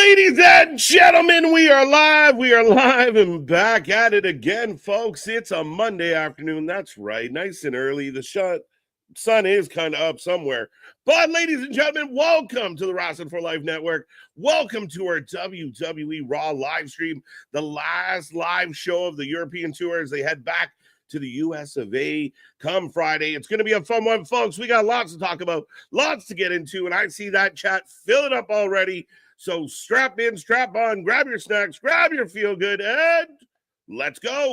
Ladies and gentlemen, we are live. We are live and back at it again, folks. It's a Monday afternoon. That's right. Nice and early. The sun is kind of up somewhere. But, ladies and gentlemen, welcome to the Wrestling for Life Network. Welcome to our WWE RAW live stream, the last live show of the European tour as they head back to the US of A come Friday. It's going to be a fun one, folks. We got lots to talk about, lots to get into, and I see that chat filling up already. So strap in, strap on, grab your snacks, grab your feel good, and let's go.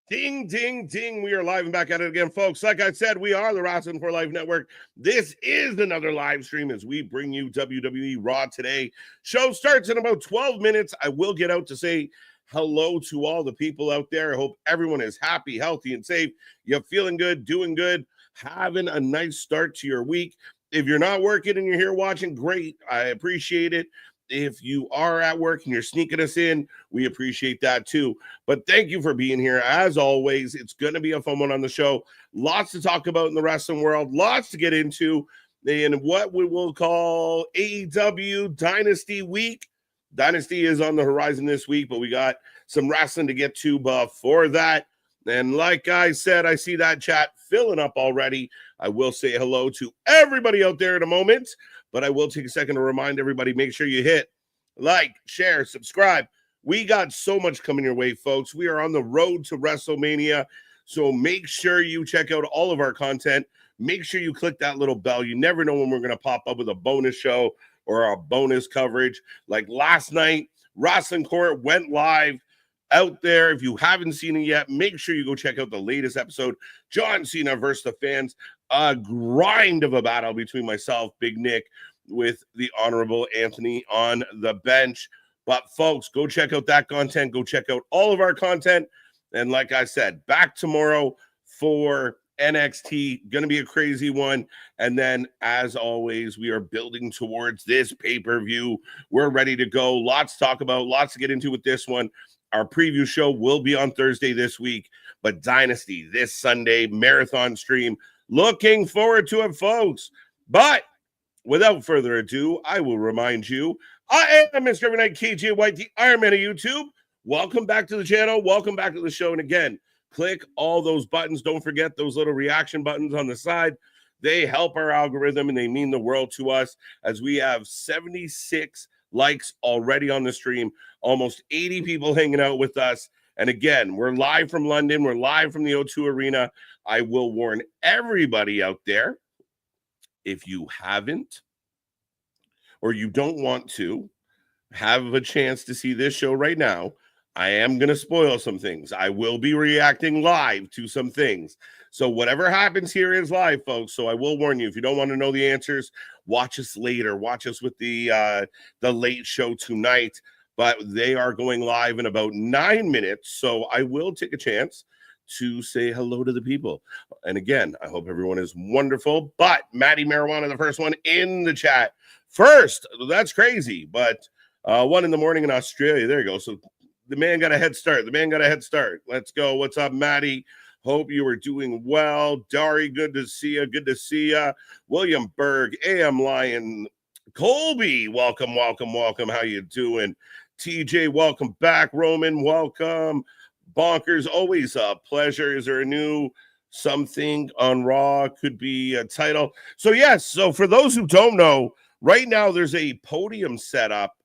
Ding, ding, ding. We are live and back at it again, folks. Like I said, we are the Wrestling for Life Network. This is another live stream as we bring you WWE RAW today. Show starts in about 12 minutes. I will get out to say hello to all the people out there. I hope everyone is happy, healthy, and safe. You're feeling good, doing good, having a nice start to your week. If you're not working and you're here watching, great. I appreciate it. If you are at work and you're sneaking us in, we appreciate that too. But thank you for being here. As always, it's going to be a fun one on the show. Lots to talk about in the wrestling world, lots to get into in what we will call AEW Dynasty Week. Dynasty is on the horizon this week, but we got some wrestling to get to before that. And like I said, I see that chat filling up already. I will say hello to everybody out there in a moment. But I will take a second to remind everybody, make sure you hit like, share, subscribe. We got so much coming your way, folks. We are on the road to WrestleMania. So make sure you check out all of our content. Make sure you click that little bell. You never know when we're going to pop up with a bonus show or a bonus coverage. Like last night, Wrestling Court went live out there. If you haven't seen it yet, make sure you go check out the latest episode. John Cena versus the fans. A grind of a battle between myself, Big Nick, with the Honorable Anthony on the bench. But folks, go check out that content. Go check out all of our content. And like I said, back tomorrow for NXT. Going to be a crazy one. And then, as always, we are building towards this pay-per-view. We're ready to go. Lots to talk about. Lots to get into with this one. Our preview show will be on Thursday this week. But Dynasty this Sunday, marathon stream. Looking forward to it, folks. But without further ado, I will remind you, I am Mr. Every Night KJ White, the Iron Man of YouTube. Welcome back to the channel. Welcome back to the show. And again, click all those buttons. Don't forget those little reaction buttons on the side. They help our algorithm and they mean the world to us as we have 76 likes already on the stream. Almost 80 people hanging out with us. And again, we're live from London. We're live from the O2 Arena. I will warn everybody out there, if you haven't or you don't want to have a chance to see this show right now, I am going to spoil some things. I will be reacting live to some things. So whatever happens here is live, folks. So I will warn you, if you don't want to know the answers, watch us later. Watch us with the late show tonight. But they are going live in about 9 minutes. So I will take a chance to say hello to the people. And again, I hope everyone is wonderful. But Maddie Marijuana, the first one in the chat. First, that's crazy. But 1 in the morning in Australia. There you go. So the man got a head start. The man got a head start. Let's go. What's up, Maddie? Hope you are doing well. Dari, good to see you. Good to see you. William Berg, AM Lion, Colby, welcome, welcome, welcome. How you doing? TJ, welcome back. Roman, welcome. Bonkers, always a pleasure. Is there a new something on Raw? Could be a title. So yes, so for those who don't know, right now there's a podium set up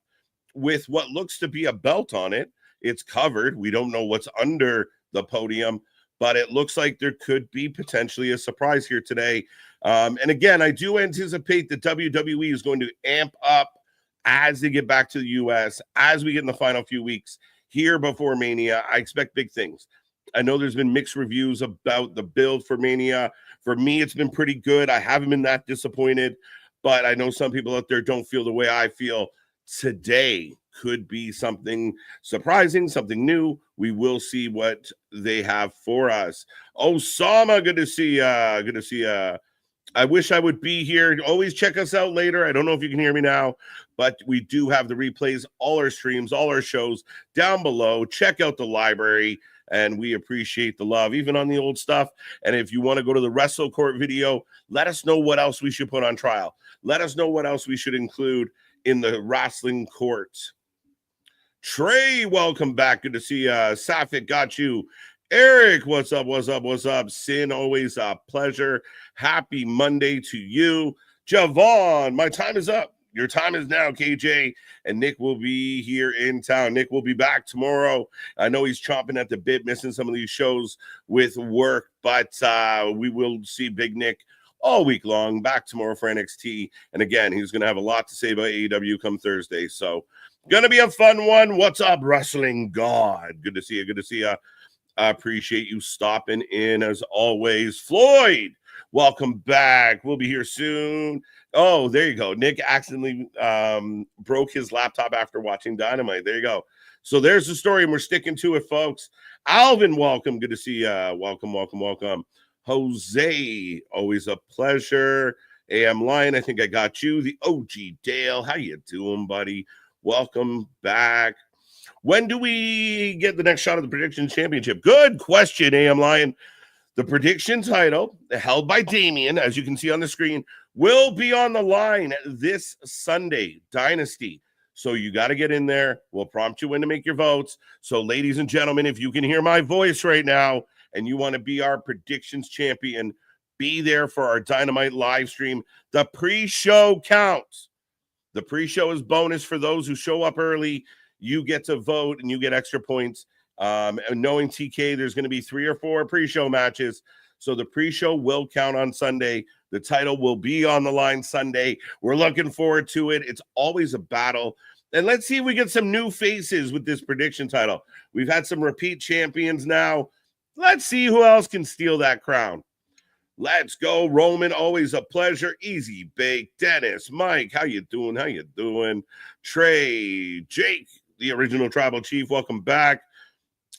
with what looks to be a belt on it. It's covered. We don't know what's under the podium, but it looks like there could be potentially a surprise here today. And again, I do anticipate that WWE is going to amp up as they get back to the U.S., as we get in the final few weeks here before Mania. I expect big things. I know there's been mixed reviews about the build for Mania. For me, it's been pretty good. I haven't been that disappointed, but I know some people out there don't feel the way I feel. Today, could be something surprising, something new. We will see what they have for us. Osama, good to see ya. Good to see ya. I wish I would be here. Always check us out later. I don't know if you can hear me now, but we do have the replays, all our streams, all our shows down below. Check out the library, and we appreciate the love, even on the old stuff. And if you want to go to the Wrestle Court video, let us know what else we should put on trial. Let us know what else we should include in the wrestling courts. Trey, welcome back. Good to see you. Safit, got you. Eric, what's up, what's up, what's up? Sin, always a pleasure. Happy Monday to you. Javon, my time is up. Your time is now, KJ. And Nick will be here in town. Nick will be back tomorrow. I know he's chomping at the bit, missing some of these shows with work, but we will see Big Nick all week long, back tomorrow for NXT. And again, he's going to have a lot to say about AEW come Thursday. So, going to be a fun one. What's up, Wrestling God? Good to see you. Good to see you. I appreciate you stopping in as always. Floyd, welcome back. We'll be here soon. Oh, there you go. Nick accidentally broke his laptop after watching Dynamite. There you go. So there's the story, and we're sticking to it, folks. Alvin, welcome. Good to see you. Welcome, welcome, welcome. Jose, always a pleasure. AM Lion, I think I got you. The OG Dale, how you doing, buddy? Welcome back. When do we get the next shot of the Predictions Championship? Good question, AM Lion. The prediction title, held by Damien, as you can see on the screen, will be on the line this Sunday, Dynasty. So you got to get in there. We'll prompt you when to make your votes. So, ladies and gentlemen, if you can hear my voice right now and you want to be our predictions champion, be there for our Dynamite live stream. The pre-show counts. The pre-show is bonus for those who show up early. You get to vote and you get extra points. And knowing TK, there's going to be 3 or 4 pre-show matches. So the pre-show will count on Sunday. The title will be on the line Sunday. We're looking forward to it. It's always a battle. And let's see if we get some new faces with this prediction title. We've had some repeat champions now. Let's see who else can steal that crown. Let's go, Roman. Always a pleasure. Easy Bake, Dennis, Mike. How you doing? How you doing? Trey, Jake, the original tribal chief. Welcome back.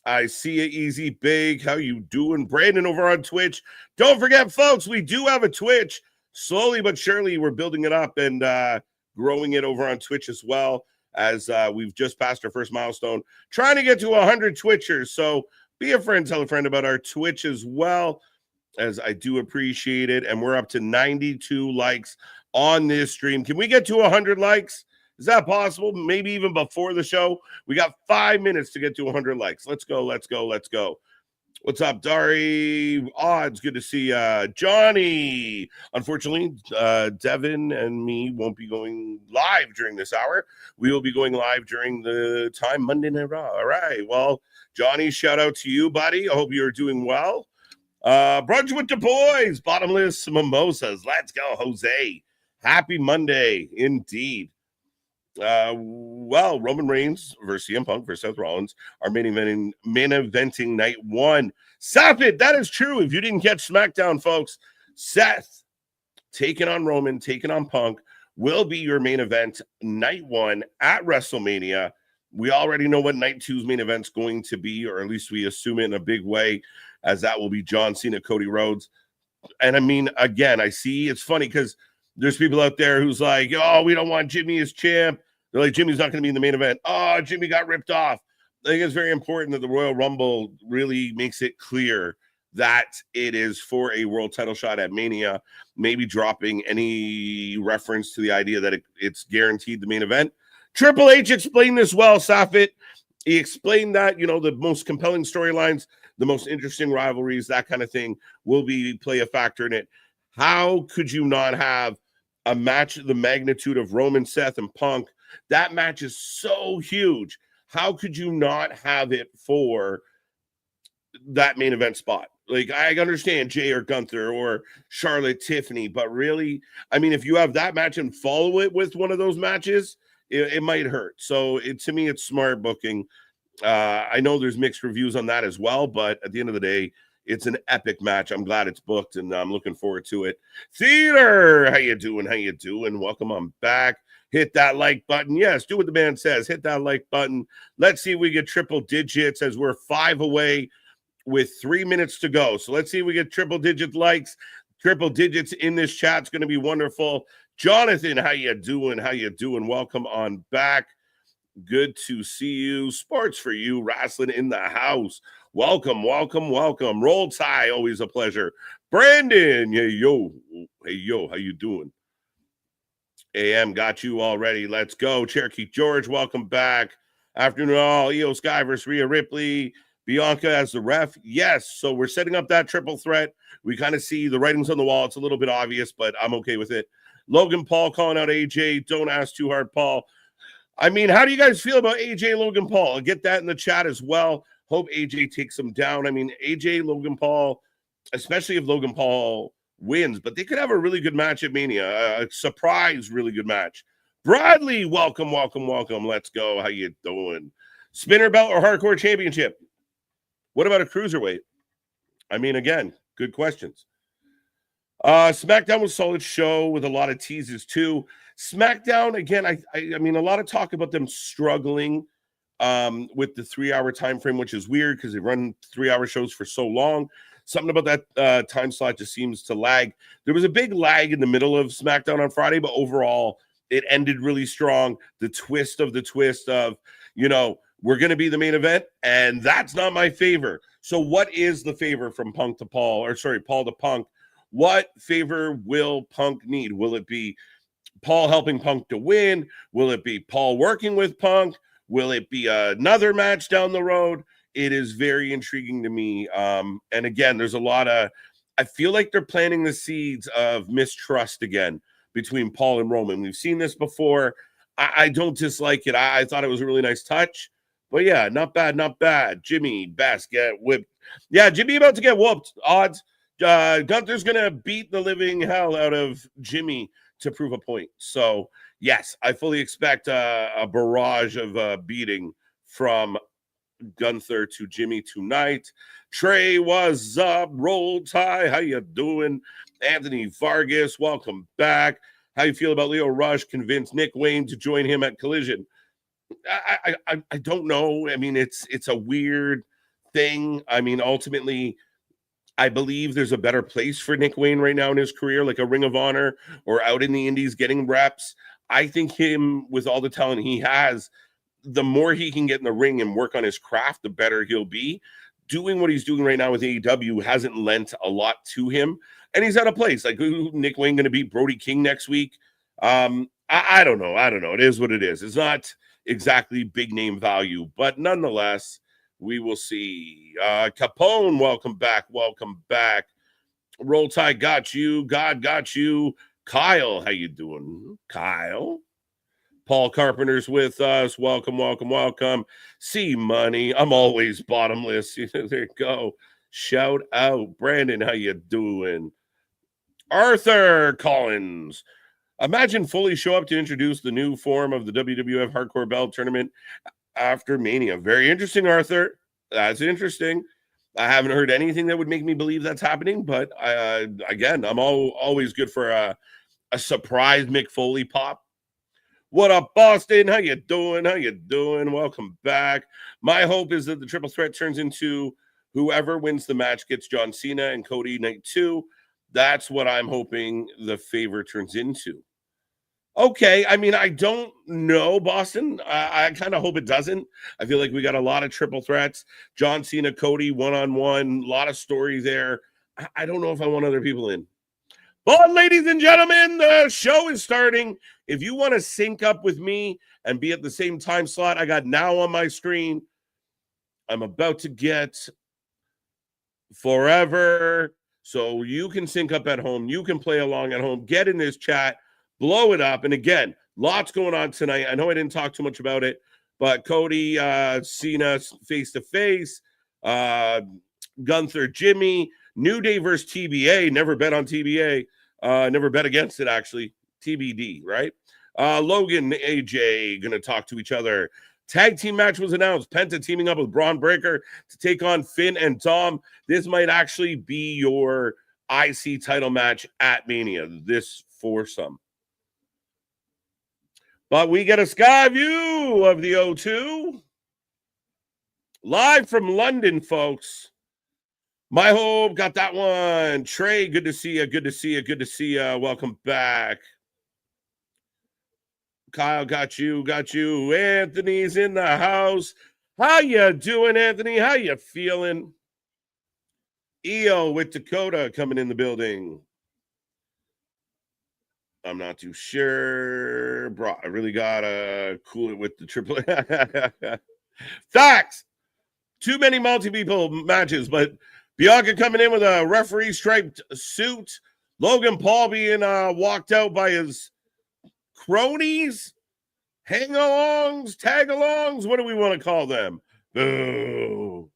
I see you, Easy Big. How you doing? Brandon over on Twitch. Don't forget, folks, we do have a Twitch. Slowly but surely, we're building it up and growing it over on Twitch as well, as we've just passed our first milestone. Trying to get to 100 Twitchers. So be a friend, tell a friend about our Twitch as well, as I do appreciate it. And we're up to 92 likes on this stream. Can we get to 100 likes? Is that possible? Maybe even before the show? We got 5 minutes to get to 100 likes. Let's go, let's go, let's go. What's up, Dari? Odds, good to see Johnny. Unfortunately, Devin and me won't be going live during this hour. We will be going live during the time Monday Night Raw. All right. Well, Johnny, shout out to you, buddy. I hope you're doing well. Brunch with the boys, bottomless mimosas. Let's go, Jose. Happy Monday, indeed. Well, Roman Reigns versus CM Punk versus Seth Rollins are main eventing night one. Stop it. That is true. If you didn't catch SmackDown, folks, Seth taking on Roman, taking on Punk will be your main event night one at WrestleMania. We already know what night two's main event's going to be, or at least we assume it in a big way, as that will be John Cena, Cody Rhodes. And I mean, again, I see it's funny because there's people out there who's like, oh, we don't want Jimmy as champ. They're like, Jimmy's not going to be in the main event. Oh, Jimmy got ripped off. I think it's very important that the Royal Rumble really makes it clear that it is for a world title shot at Mania, maybe dropping any reference to the idea that it's guaranteed the main event. Triple H explained this well, Safit. He explained that, you know, the most compelling storylines, the most interesting rivalries, that kind of thing will play a factor in it. How could you not have a match of the magnitude of Roman, Seth, and Punk? That match is so huge. How could you not have it for that main event spot? Like, I understand Jay or Gunther or Charlotte, Tiffany, but really, I mean, if you have that match and follow it with one of those matches, it might hurt. So to me, it's smart booking. I know there's mixed reviews on that as well, but at the end of the day, it's an epic match. I'm glad it's booked, and I'm looking forward to it. Theater, how you doing? How you doing? Welcome on back. Hit that like button. Yes, do what the man says. Hit that like button. Let's see if we get triple digits as we're 5 away with 3 minutes to go. So let's see if we get triple digit likes, triple digits in this chat. It's going to be wonderful. Jonathan, how you doing? How you doing? Welcome on back. Good to see you. Sports for you, wrestling in the house. Welcome, welcome, welcome. Roll Tide, always a pleasure. Brandon, hey yo, how you doing? AM got you already. Let's go. Cherokee George, welcome back. Afternoon all. Io Sky versus Rhea Ripley. Bianca as the ref. Yes. So we're setting up that triple threat. We kind of see the writings on the wall. It's a little bit obvious, but I'm okay with it. Logan Paul calling out AJ. Don't ask too hard, Paul. I mean, how do you guys feel about AJ Logan Paul? I'll get that in the chat as well. Hope AJ takes him down. I mean, AJ Logan Paul, especially if Logan Paul wins, but they could have a really good match at Mania. A surprise, really good match. Bradley, welcome, welcome, welcome. Let's go. How you doing? Spinner belt or hardcore championship? What about a cruiserweight? I mean, again, good questions. SmackDown was a solid show with a lot of teases too. SmackDown, again, I mean, a lot of talk about them struggling with the 3-hour time frame, which is weird because they run 3-hour shows for so long. Something about that time slot just seems to lag. There was a big lag in the middle of SmackDown on Friday, but overall, it ended really strong. The twist of, you know, we're going to be the main event, and that's not my favor. So what is the favor from Paul to Punk? What favor will Punk need? Will it be Paul helping Punk to win? Will it be Paul working with Punk? Will it be another match down the road? It is very intriguing to me. And again, there's a lot of, I feel like they're planting the seeds of mistrust again between Paul and Roman. We've seen this before. I don't dislike it. I thought it was a really nice touch. But yeah, not bad, not bad. Jimmy Bass get whipped. Yeah, Jimmy about to get whooped. Odds. Gunther's going to beat the living hell out of Jimmy to prove a point. So, yes, I fully expect a barrage of beating from Gunther to Jimmy tonight. Trey, what's up? Roll Tide, how you doing? Anthony Vargas, welcome back. How you feel about Leo Rush? Convinced Nick Wayne to join him at Collision. I don't know. I mean, it's a weird thing. I mean, ultimately, I believe there's a better place for Nick Wayne right now in his career, like a Ring of Honor or out in the Indies getting reps. I think him, with all the talent he has, the more he can get in the ring and work on his craft, the better he'll be. Doing what he's doing right now with AEW hasn't lent a lot to him. And he's out of place. Like, Nick Wayne going to beat Brody King next week? I don't know. It is what it is. It's not exactly big name value, but nonetheless, we will see. Capone, welcome back. Welcome back. Roll Tide got you. God got you. Kyle, how you doing? Kyle. Paul Carpenter's with us. Welcome, welcome, welcome. C Money. I'm always bottomless. There you go. Shout out. Brandon, how you doing? Arthur Collins. Imagine Foley show up to introduce the new form of the WWF Hardcore Belt Tournament after Mania. Very interesting, Arthur. That's interesting. I haven't heard anything that would make me believe that's happening, but again, I'm always good for a surprise Mick Foley pop. What up, Boston? How you doing? How you doing? Welcome back. My hope is that the triple threat turns into whoever wins the match gets John Cena and Cody night 2. That's what I'm hoping the favor turns into. Okay, I mean, I don't know, Boston. I kind of hope it doesn't. I feel like we got a lot of triple threats. John Cena, Cody, one-on-one, a lot of story there. I don't know if I want other people in. But, ladies and gentlemen, the show is starting. If you want to sync up with me and be at the same time slot I got now on my screen, I'm about to get Forever. So you can sync up at home. You can play along at home. Get in this chat. Blow it up. And again, lots going on tonight. I know I didn't talk too much about it, but Cody, Cena face-to-face, Gunther, Jimmy, New Day versus TBA. Never bet on TBA. Never bet against it, actually. TBD, right? Logan, AJ, going to talk to each other. Tag team match was announced. Penta teaming up with Braun Breaker to take on Finn and Tom. This might actually be your IC title match at Mania, this foursome. But we get a sky view of the O2. Live from London, folks. My hope got that one. Trey, good to see you. Good to see you. Good to see you. Welcome back. Kyle, got you. Got you. Anthony's in the house. How you doing, Anthony? How you feeling? EO with Dakota coming in the building. I'm not too sure. Bro, I really gotta cool it with the triple. Facts. Too many multi-people matches, but Bianca coming in with a referee striped suit. Logan Paul being walked out by his cronies, hang-alongs, tag-alongs. What do we want to call them? Boo.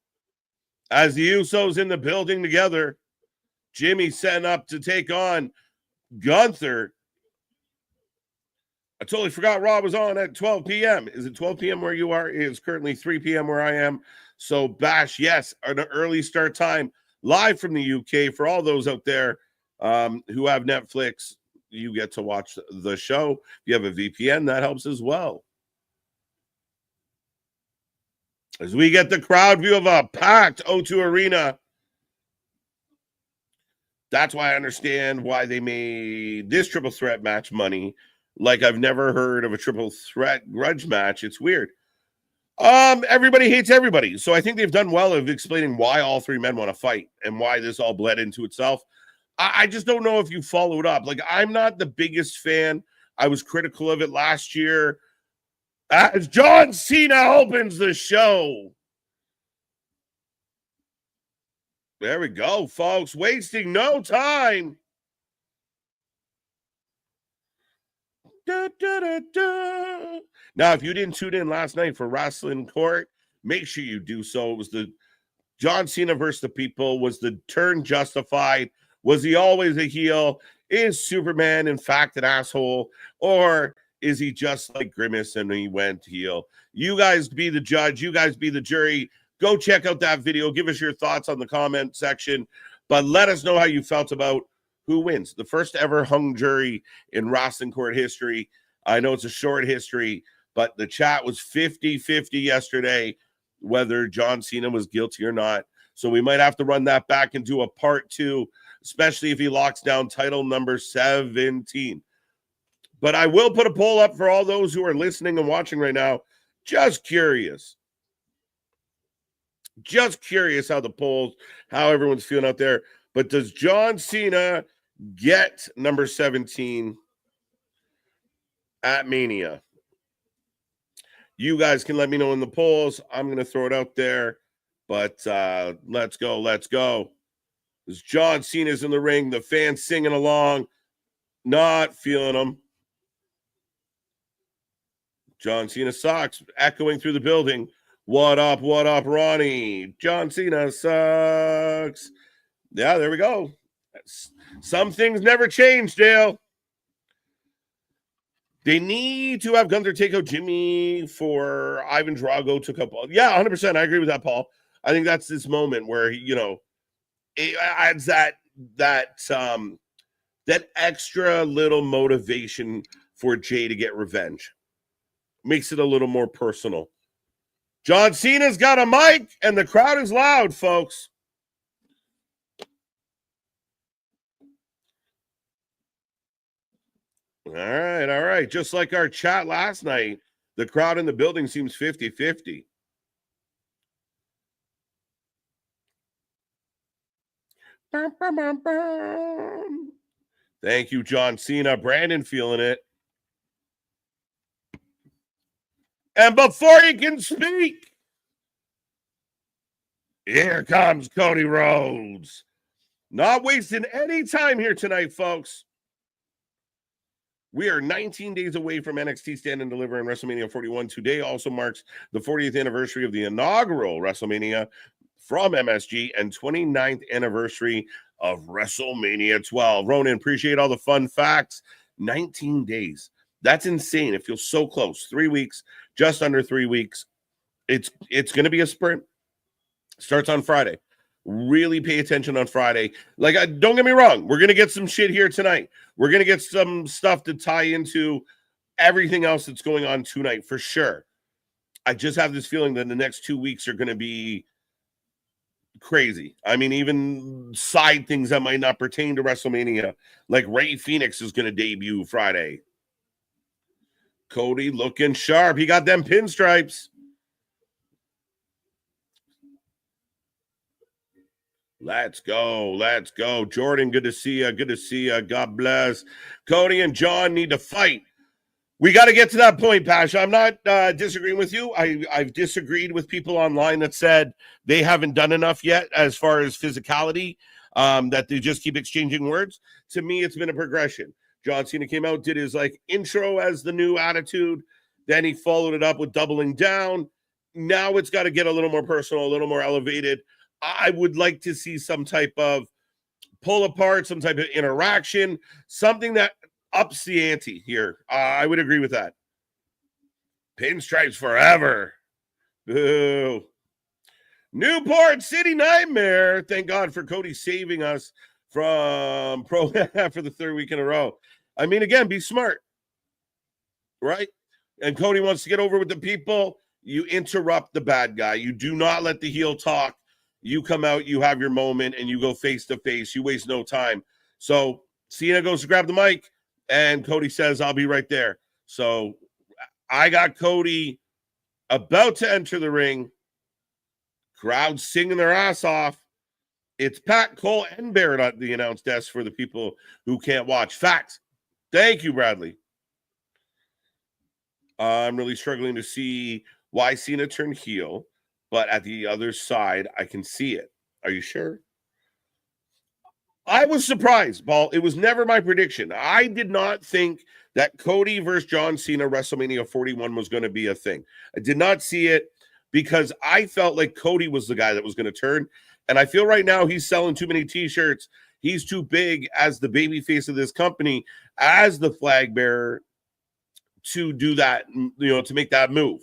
As the Usos in the building together, Jimmy setting up to take on Gunther. I totally forgot Raw was on at 12 p.m. Is it 12 p.m. where you are? It is currently 3 p.m. where I am. So, Bash, yes, an early start time, live from the UK. For all those out there who have Netflix, you get to watch the show. If you have a VPN, that helps as well. As we get the crowd view of a packed O2 Arena. That's why I understand why they made this triple threat match money. Like I've never heard of a triple threat grudge match. It's weird. Everybody hates everybody. So I think they've done well of explaining why all three men want to fight and why this all bled into itself. I just don't know if you followed up. Like, I'm not the biggest fan. I was critical of it last year. As John Cena opens the show. There we go, folks. Wasting no time. Da, da, da, da. Now, if you didn't tune in last night for Wrestling Court, make sure you do so. It was the John Cena versus the People. Was the turn justified? Was he always a heel? Is Superman, in fact, an asshole? Or is he just like Grimace and he went heel? You guys be the judge. You guys be the jury. Go check out that video. Give us your thoughts on the comment section. But let us know how you felt about who wins. The first ever hung jury in Wrestling Court history. I know it's a short history, but the chat was 50-50 yesterday, whether John Cena was guilty or not. So we might have to run that back and do a part 2, especially if he locks down title number 17. But I will put a poll up for all those who are listening and watching right now. Just curious. Just curious how the polls, how everyone's feeling out there. But does John Cena get number 17 at Mania? You guys can let me know in the polls. I'm going to throw it out there. But let's go. Let's go. As John Cena's in the ring, the fans singing along, not feeling him. John Cena sucks, echoing through the building. What up, Ronnie? John Cena sucks. Yeah, there we go. Some things never change, Dale. They need to have Gunther take out Jimmy for Ivan Drago to come. Yeah, 100%. I agree with that, Paul. I think that's this moment where, it adds that extra little motivation for Jay to get revenge. Makes it a little more personal. John Cena's got a mic, and the crowd is loud, folks. All right. Just like our chat last night, the crowd in the building seems 50-50. Thank you, John Cena. Brandon feeling it. And before he can speak, here comes Cody Rhodes. Not wasting any time here tonight, folks. We are 19 days away from NXT Stand and Deliver in WrestleMania 41. Today also marks the 40th anniversary of the inaugural WrestleMania from MSG and 29th anniversary of WrestleMania 12. Ronan, appreciate all the fun facts. 19 days. That's insane. It feels so close. 3 weeks, just under 3 weeks. It's going to be a sprint. Starts on Friday. Really pay attention on Friday. Don't get me wrong. We're going to get some shit here tonight. We're going to get some stuff to tie into everything else that's going on tonight for sure. I just have this feeling that the next 2 weeks are going to be crazy. I mean, even side things that might not pertain to WrestleMania, like Ray Phoenix is going to debut Friday. Cody looking sharp. He got them pinstripes. Let's go. Let's go. Jordan, good to see you. Good to see you. God bless. Cody and John need to fight. We got to get to that point, Pasha. I'm not disagreeing with you. I've disagreed with people online that said they haven't done enough yet as far as physicality, that they just keep exchanging words. To me, it's been a progression. John Cena came out, did his like intro as the new attitude. Then he followed it up with doubling down. Now it's got to get a little more personal, a little more elevated. I would like to see some type of pull apart, some type of interaction, something that ups the ante here. I would agree with that. Pinstripes forever. Boo. Newport City Nightmare. Thank God for Cody saving us from Pro for the third week in a row. I mean, again, be smart, right? And Cody wants to get over with the people. You interrupt the bad guy. You do not let the heel talk. You come out, you have your moment, and you go face to face. You waste no time. So Cena goes to grab the mic, and Cody says, I'll be right there. So I got Cody about to enter the ring. Crowd singing their ass off. It's Pat, Cole, and Barrett at the announce desk for the people who can't watch. Facts. Thank you, Bradley. I'm really struggling to see why Cena turned heel, but at the other side, I can see it. Are you sure? I was surprised, Paul. It was never my prediction. I did not think that Cody versus John Cena WrestleMania 41 was going to be a thing. I did not see it because I felt like Cody was the guy that was going to turn. And I feel right now he's selling too many t-shirts. He's too big as the baby face of this company, as the flag bearer, to do that, to make that move.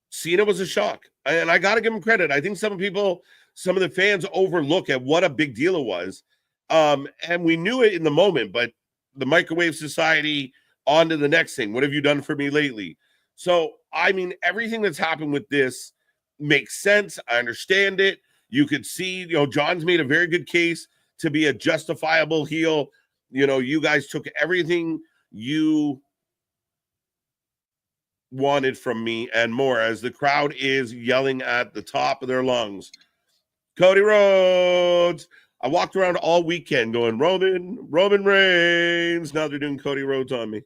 Cena was a shock. And I got to give him credit. I think some of the fans overlook at what a big deal it was. And we knew it in the moment, but the microwave society, on to the next thing. What have you done for me lately? So, I mean, everything that's happened with this makes sense. I understand it. You could see, John's made a very good case to be a justifiable heel. You guys took everything you wanted from me and more, as the crowd is yelling at the top of their lungs. Cody Rhodes. I walked around all weekend going, Roman Reigns. Now they're doing Cody Rhodes on me.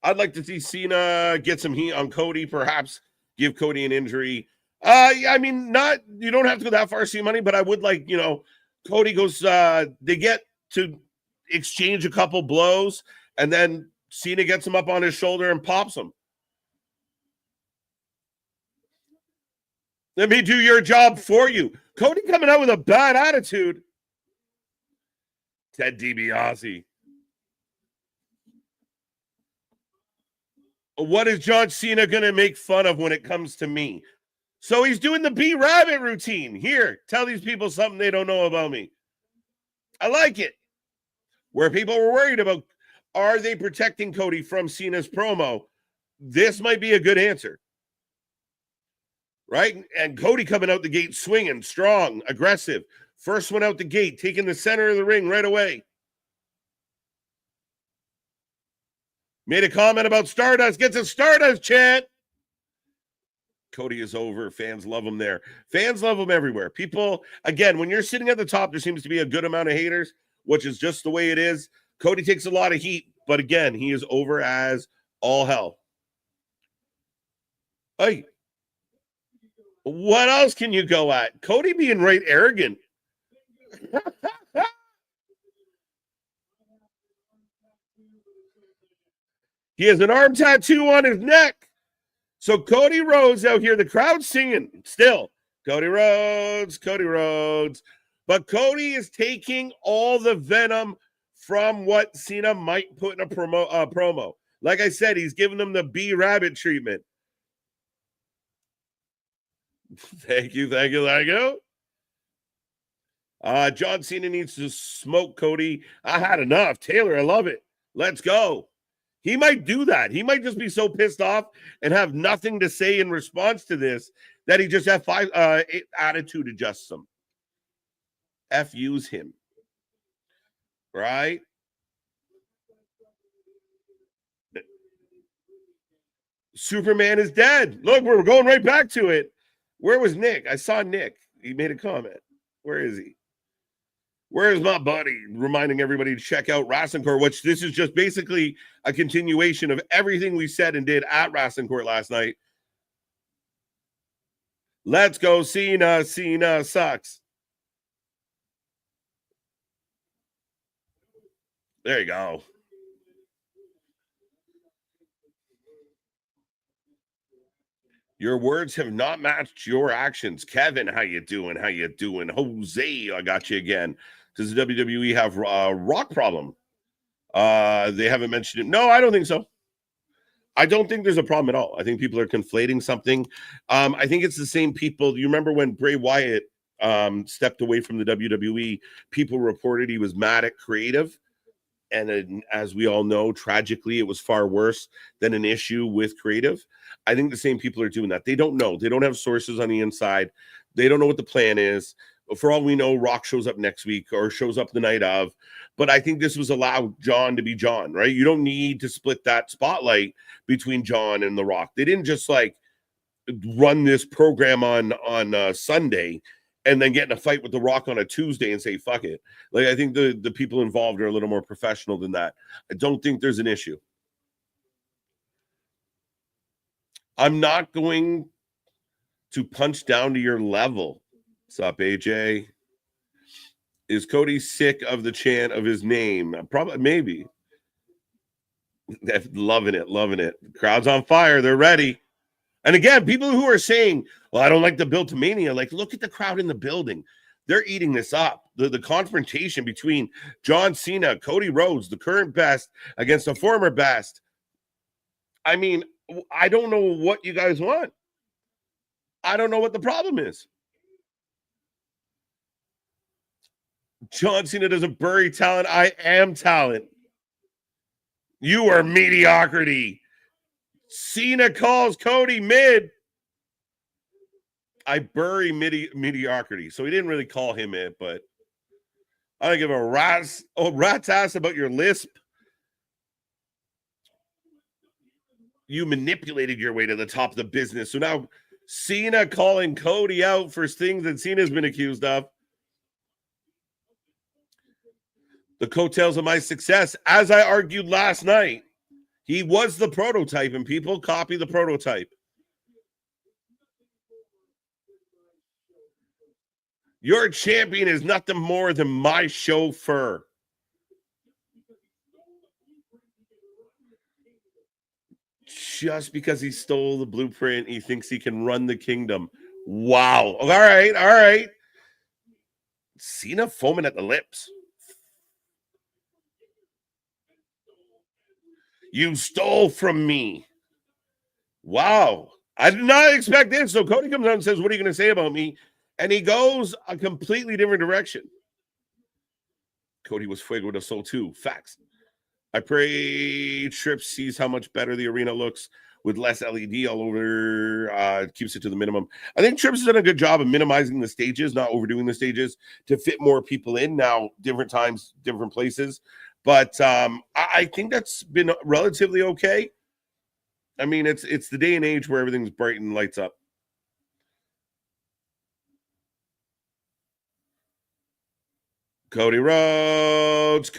I'd like to see Cena get some heat on Cody, perhaps give Cody an injury. I mean, you don't have to go that far, see money, but I would like, Cody goes, they get to exchange a couple blows, and then Cena gets him up on his shoulder and pops him. Let me do your job for you. Cody coming out with a bad attitude. Ted DiBiase. What is John Cena going to make fun of when it comes to me? So he's doing the B-Rabbit routine. Here, tell these people something they don't know about me. I like it. Where people were worried about, are they protecting Cody from Cena's promo? This might be a good answer. Right? And Cody coming out the gate swinging, strong, aggressive. First one out the gate, taking the center of the ring right away. Made a comment about Stardust. Gets a Stardust chant. Cody is over. Fans love him there. Fans love him everywhere. People, again, when you're sitting at the top, there seems to be a good amount of haters, which is just the way it is. Cody takes a lot of heat, but again, he is over as all hell. Hey, what else can you go at? Cody being right arrogant. He has an arm tattoo on his neck. So Cody Rhodes out here, the crowd singing still. Cody Rhodes, Cody Rhodes. But Cody is taking all the venom from what Cena might put in a promo. Like I said, he's giving them the B-Rabbit treatment. Thank you. John Cena needs to smoke Cody. I had enough. Taylor, I love it. Let's go. He might do that. He might just be so pissed off and have nothing to say in response to this that he just have attitude adjusts him. Use him. Right? Superman is dead. Look, we're going right back to it. Where was Nick? I saw Nick. He made a comment. Where is he? Where's my buddy? Reminding everybody to check out Wrestling Court, which this is just basically a continuation of everything we said and did at Wrestling Court last night. Let's go, Cena. Cena sucks. There you go. Your words have not matched your actions. Kevin, how you doing? How you doing? Jose, I got you again. Does the WWE have a rock problem? They haven't mentioned it. No, I don't think so. I don't think there's a problem at all. I think people are conflating something. I think it's the same people. You remember when Bray Wyatt stepped away from the WWE, people reported he was mad at creative. And as we all know, tragically, it was far worse than an issue with creative. I think the same people are doing that. They don't know. They don't have sources on the inside. They don't know what the plan is. For all we know, Rock shows up next week or shows up the night of. But I think this was allow John to be John, right? You don't need to split that spotlight between John and The Rock. They didn't just like run this program on Sunday and then get in a fight with The Rock on a Tuesday and say, fuck it. Like, I think the people involved are a little more professional than that. I don't think there's an issue. I'm not going to punch down to your level. What's up, AJ? Is Cody sick of the chant of his name? Probably, maybe. Loving it. Crowd's on fire. They're ready. And again, people who are saying, well, I don't like the build to Mania, like, look at the crowd in the building. They're eating this up. The confrontation between John Cena, Cody Rhodes, the current best, against the former best. I mean, I don't know what you guys want. I don't know what the problem is. John Cena doesn't bury talent. I am talent. You are mediocrity. Cena calls Cody mid. I bury mediocrity. So he didn't really call him it, but I don't give a rat's ass about your lisp. You manipulated your way to the top of the business. So now Cena calling Cody out for things that Cena's been accused of. The coattails of my success, as I argued last night, he was the prototype, and people copy the prototype. Your champion is nothing more than my chauffeur. Just because he stole the blueprint, he thinks he can run the kingdom. Wow. All right. Cena foaming at the lips. You stole from me. Wow. I did not expect this. So Cody comes out and says, what are you going to say about me? And he goes a completely different direction. Cody was Fuego de Sol too. Facts. I pray Tripp sees how much better the arena looks with less LED all over. Keeps it to the minimum. I think Tripp's done a good job of minimizing the stages, not overdoing the stages to fit more people in. Now, different times, different places. But I think that's been relatively okay. I mean, it's the day and age where everything's bright and lights up. Cody Rhodes.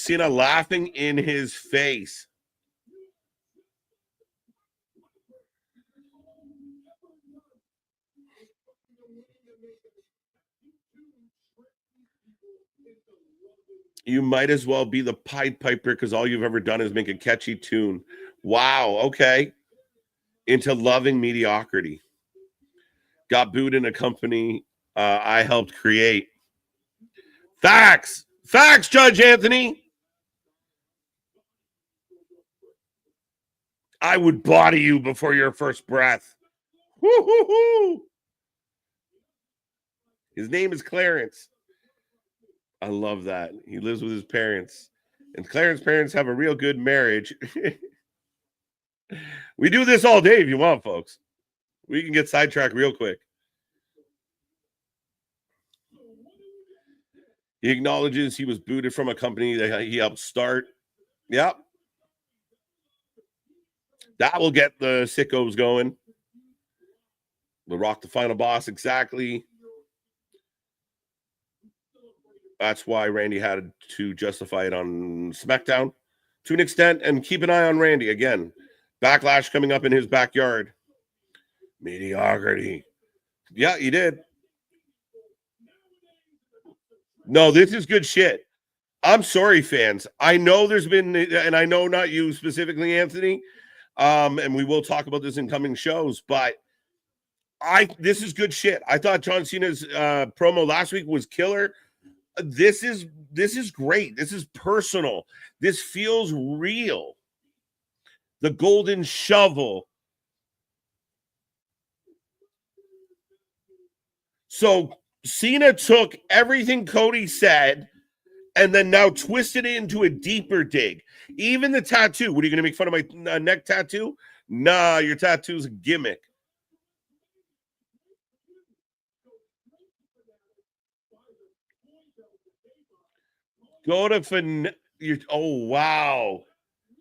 Cena laughing in his face. You might as well be the Pied Piper because all you've ever done is make a catchy tune. Wow. Okay. Into loving mediocrity. Got booed in a company I helped create. Facts, Judge Anthony. I would body you before your first breath. Woo-hoo-hoo. His name is Clarence. I love that. He lives with his parents. And Clarence parents have a real good marriage. We do this all day if you want, folks. We can get sidetracked real quick. He acknowledges he was booted from a company that he helped start. Yep. That will get the sickos going. The Rock, the final boss, exactly. That's why Randy had to justify it on SmackDown to an extent. And keep an eye on Randy again. Backlash coming up in his backyard. Mediocrity. Yeah, he did. No, this is good shit. I'm sorry, fans. I know there's been, and I know not you specifically, Anthony, and we will talk about this in coming shows, but this is good shit. I thought John Cena's promo last week was killer. This is great. This is personal. This feels real. The golden shovel. So Cena took everything Cody said and then now twisted it into a deeper dig. Even the tattoo. What, are you going to make fun of my neck tattoo? Nah, your tattoo's a gimmick. Go to oh, wow.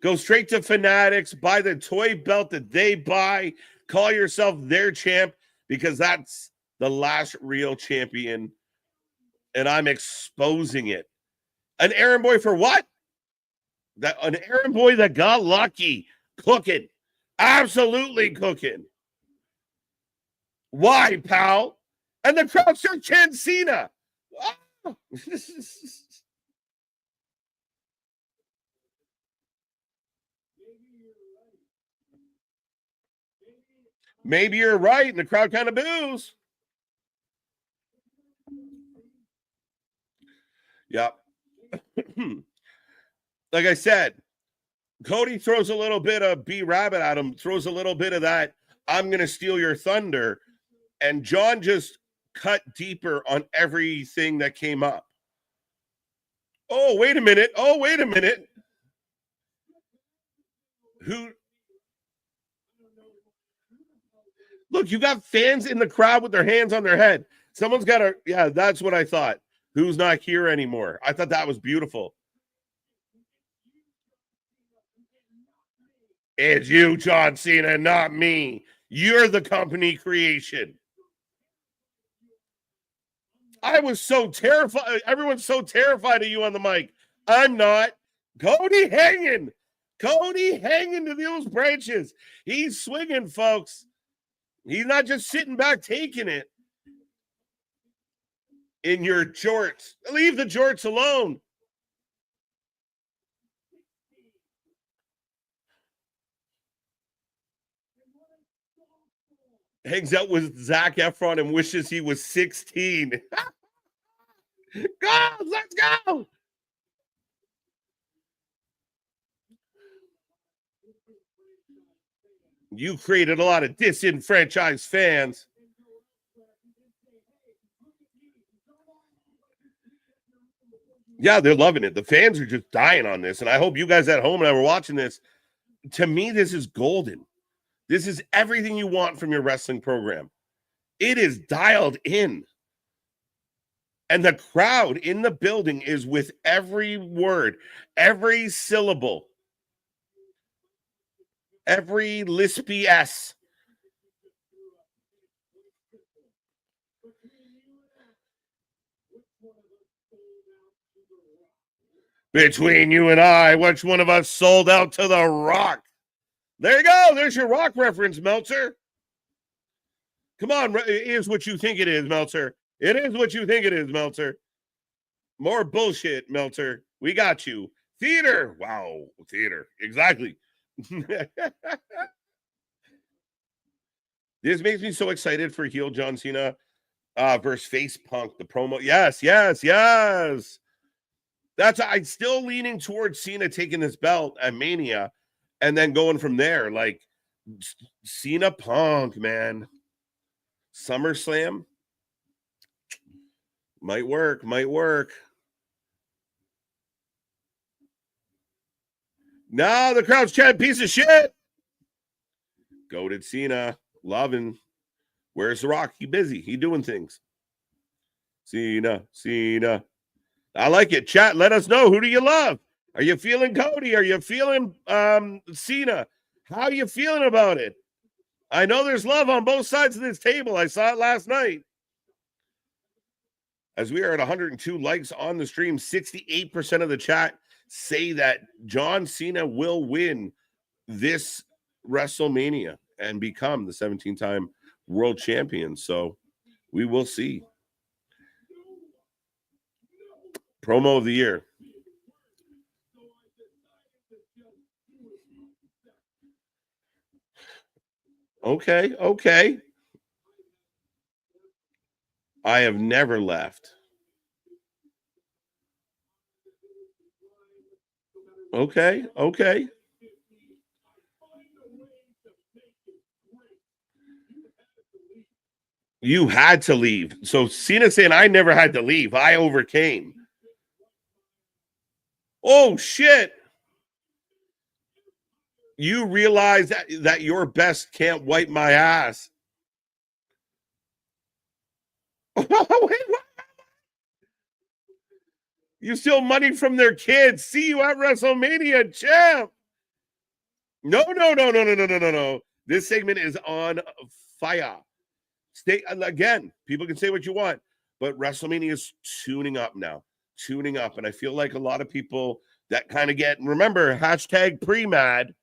Go straight to Fanatics, buy the toy belt that they buy, call yourself their champ, because that's the last real champion, and I'm exposing it. An errand boy for what? An errand boy that got lucky. Cooking. Absolutely cooking. Why, pal? And the crowd starts chanting Cena. Oh. Maybe you're right, and the crowd kind of boos. Yep. Like I said, Cody throws a little bit of B Rabbit at him, throws a little bit of that, I'm going to steal your thunder. And John just cut deeper on everything that came up. Oh, wait a minute. Oh, wait a minute. Who? Look, you got fans in the crowd with their hands on their head. Someone's got to, yeah, that's what I thought. Who's not here anymore? I thought that was beautiful. It's you, John Cena, not me. You're the company creation. I was so terrified. Everyone's so terrified of you on the mic. I'm not. Cody hanging. Cody hanging to those branches. He's swinging, folks. He's not just sitting back taking it. In your jorts. Leave the jorts alone. Hangs out with Zac Efron and wishes he was 16. Go, let's go. You created a lot of disenfranchised fans. Yeah, they're loving it. The fans are just dying on this. And I hope you guys at home and I were watching this. To me, this is golden. This is everything you want from your wrestling program. It is dialed in. And the crowd in the building is with every word, every syllable, every lispy S. Between you and I, which one of us sold out to The Rock? There you go. There's your Rock reference, Meltzer. Come on. It is what you think it is, Meltzer. It is what you think it is, Meltzer. More bullshit, Meltzer. We got you. Theater. Wow. Theater. Exactly. This makes me so excited for heel John Cena versus face Punk. The promo. Yes, yes, yes. I'm still leaning towards Cena taking this belt at Mania and then going from there. Like Cena Punk, man. SummerSlam. Might work. Now the crowd's chanting, piece of shit. Goated Cena, loving. Where's The Rock? He busy. He doing things. Cena. I like it. Chat, let us know. Who do you love? Are you feeling Cody? Are you feeling Cena? How are you feeling about it? I know there's love on both sides of this table. I saw it last night. As we are at 102 likes on the stream, 68% of the chat say that John Cena will win this WrestleMania and become the 17-time world champion. So we will see. Promo of the year. Okay. I have never left. Okay. You had to leave. So Cena saying I never had to leave. I overcame. Oh, shit. You realize that your best can't wipe my ass. Wait, what? You steal money from their kids. See you at WrestleMania, champ. No. This segment is on fire. Stay again. People can say what you want, but WrestleMania is tuning up now. Tuning up. And I feel like a lot of people that kind of get, remember, hashtag pre-mad.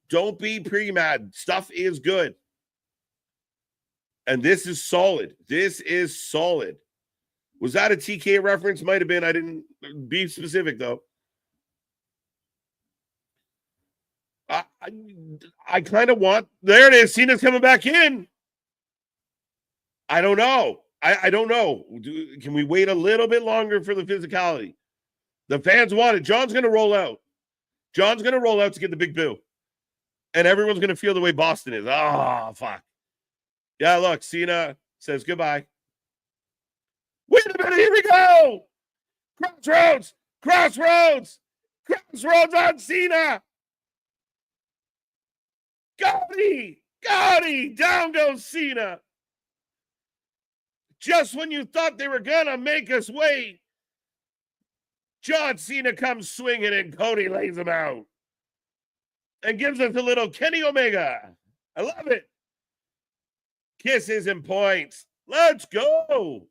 Don't be pre-mad. Stuff is good. And this is solid. This is solid. Was that a TK reference? Might have been. I didn't be specific, though. I kind of want... There it is. Cena's coming back in. I don't know. I don't know. Can we wait a little bit longer for the physicality? The fans want it. John's going to roll out. John's going to roll out to get the big boo. And everyone's going to feel the way Boston is. Oh, fuck. Yeah, look. Cena says goodbye. Wait a minute. Here we go. Crossroads on Cena. Gotti. Down goes Cena. Just when you thought they were going to make us wait, John Cena comes swinging and Cody lays him out and gives us a little Kenny Omega. I love it. Kisses and points. Let's go.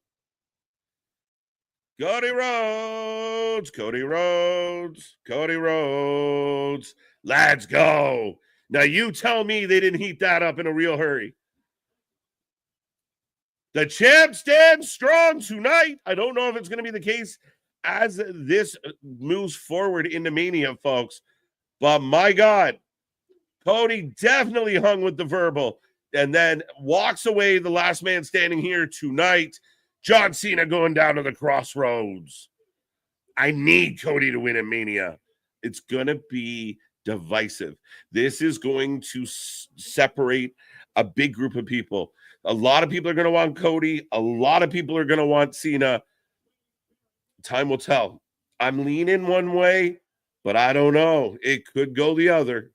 Cody Rhodes. Let's go. Now you tell me they didn't heat that up in a real hurry. The champ stands strong tonight. I don't know if it's going to be the case as this moves forward into Mania, folks. But my God, Cody definitely hung with the verbal and then walks away the last man standing here tonight. John Cena going down to the crossroads. I need Cody to win at Mania. It's going to be divisive. This is going to separate a big group of people. A lot of people are going to want Cody. A lot of people are going to want Cena. Time will tell. I'm leaning one way, but I don't know. It could go the other.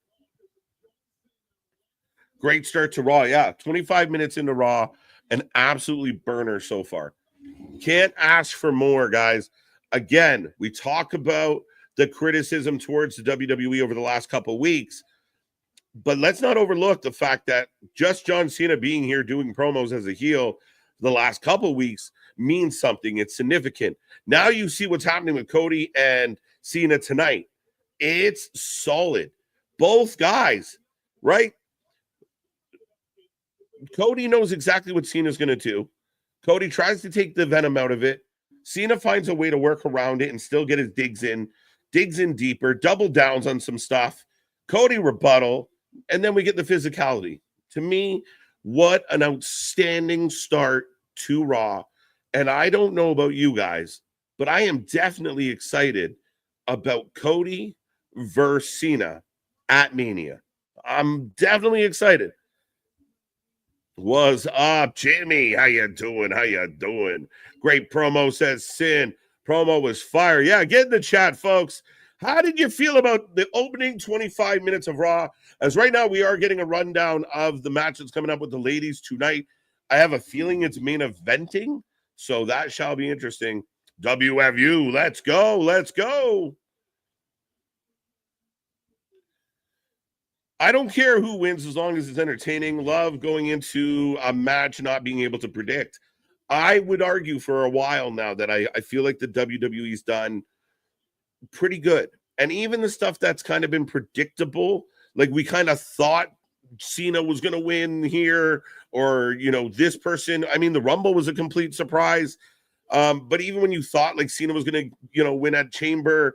Great start to Raw. Yeah, 25 minutes into Raw. An absolutely burner so far. Can't ask for more, guys. Again, we talk about the criticism towards the WWE over the last couple of weeks. But let's not overlook the fact that just John Cena being here doing promos as a heel the last couple of weeks means something. It's significant. Now you see what's happening with Cody and Cena tonight. It's solid. Both guys, right? Cody knows exactly what Cena's going to do. Cody tries to take the venom out of it. Cena finds a way to work around it and still get his digs in deeper, double downs on some stuff. Cody rebuttal. And then we get the physicality. To me, what an outstanding start to Raw. And I don't know about you guys, but I am definitely excited about Cody versus Cena at Mania. I'm definitely excited. What's up, Jimmy? How you doing? Great promo, says Sin. Promo was fire. Yeah, get in the chat, folks. How did you feel about the opening 25 minutes of Raw? As right now we are getting a rundown of the match that's coming up with the ladies tonight. I have a feeling it's main eventing, so that shall be interesting. WFU, let's go, let's go. I don't care who wins as long as it's entertaining. Love going into a match not being able to predict. I would argue for a while now that I feel like the WWE's done pretty good. And even the stuff that's kind of been predictable, like we kind of thought Cena was going to win here, or, you know, this person. I mean, the Rumble was a complete surprise. But even when you thought like Cena was going to, you know, win at Chamber,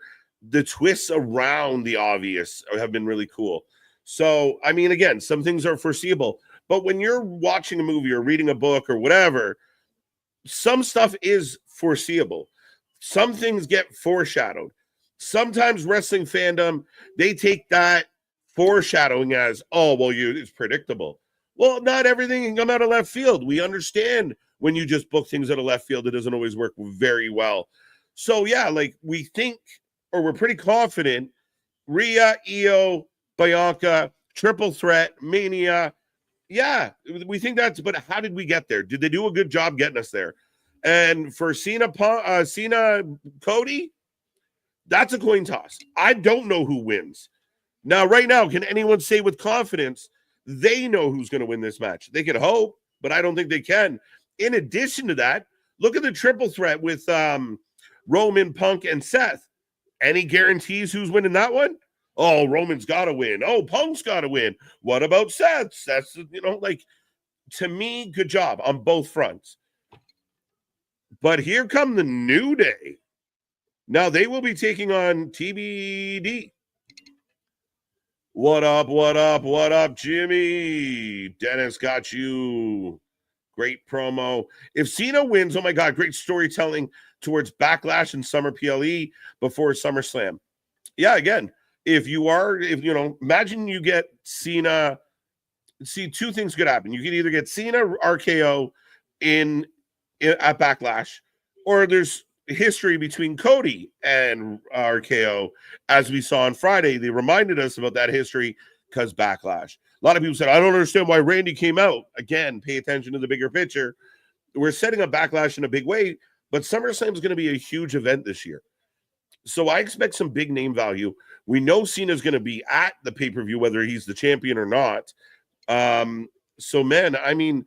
the twists around the obvious have been really cool. So, I mean, again, some things are foreseeable. But when you're watching a movie or reading a book or whatever, some stuff is foreseeable. Some things get foreshadowed. Sometimes wrestling fandom, they take that foreshadowing as, oh, well, it's predictable. Well, not everything can come out of left field. We understand when you just book things out of left field, it doesn't always work very well. So, yeah, like we think, or we're pretty confident, Rhea, Io, Bianca, triple threat, Mania. Yeah, we think that's, but how did we get there? Did they do a good job getting us there? And for Cena, Cody, that's a coin toss. I don't know who wins. Now, right now, can anyone say with confidence they know who's going to win this match? They can hope, but I don't think they can. In addition to that, look at the triple threat with Roman, Punk, and Seth. Any guarantees who's winning that one? Oh, Roman's got to win. Oh, Punk's got to win. What about Seth? That's, you know, like, to me, good job on both fronts. But here come the New Day. Now they will be taking on TBD. What up, what up, what up, Jimmy? Dennis got you. Great promo. If Cena wins, oh my God, great storytelling towards Backlash and Summer PLE before SummerSlam. Yeah, again, if you know, imagine you get Cena. See, two things could happen. You could either get Cena RKO at Backlash, or there's history between Cody and RKO, as we saw on Friday. They reminded us about that history because Backlash. A lot of people said, I don't understand why Randy came out. Again, pay attention to the bigger picture. We're setting up Backlash in a big way, but SummerSlam is going to be a huge event this year. So I expect some big name value. We know Cena's going to be at the pay-per-view, whether he's the champion or not. So, man, I mean,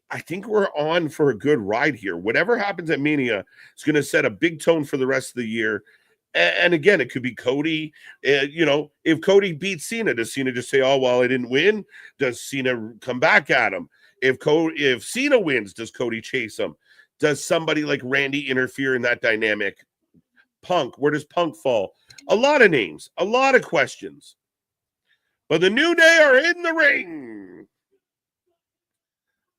I think we're on for a good ride here. Whatever happens at Mania is going to set a big tone for the rest of the year. And again, it could be Cody. You know, if Cody beats Cena, does Cena just say, oh, well, I didn't win? Does Cena come back at him? If Cena wins, does Cody chase him? Does somebody like Randy interfere in that dynamic? Punk, where does Punk fall? A lot of names, a lot of questions. But the New Day are in the ring.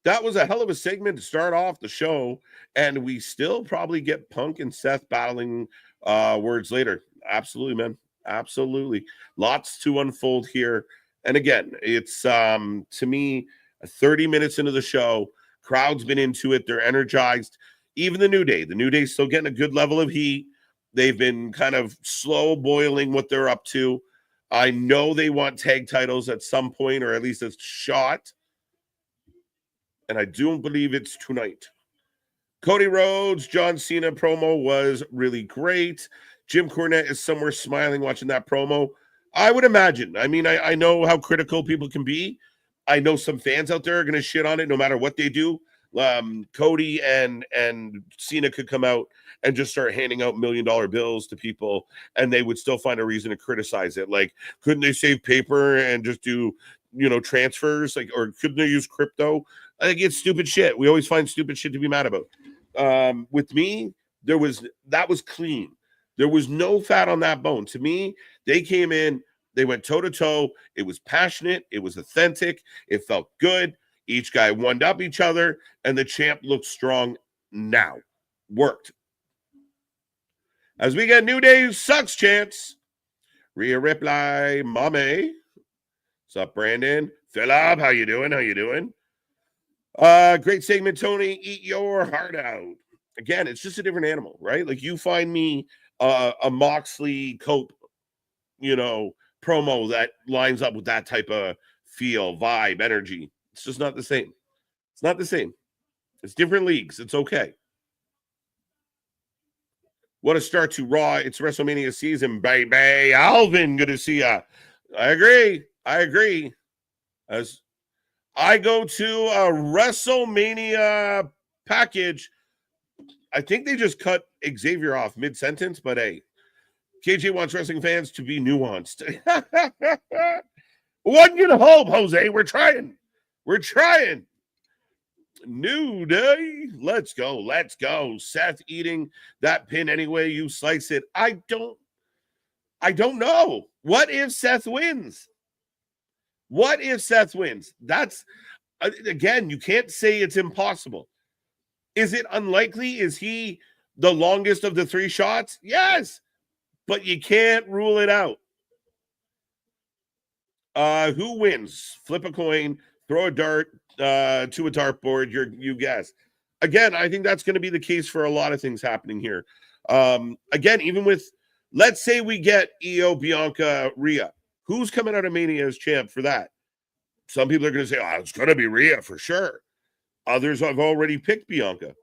That was a hell of a segment to start off the show, and we still probably get Punk and Seth battling words later. Absolutely, man. Absolutely. Lots to unfold here. And again, it's, to me, 30 minutes into the show. Crowd's been into it. They're energized. Even the New Day. The New Day's still getting a good level of heat. They've been kind of slow boiling what they're up to. I know they want tag titles at some point, or at least a shot. And I do believe it's tonight. Cody Rhodes, John Cena promo was really great. Jim Cornette is somewhere smiling watching that promo. I would imagine. I mean, I know how critical people can be. I know some fans out there are going to shit on it no matter what they do. Cody and Cena could come out and just start handing out $1 million bills to people, and they would still find a reason to criticize it. Like, couldn't they save paper and just do, you know, transfers? Like, or couldn't they use crypto? I think it's stupid shit. We always find stupid shit to be mad about. With me, that was clean. There was no fat on that bone. To me, they came in, they went toe to toe. It was passionate. It was authentic. It felt good. Each guy one up each other, and the champ looked strong now. Worked. As we get New Day sucks chance. Rhea Ripley, Mame. What's up, Brandon? Philip, how you doing? How you doing? Great segment, Tony. Eat your heart out. Again, it's just a different animal, right? Like, you find me a Moxley Cope, promo that lines up with that type of feel, vibe, energy. It's just not the same. It's not the same. It's different leagues. It's okay. What a start to Raw. It's WrestleMania season, baby. Alvin, good to see ya. I agree. As I go to a WrestleMania package, I think they just cut Xavier off mid-sentence, but hey, KJ wants wrestling fans to be nuanced. One can hope, Jose. We're trying. New day. Let's go. Seth eating that pin any way you slice it. I don't know. What if Seth wins? That's, again, you can't say it's impossible. Is it unlikely? Is he the longest of the three shots? Yes, but you can't rule it out. Who wins? Flip a coin, throw a dart to a dartboard. You guess. Again, I think that's going to be the case for a lot of things happening here. Again, even with, let's say we get Io, Bianca, Rhea. Who's coming out of Mania as champ for that? Some people are going to say, it's going to be Rhea for sure. Others have already picked Bianca.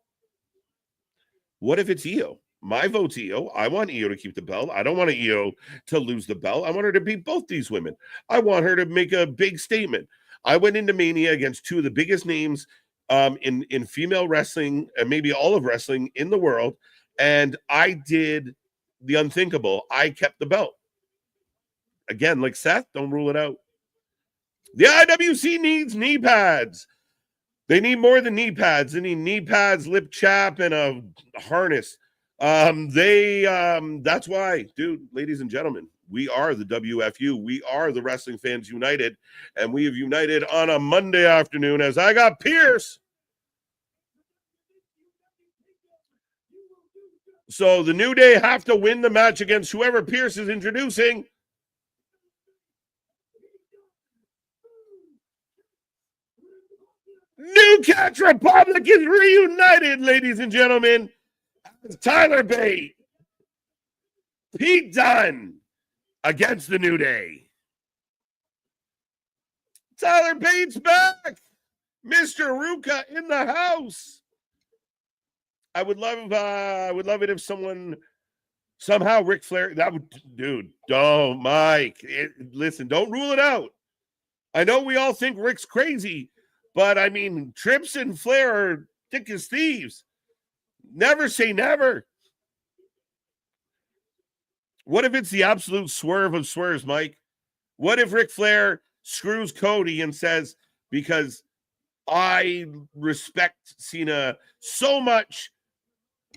What if it's Io? My vote's Io. I want Io to keep the belt. I don't want Io to lose the belt. I want her to beat both these women. I want her to make a big statement. I went into Mania against two of the biggest names in female wrestling and maybe all of wrestling in the world, and I did the unthinkable. I kept the belt. Again, like Seth, don't rule it out. The IWC needs knee pads. They need more than knee pads. They need knee pads, lip chap, and a harness. That's why, dude, ladies and gentlemen, we are the WFU. We are the Wrestling Fans United, and we have united on a Monday afternoon as I got Pierce. So the New Day have to win the match against whoever Pierce is introducing. New Catch Republic is reunited, ladies and gentlemen. Tyler Bate, Pete Dunne against the New Day. Tyler Bate's back. Mr. Ruka in the house. I would love it if someone somehow Ric Flair. That would, dude. Don't, Mike. Listen, don't rule it out. I know we all think Rick's crazy, but I mean, Trips and Flair are thick as thieves. Never say never. What if it's the absolute swerve of swerves, Mike? What if Ric Flair screws Cody and says, because I respect Cena so much,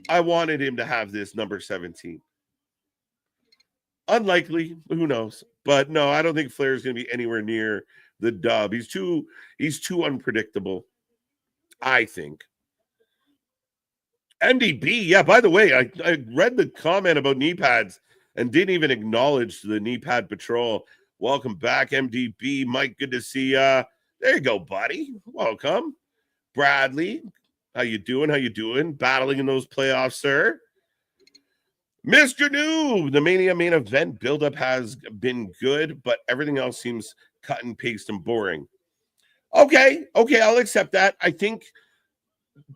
I wanted him to have this number 17. Unlikely. Who knows? But no, I don't think Flair is going to be anywhere near the dub. He's too unpredictable, I think. MDB, yeah, by the way, I read the comment about knee pads and didn't even acknowledge the knee pad patrol. Welcome back, MDB. Mike, good to see ya. There you go, buddy. Welcome. Bradley, how you doing? Battling in those playoffs, sir. Mr. Noob, the Mania main event buildup has been good, but everything else seems cut and paste and boring. Okay, I'll accept that. I think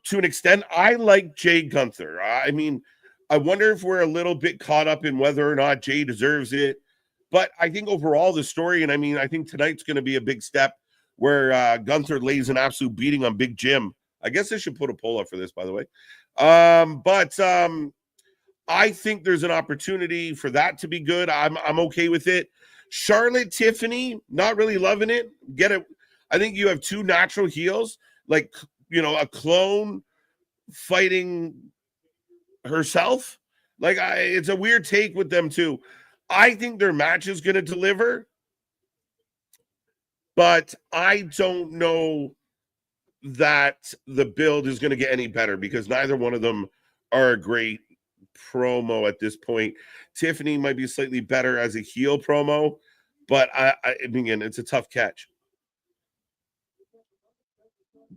to an extent, I like Jay Gunther. I mean, I wonder if we're a little bit caught up in whether or not Jay deserves it. But I think overall the story, and I mean, I think tonight's going to be a big step where Gunther lays an absolute beating on Big Jim. I guess I should put a poll up for this, by the way. But I think there's an opportunity for that to be good. I'm okay with it. Charlotte, Tiffany, not really loving it. Get it? I think you have two natural heels, like, a clone fighting herself. Like, it's a weird take with them too. I think their match is going to deliver, but I don't know that the build is going to get any better because neither one of them are a great promo at this point. Tiffany might be slightly better as a heel promo, but I mean, it's a tough catch.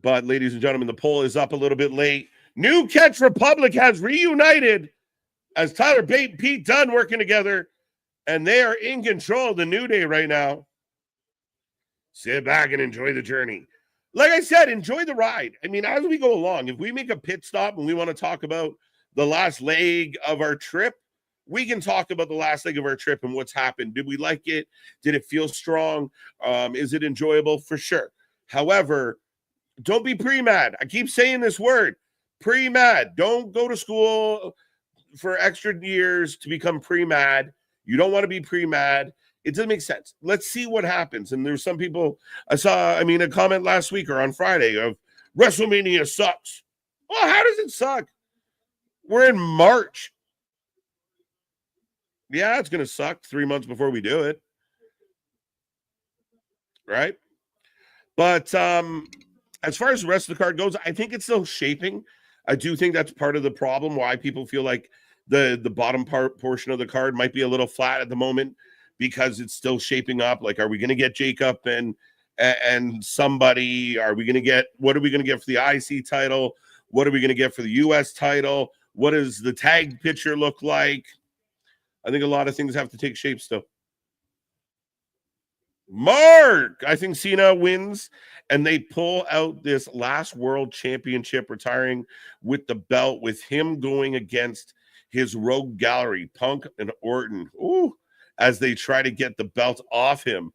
But ladies and gentlemen, the poll is up a little bit late. New Catch Republic has reunited. as Tyler Bate and Pete Dunne working together, and they are in control of the New Day right now. Sit back and enjoy the journey. Like I said, enjoy the ride. I mean, as we go along, if we make a pit stop and we want to talk about the last leg of our trip, we can talk about the last leg of our trip and what's happened. Did we like it? Did it feel strong? Is it enjoyable? For sure. However, don't be pre-mad. I keep saying this word, pre-mad. Don't go to school for extra years to become pre-mad. You don't want to be pre-mad. It doesn't make sense. Let's see what happens. And there's some people I saw, a comment last week or on Friday of WrestleMania sucks. Well, how does it suck? We're in March. Yeah, it's going to suck 3 months before we do it. Right? But as far as the rest of the card goes, I think it's still shaping. I do think that's part of the problem, why people feel like the bottom portion of the card might be a little flat at the moment, because it's still shaping up. Like, are we going to get Jacob and somebody? What are we going to get for the IC title? What are we going to get for the US title? What does the tag picture look like? I think a lot of things have to take shape still. Mark, I think Cena wins and they pull out this last world championship, retiring with the belt, with him going against his rogue gallery, Punk and Orton. Ooh, as they try to get the belt off him.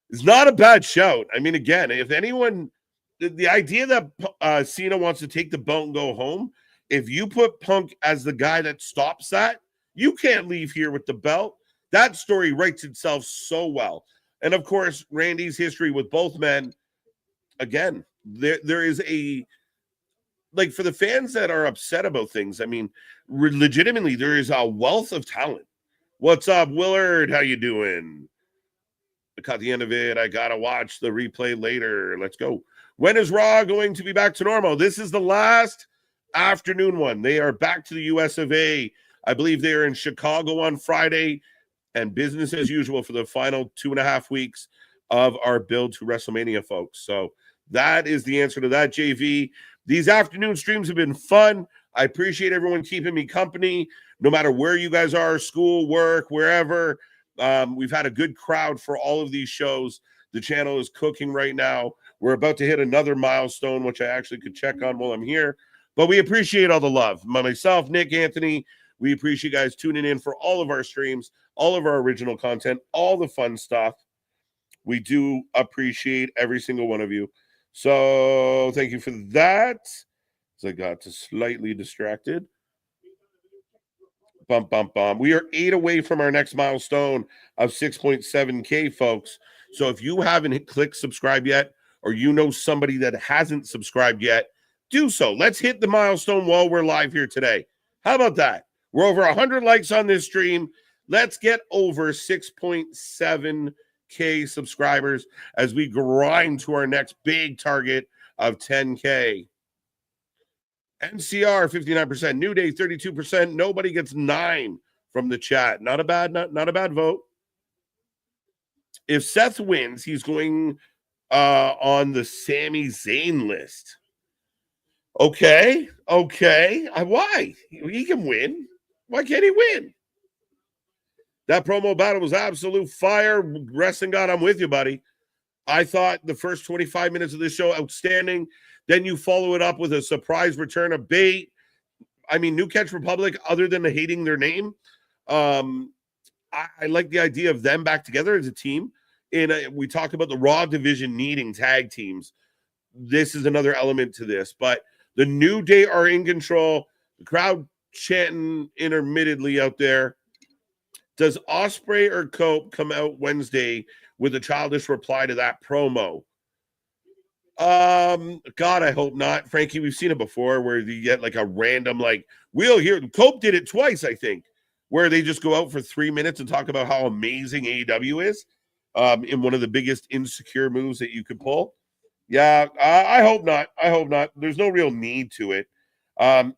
It's not a bad shout. I mean, again, if anyone, the idea that Cena wants to take the belt and go home, if you put Punk as the guy that stops that, you can't leave here with the belt. That story writes itself so well. And of course, Randy's history with both men, again, there is a, like, for the fans that are upset about things, I mean, legitimately, there is a wealth of talent. What's up, Willard? How you doing? I caught the end of it. I got to watch the replay later. Let's go. When is Raw going to be back to normal? This is the last afternoon one. They are back to the US of A. I believe they are in Chicago on Friday, and business as usual for the final 2.5 weeks of our build to WrestleMania, folks. So that is the answer to that, JV. These afternoon streams have been fun. I appreciate everyone keeping me company, no matter where you guys are, school, work, wherever. We've had a good crowd for all of these shows. The channel is cooking right now. We're about to hit another milestone, which I actually could check on while I'm here. But we appreciate all the love. Myself, Nick, Anthony, we appreciate you guys tuning in for all of our streams, all of our original content, all the fun stuff. We do appreciate every single one of you. So thank you for that. So I got slightly distracted. Bump, bump, bump. We are 8 away from our next milestone of 6.7K, folks. So if you haven't clicked subscribe yet, or you know somebody that hasn't subscribed yet, do so. Let's hit the milestone while we're live here today. How about that? We're over 100 likes on this stream. Let's get over 6.7K subscribers as we grind to our next big target of 10K. NCR 59%, New Day 32%. Nobody gets 9 from the chat. Not a bad vote. If Seth wins, he's going on the Sami Zayn list. Okay. Why? He can win. Why can't he win? That promo battle was absolute fire. Wrestling God, I'm with you, buddy. I thought the first 25 minutes of this show, outstanding. Then you follow it up with a surprise return of Bate. I mean, New Catch Republic, other than hating their name, I like the idea of them back together as a team. And we talked about the Raw division needing tag teams. This is another element to this. But the New Day are in control. The crowd chanting intermittently out there. Does Ospreay or Cope come out Wednesday with a childish reply to that promo? God, I hope not. Frankie, we've seen it before where you get like a random, like, we'll hear. Cope did it twice, I think, where they just go out for 3 minutes and talk about how amazing AEW is in one of the biggest insecure moves that you could pull. Yeah, I hope not. There's no real need to it.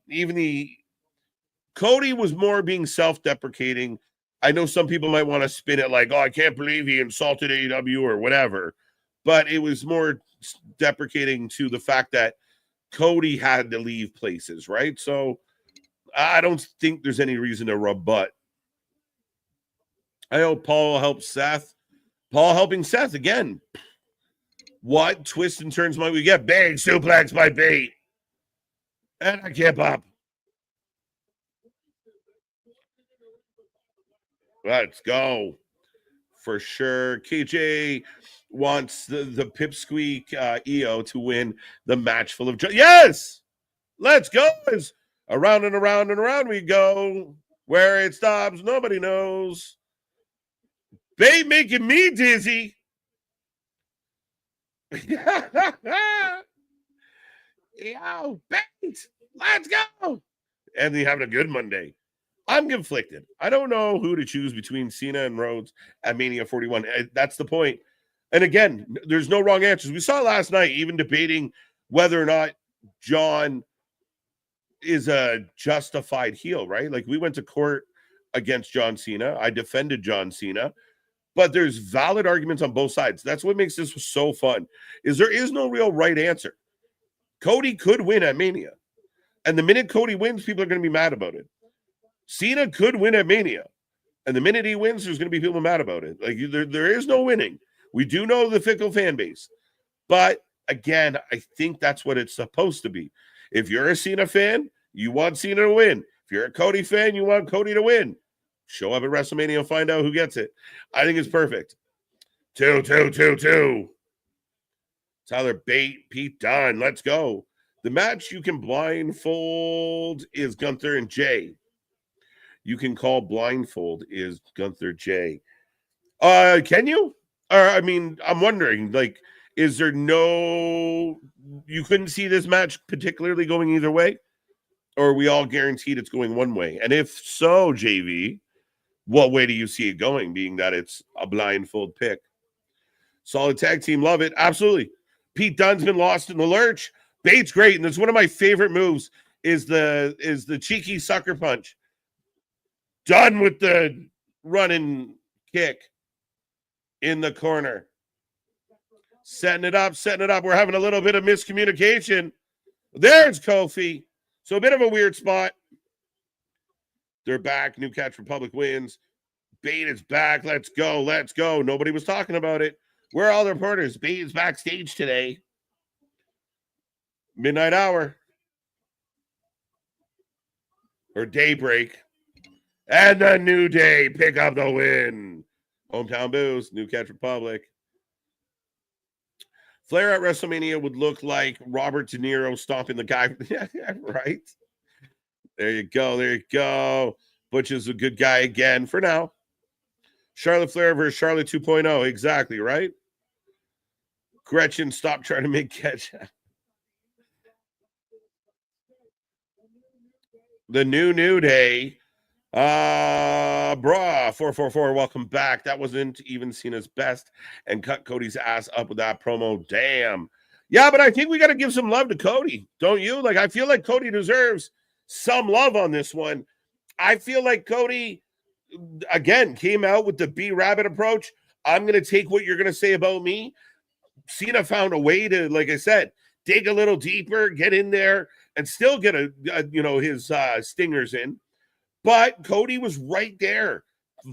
Even Cody was more being self-deprecating. I know some people might want to spin it like, oh, I can't believe he insulted AEW or whatever. But it was more deprecating to the fact that Cody had to leave places, right? So I don't think there's any reason to rebut. I hope Paul helps Seth. Paul helping Seth again. What twists and turns might we get? Big suplex by Bate. And I can't pop. Let's go. For sure. KJ wants the pipsqueak EO to win the match full of yes! Let's go. It's around and around and around we go. Where it stops, nobody knows. Bate making me dizzy. Yo, Bate, let's go. And they having a good Monday. I'm conflicted. I don't know who to choose between Cena and Rhodes at Mania 41. That's the point. And again, there's no wrong answers. We saw last night even debating whether or not John is a justified heel, right? Like we went to court against John Cena. I defended John Cena. But there's valid arguments on both sides. That's what makes this so fun, is there is no real right answer. Cody could win at Mania. And the minute Cody wins, people are going to be mad about it. Cena could win at Mania. And the minute he wins, there's going to be people mad about it. Like there is no winning. We do know the fickle fan base. But again, I think that's what it's supposed to be. If you're a Cena fan, you want Cena to win. If you're a Cody fan, you want Cody to win. Show up at WrestleMania and find out who gets it. I think it's perfect. 2. Tyler Bate, Pete Dunne. Let's go. The match you can blindfold is Gunther and Jay. You can call blindfold is Gunther Jay. Can you? Or I mean, I'm wondering, like, is there no you couldn't see this match particularly going either way? Or are we all guaranteed it's going one way? And if so, JV, what way do you see it going, being that it's a blindfold pick? Solid tag team, love it. Absolutely. Pete Dunne's been lost in the lurch. Bate's great, and it's one of my favorite moves is the cheeky sucker punch. Done with the running kick in the corner. Setting it up. We're having a little bit of miscommunication. There's Kofi. So a bit of a weird spot. They're back. New Catch Republic wins. Bate is back. Let's go. Nobody was talking about it. Where are all the reporters? Bate is backstage today. Midnight hour. Or daybreak. And the New Day pick up the win. Hometown Boost. New Catch Republic. Flair at WrestleMania would look like Robert De Niro stomping the guy. Yeah, right. There you go. Butch is a good guy again for now. Charlotte Flair versus Charlotte 2.0. Exactly, right? Gretchen, stop trying to make ketchup. The New Day. Brah, 444, welcome back. That wasn't even Cena's best and cut Cody's ass up with that promo. Damn. Yeah, but I think we got to give some love to Cody, don't you? Like, I feel like Cody deserves some love on this one. I feel like Cody, again, came out with the B-Rabbit approach. I'm going to take what you're going to say about me. Cena found a way to, like I said, dig a little deeper, get in there, and still get his stingers in. But Cody was right there,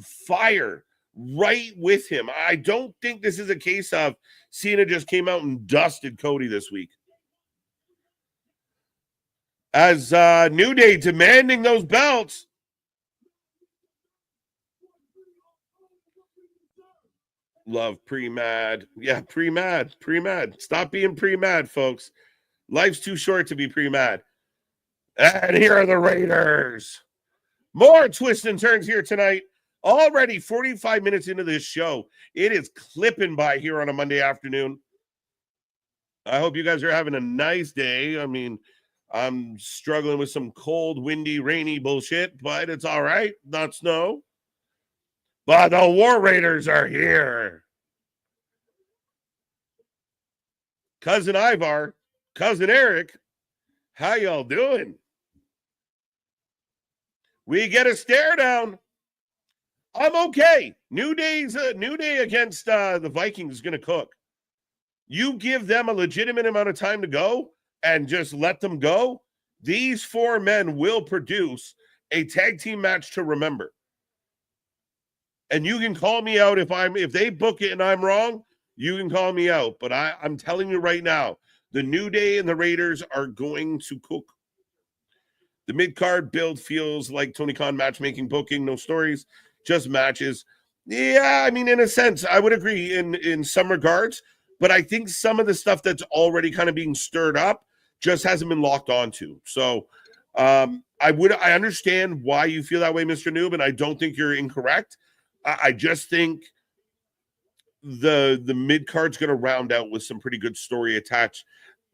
fire, right with him. I don't think this is a case of Cena just came out and dusted Cody this week. As New Day demanding those belts. Love pre-mad. Yeah, pre-mad. Stop being pre-mad, folks. Life's too short to be pre-mad. And here are the Raiders. More twists and turns here tonight. Already 45 minutes into this show. It is clipping by here on a Monday afternoon. I hope you guys are having a nice day. I mean, I'm struggling with some cold, windy, rainy bullshit, but it's all right. Not snow. But the War Raiders are here. Cousin Ivar, Cousin Eric, how y'all doing? We get a stare down. I'm okay. New Day against the Vikings is going to cook. You give them a legitimate amount of time to go and just let them go, These four men will produce a tag team match to remember. And you can call me out if they book it and I'm wrong, you can call me out. But I'm telling you right now, the New Day and the Raiders are going to cook. The mid-card build feels like Tony Khan matchmaking booking, no stories, just matches. Yeah, I mean, in a sense, I would agree in some regards, but I think some of the stuff that's already kind of being stirred up just hasn't been locked onto. So I understand why you feel that way, Mr. Noob, and I don't think you're incorrect. I just think the mid card's going to round out with some pretty good story attached.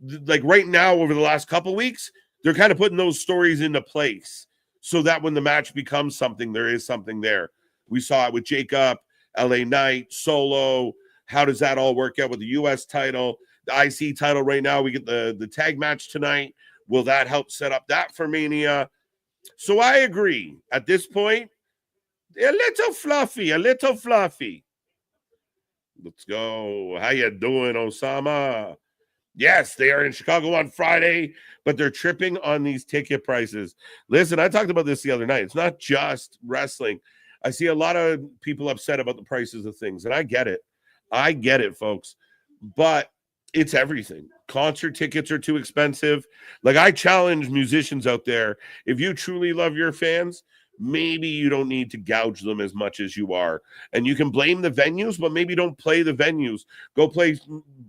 Like right now, over the last couple weeks, they're kind of putting those stories into place so that when the match becomes something, there is something there. We saw it with Jacob, LA Knight, Solo. How does that all work out with the US title? The IC title right now, we get the tag match tonight. Will that help set up that for Mania? So I agree. At this point, a little fluffy. Let's go. How you doing, Osama? Yes, they are in Chicago on Friday, but they're tripping on these ticket prices. Listen, I talked about this the other night. It's not just wrestling. I see a lot of people upset about the prices of things, and I get it. I get it, folks. But it's everything. Concert tickets are too expensive. Like, I challenge musicians out there, if you truly love your fans, maybe you don't need to gouge them as much as you are. And you can blame the venues, but maybe don't play the venues. Go play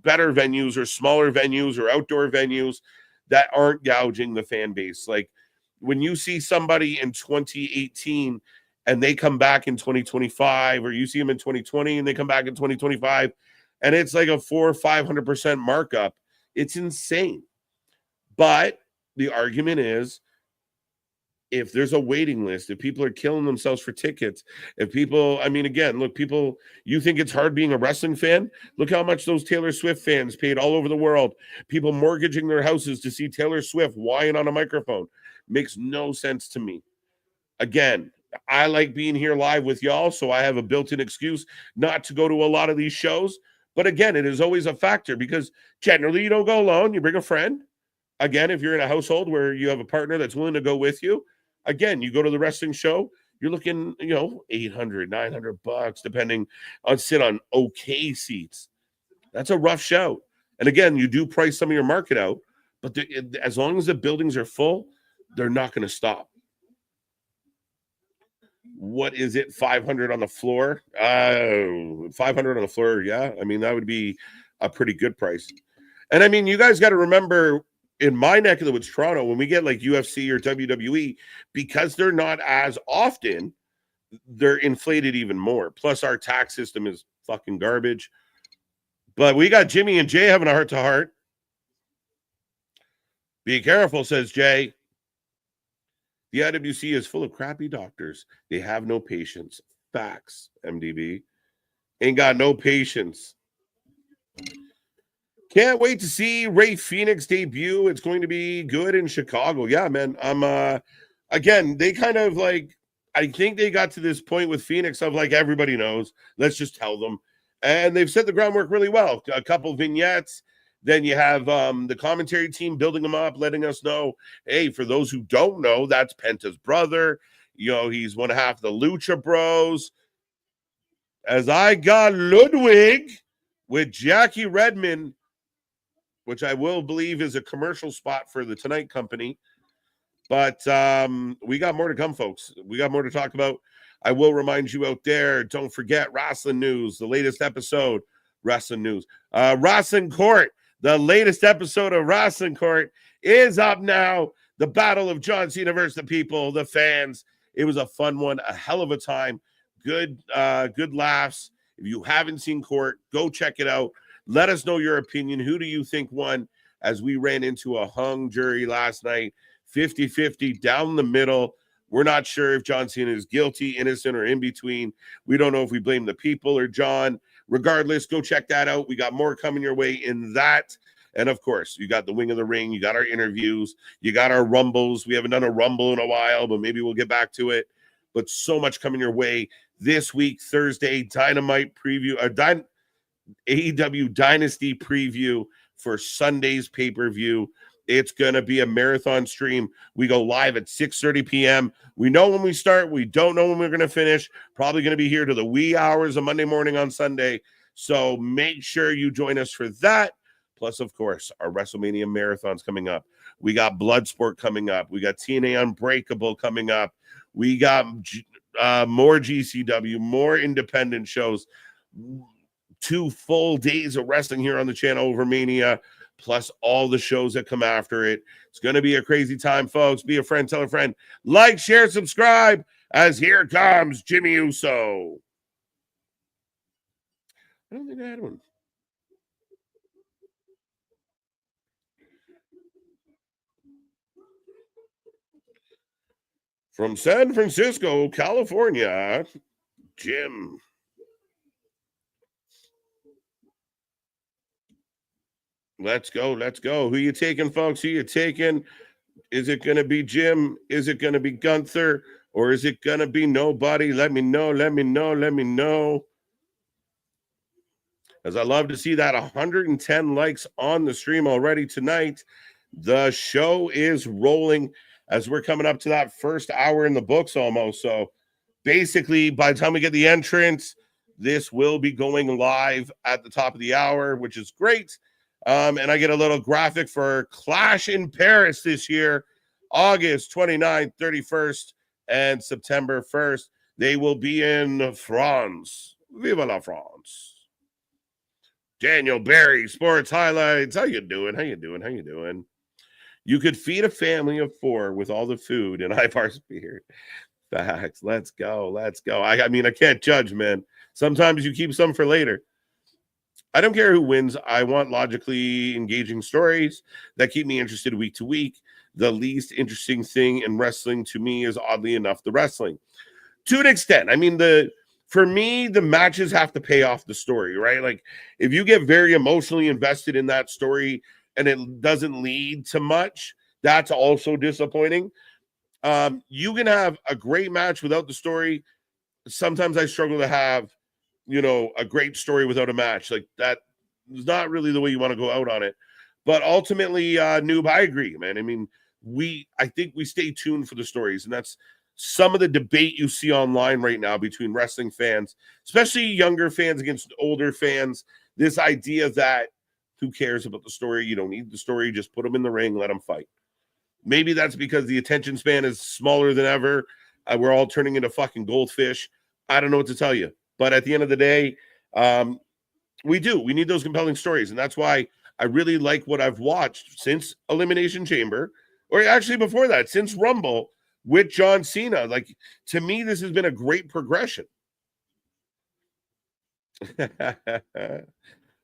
better venues or smaller venues or outdoor venues that aren't gouging the fan base. Like, when you see somebody in 2018 and they come back in 2025, or you see them in 2020 and they come back in 2025, and it's like a 400% or 500% markup, it's insane. But the argument is, if there's a waiting list, if people are killing themselves for tickets, if people, I mean, again, look, people, you think it's hard being a wrestling fan? Look how much those Taylor Swift fans paid all over the world. People mortgaging their houses to see Taylor Swift whine on a microphone. Makes no sense to me. Again, I like being here live with y'all, so I have a built-in excuse not to go to a lot of these shows. But again, it is always a factor because generally you don't go alone. You bring a friend. Again, if you're in a household where you have a partner that's willing to go with you, again, you go to the wrestling show, you're looking, $800, $900, depending on sit on okay seats. That's a rough show. And again, you do price some of your market out, but as long as the buildings are full, they're not going to stop. What is it? 500 on the floor? 500 on the floor. Yeah. I mean, that would be a pretty good price. And I mean, you guys got to remember, in my neck of the woods, Toronto, when we get like UFC or WWE, because they're not as often, they're inflated even more. Plus, our tax system is fucking garbage. But we got Jimmy and Jay having a heart-to-heart. Be careful, says Jay. The IWC is full of crappy doctors. They have no patience. Facts, MDB. Ain't got no patience. Can't wait to see Ray Phoenix debut. It's going to be good in Chicago. Yeah, man. Again, they kind of like, I think they got to this point with Phoenix of like, everybody knows. Let's just tell them. And they've set the groundwork really well. A couple vignettes. Then you have the commentary team building them up, letting us know, hey, for those who don't know, that's Penta's brother. He's one half the Lucha Bros. As I got Ludwig with Jackie Redmond, which I will believe is a commercial spot for the Tonight Company. But we got more to come, folks. We got more to talk about. I will remind you out there, don't forget Wrestling News, the latest episode, Wrestling News. Wrestling Court, the latest episode of Wrestling Court is up now. The Battle of John Cena versus the people, the fans. It was a fun one, a hell of a time. Good laughs. If you haven't seen Court, go check it out. Let us know your opinion. Who do you think won? As we ran into a hung jury last night, 50-50 down the middle. We're not sure if John Cena is guilty, innocent, or in between. We don't know if we blame the people or John. Regardless, go check that out. We got more coming your way in that. And, of course, you got the Wing of the Ring. You got our interviews. You got our Rumbles. We haven't done a Rumble in a while, but maybe we'll get back to it. But so much coming your way this week, Thursday, Dynamite preview, AEW Dynasty preview for Sunday's pay-per-view. It's going to be a marathon stream. We go live at 6:30 p.m. We know when we start. We don't know when we're going to finish. Probably going to be here to the wee hours of Monday morning on Sunday. So make sure you join us for that. Plus, of course, our WrestleMania marathons coming up. We got Bloodsport coming up. We got TNA Unbreakable coming up. We got more GCW, more independent shows. 2 full days of wrestling here on the channel over Mania, plus all the shows that come after it. It's going to be a crazy time, folks. Be a friend, tell a friend. Like, share, subscribe, as here comes Jimmy Uso. I don't think I had one. From San Francisco, California, Jim. Let's go. Let's go. Who you taking, folks? Who you taking? Is it going to be Jim? Is it going to be Gunther? Or is it going to be nobody? Let me know. Let me know. Let me know. As I love to see that 110 likes on the stream already tonight. The show is rolling as we're coming up to that first hour in the books almost. So basically, by the time we get the entrance, this will be going live at the top of the hour, which is great. And I get a little graphic for Clash in Paris this year, August 29th, 31st, and September 1st. They will be in France. Viva la France. Daniel Barry, Sports Highlights. How you doing? How you doing? How you doing? You could feed a family of 4 with all the food and Ivar's beer. Facts. Let's go. Let's go. I mean, I can't judge, man. Sometimes you keep some for later. I don't care who wins. I want logically engaging stories that keep me interested week to week. The least interesting thing in wrestling to me is, oddly enough, the wrestling. To an extent. I mean, for me, the matches have to pay off the story, right? Like, if you get very emotionally invested in that story and it doesn't lead to much, that's also disappointing. You can have a great match without the story. Sometimes I struggle to have, a great story without a match. Like, that is not really the way you want to go out on it. But ultimately, Noob, I agree, man. I mean, I think we stay tuned for the stories, and that's some of the debate you see online right now between wrestling fans, especially younger fans against older fans. This idea that who cares about the story? You don't need the story. Just put them in the ring, let them fight. Maybe that's because the attention span is smaller than ever. We're all turning into fucking goldfish. I don't know what to tell you. But at the end of the day, we need those compelling stories. And that's why I really like what I've watched since Elimination Chamber, or actually before that, since Rumble with John Cena. Like, to me, this has been a great progression.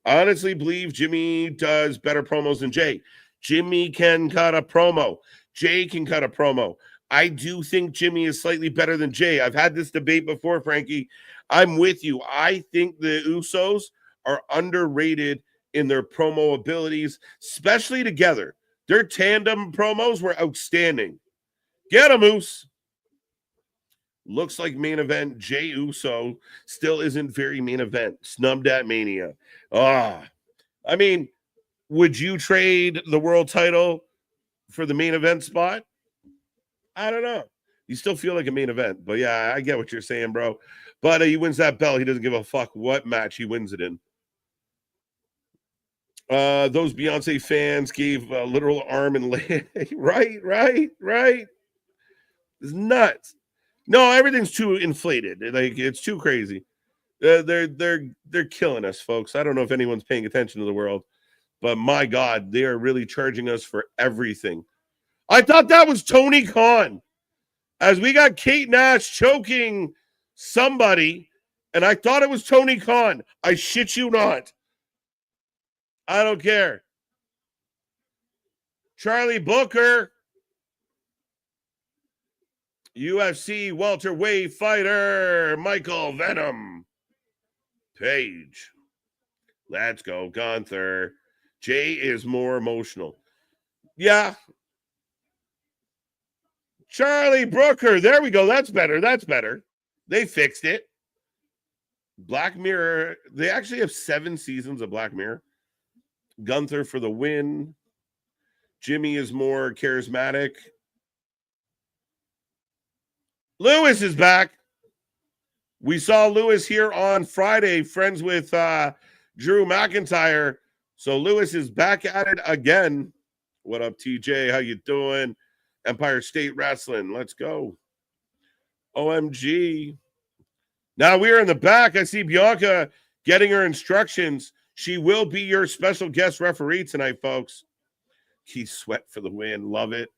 Honestly believe Jimmy does better promos than Jay. Jimmy can cut a promo. Jay can cut a promo. I do think Jimmy is slightly better than Jay. I've had this debate before, Frankie. I'm with you. I think the Usos are underrated in their promo abilities, especially together. Their tandem promos were outstanding. Get him, Moose. Looks like main event. Jay Uso still isn't very main event. Snubbed at Mania. I mean, would you trade the world title for the main event spot? I don't know. You still feel like a main event. But yeah, I get what you're saying, bro. But he wins that belt. He doesn't give a fuck what match he wins it in. Those Beyonce fans gave a literal arm and leg. Right. It's nuts. No, everything's too inflated. Like, it's too crazy. They're killing us, folks. I don't know if anyone's paying attention to the world, but my God, they are really charging us for everything. I thought that was Tony Khan. As we got Kate Nash choking somebody, and I thought it was Tony Khan. I shit you not. I don't care. Charlie Booker. UFC welterweight fighter Michael Venom Page. Let's go, Gunther. Jay is more emotional. Yeah. Charlie Brooker. There we go. That's better. That's better. They fixed it. Black Mirror. They actually have 7 seasons of Black Mirror. Gunther for the win. Jimmy is more charismatic. Lewis is back. We saw Lewis here on Friday, friends with Drew McIntyre. So Lewis is back at it again. What up, TJ? How you doing? Empire State Wrestling. Let's go. OMG. Now we're in the back. I see Bianca getting her instructions. She will be your special guest referee tonight, folks. Keith Sweat for the win. Love it.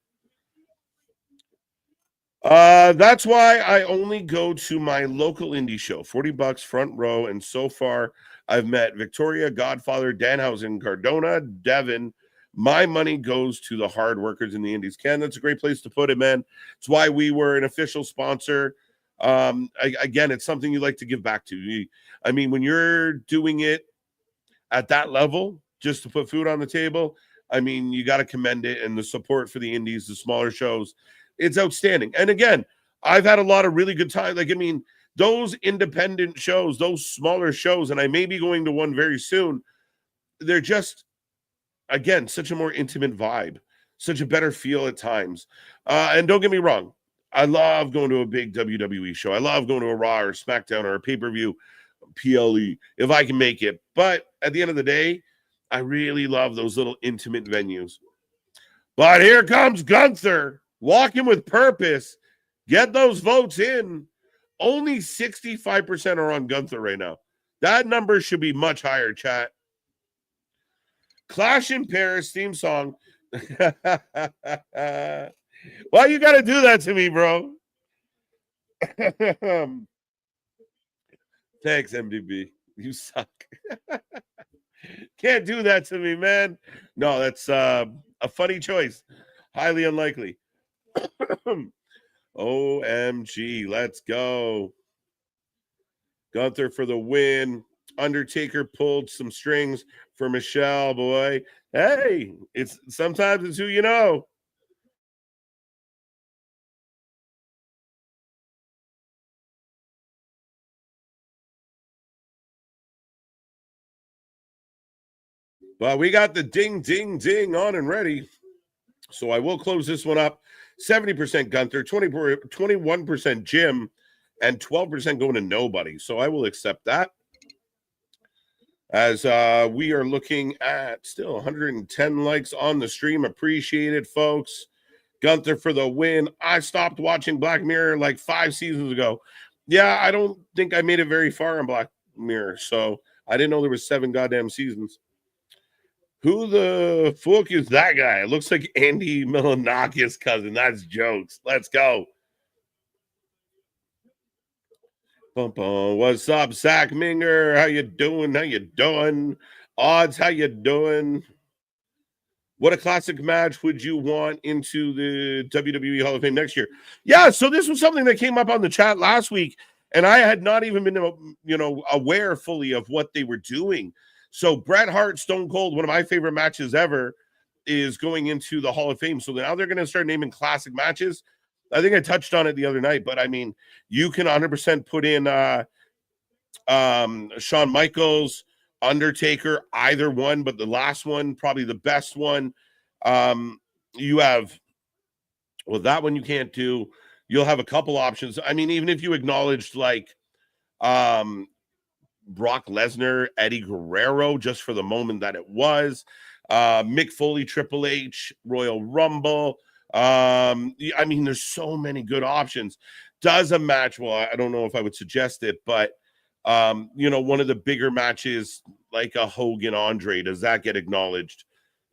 That's why I only go to my local indie show, $40 front row. And so far, I've met Victoria, Godfather, Danhausen, Cardona, Devin. My money goes to the hard workers in the indies. Ken, that's a great place to put it, man. It's why we were an official sponsor. Again, it's something you like to give back to. I mean, when you're doing it at that level, just to put food on the table, I mean, you got to commend it. And the support for the indies, the smaller shows, it's outstanding. And again, I've had a lot of really good time. Like, I mean, those independent shows, those smaller shows, and I may be going to one very soon, they're just, again, such a more intimate vibe, such a better feel at times. And don't get me wrong, I love going to a big WWE show. I love going to a Raw or SmackDown or a pay-per-view, PLE, if I can make it. But at the end of the day, I really love those little intimate venues. But here comes Gunther, walking with purpose. Get those votes in. Only 65% are on Gunther right now. That number should be much higher, chat. Clash in Paris theme song. Why you got to do that to me, bro? Thanks, MDB. You suck. Can't do that to me, man. No, that's a funny choice. Highly unlikely. OMG, let's go. Gunther for the win. Undertaker pulled some strings for Michelle, boy. Hey, sometimes it's who you know. But we got the ding, ding, ding on and ready. So I will close this one up. 70% Gunther, 21% Jim, and 12% going to nobody. So I will accept that. As we are looking at still 110 likes on the stream. Appreciate it, folks. Gunther for the win. I stopped watching Black Mirror like 5 seasons ago. Yeah, I don't think I made it very far in Black Mirror. So I didn't know there was 7 goddamn seasons. Who the fuck is that guy? It looks like Andy Milonakis' cousin. That's jokes. Let's go. Bum, bum. What's up, Zach Minger? How you doing? How you doing? Odds, how you doing? What a classic match would you want into the WWE Hall of Fame next year? Yeah, so this was something that came up on the chat last week, and I had not even been, aware fully of what they were doing. So Bret Hart, Stone Cold, one of my favorite matches ever, is going into the Hall of Fame. So now they're going to start naming classic matches. I think I touched on it the other night, but I mean, you can 100% put in Shawn Michaels, Undertaker, either one, but the last one, probably the best one. You have, well, that one you can't do. You'll have a couple options. I mean, even if you acknowledged like Brock Lesnar, Eddie Guerrero, just for the moment that it was, Mick Foley, Triple H, Royal Rumble. I mean, there's so many good options. Does a match, well, I don't know if I would suggest it, but one of the bigger matches like a Hogan Andre, does that get acknowledged?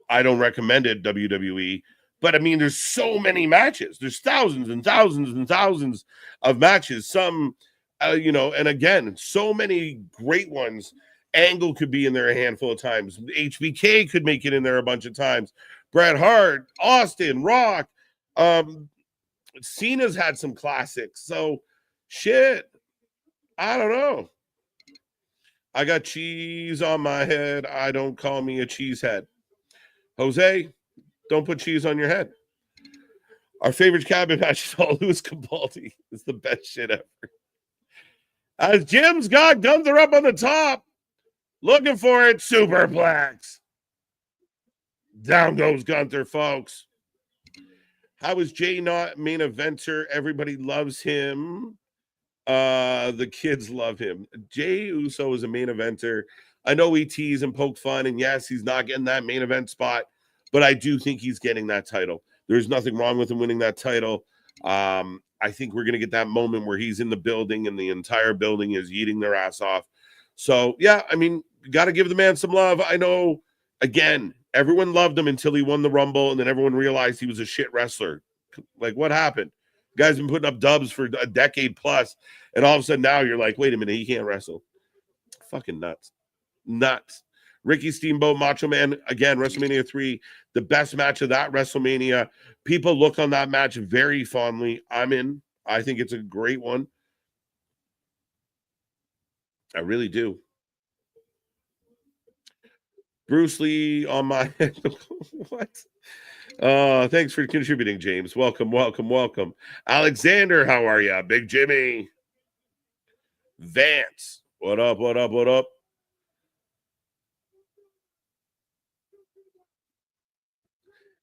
I don't recommend it, WWE. But I mean, there's so many matches. There's thousands and thousands and thousands of matches. Some, and again, so many great ones. Angle could be in there a handful of times. HBK could make it in there a bunch of times. Bret Hart, Austin, Rock. Cena's had some classics. So, shit, I don't know. I got cheese on my head. I don't call me a cheesehead. Jose, don't put cheese on your head. Our favorite cabin match is all Louis Capaldi. It's the best shit ever. As Jim's got Gunther up on the top. Looking for it. Superplex. Down goes Gunther, folks. How is Jay not main eventer? Everybody loves him. The kids love him. Jay Uso is a main eventer. I know we tease and poke fun, and yes, he's not getting that main event spot, but I do think he's getting that title. There's nothing wrong with him winning that title. I think we're going to get that moment where he's in the building and the entire building is eating their ass off. So, yeah, I mean, got to give the man some love. I know, again, everyone loved him until he won the Rumble, and then everyone realized he was a shit wrestler. Like, what happened? The guy's been putting up dubs for a decade plus, and all of a sudden now you're like, wait a minute, he can't wrestle. Fucking nuts. Nuts. Ricky Steamboat, Macho Man, again, WrestleMania 3, the best match of that WrestleMania. People look on that match very fondly. I'm in. I think it's a great one. I really do. Bruce Lee on my what? Thanks for contributing, James. Welcome. Alexander, how are you? Big Jimmy. Vance. What up?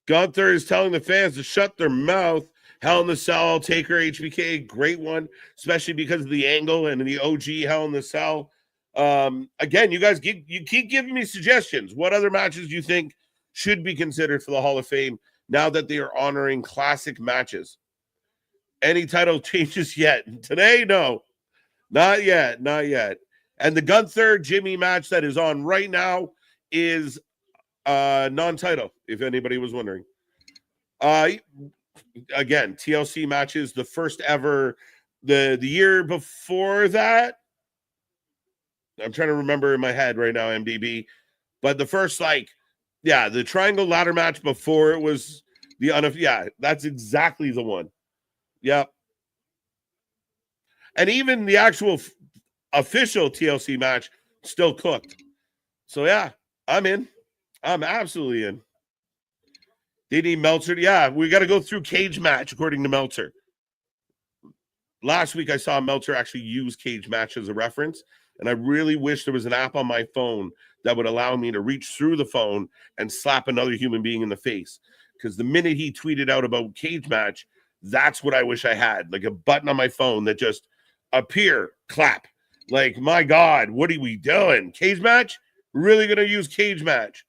Gunther is telling the fans to shut their mouth. Hell in the Cell, Taker, HBK, great one, especially because of the angle and the OG Hell in the Cell. Again, you guys keep giving me suggestions. What other matches do you think should be considered for the Hall of Fame now that they are honoring classic matches? Any title changes yet? Today, no. Not yet. And the Gunther Jimmy match that is on right now is non-title, if anybody was wondering. Again, TLC matches, the first ever, the year before that, I'm trying to remember in my head right now, MDB, but the first, the triangle ladder match before it was that's exactly the one. Yep. And even the actual official TLC match still cooked. So yeah, I'm in. I'm absolutely in. They need Meltzer. Yeah, we got to go through cage match, according to Meltzer. Last week, I saw Meltzer actually use cage match as a reference, and I really wish there was an app on my phone that would allow me to reach through the phone and slap another human being in the face. Because the minute he tweeted out about cage match, that's what I wish I had. Like a button on my phone that just appear, clap. Like, my God, what are we doing? Cage match? We're really going to use cage match.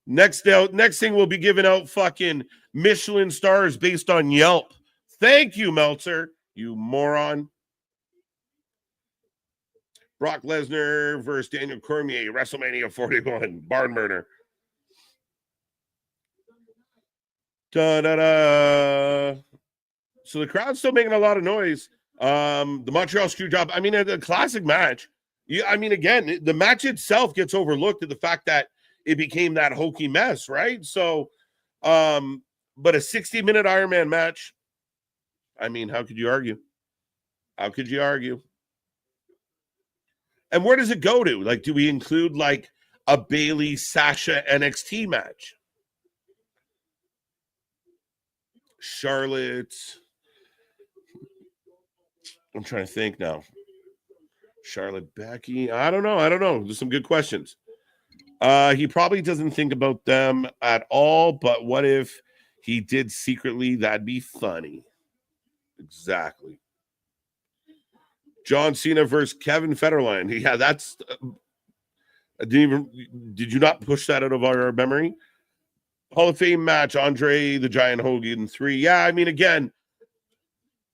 Next thing we'll be giving out fucking Michelin stars based on Yelp. Thank you, Meltzer, you moron. Brock Lesnar versus Daniel Cormier, WrestleMania 41, barn burner. Da-da-da. So the crowd's still making a lot of noise. The Montreal Screwjob, I mean, a classic match. Again, the match itself gets overlooked at the fact that it became that hokey mess, right? So, but a 60-minute Iron Man match, I mean, how could you argue? And where does it go to? Like, do we include like a Bayley Sasha NXT match? Charlotte. I'm trying to think now. Charlotte, Becky. I don't know. There's some good questions. He probably doesn't think about them at all, but what if he did secretly? That'd be funny. Exactly. John Cena versus Kevin Federline. Yeah, that's. Did you not push that out of our memory? Hall of Fame match: Andre the Giant Hogan 3. Yeah, I mean, again,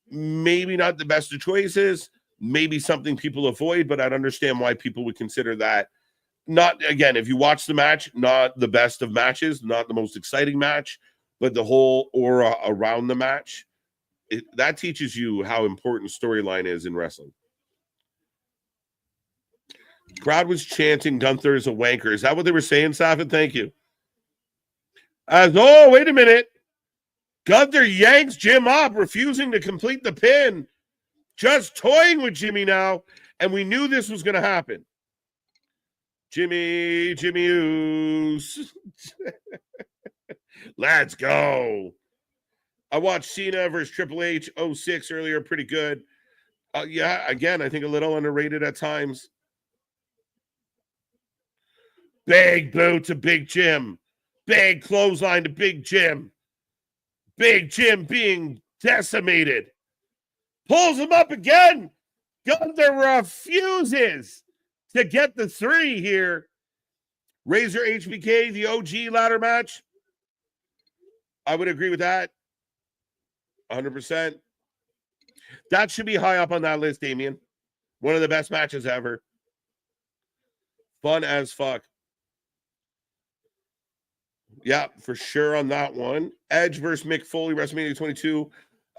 maybe not the best of choices. Maybe something people avoid, but I'd understand why people would consider that. Not, again, if you watch the match, not the best of matches, not the most exciting match, but the whole aura around the match. That teaches you how important storyline is in wrestling. Crowd was chanting Gunther is a wanker. Is that what they were saying, Safin? Thank you. Wait a minute. Gunther yanks Jim up, refusing to complete the pin. Just toying with Jimmy now, and we knew this was going to happen. Jimmy Uso. Let's go. I watched Cena versus Triple H 06 earlier. Pretty good. Yeah, again, I think a little underrated at times. Big boot to Big Jim. Big clothesline to Big Jim. Big Jim being decimated. Pulls him up again. Gunther refuses to get the 3 here. Razor HBK, the OG ladder match. I would agree with that. 100%. That should be high up on that list, Damien. One of the best matches ever. Fun as fuck. Yeah, for sure on that one. Edge versus Mick Foley, WrestleMania 22.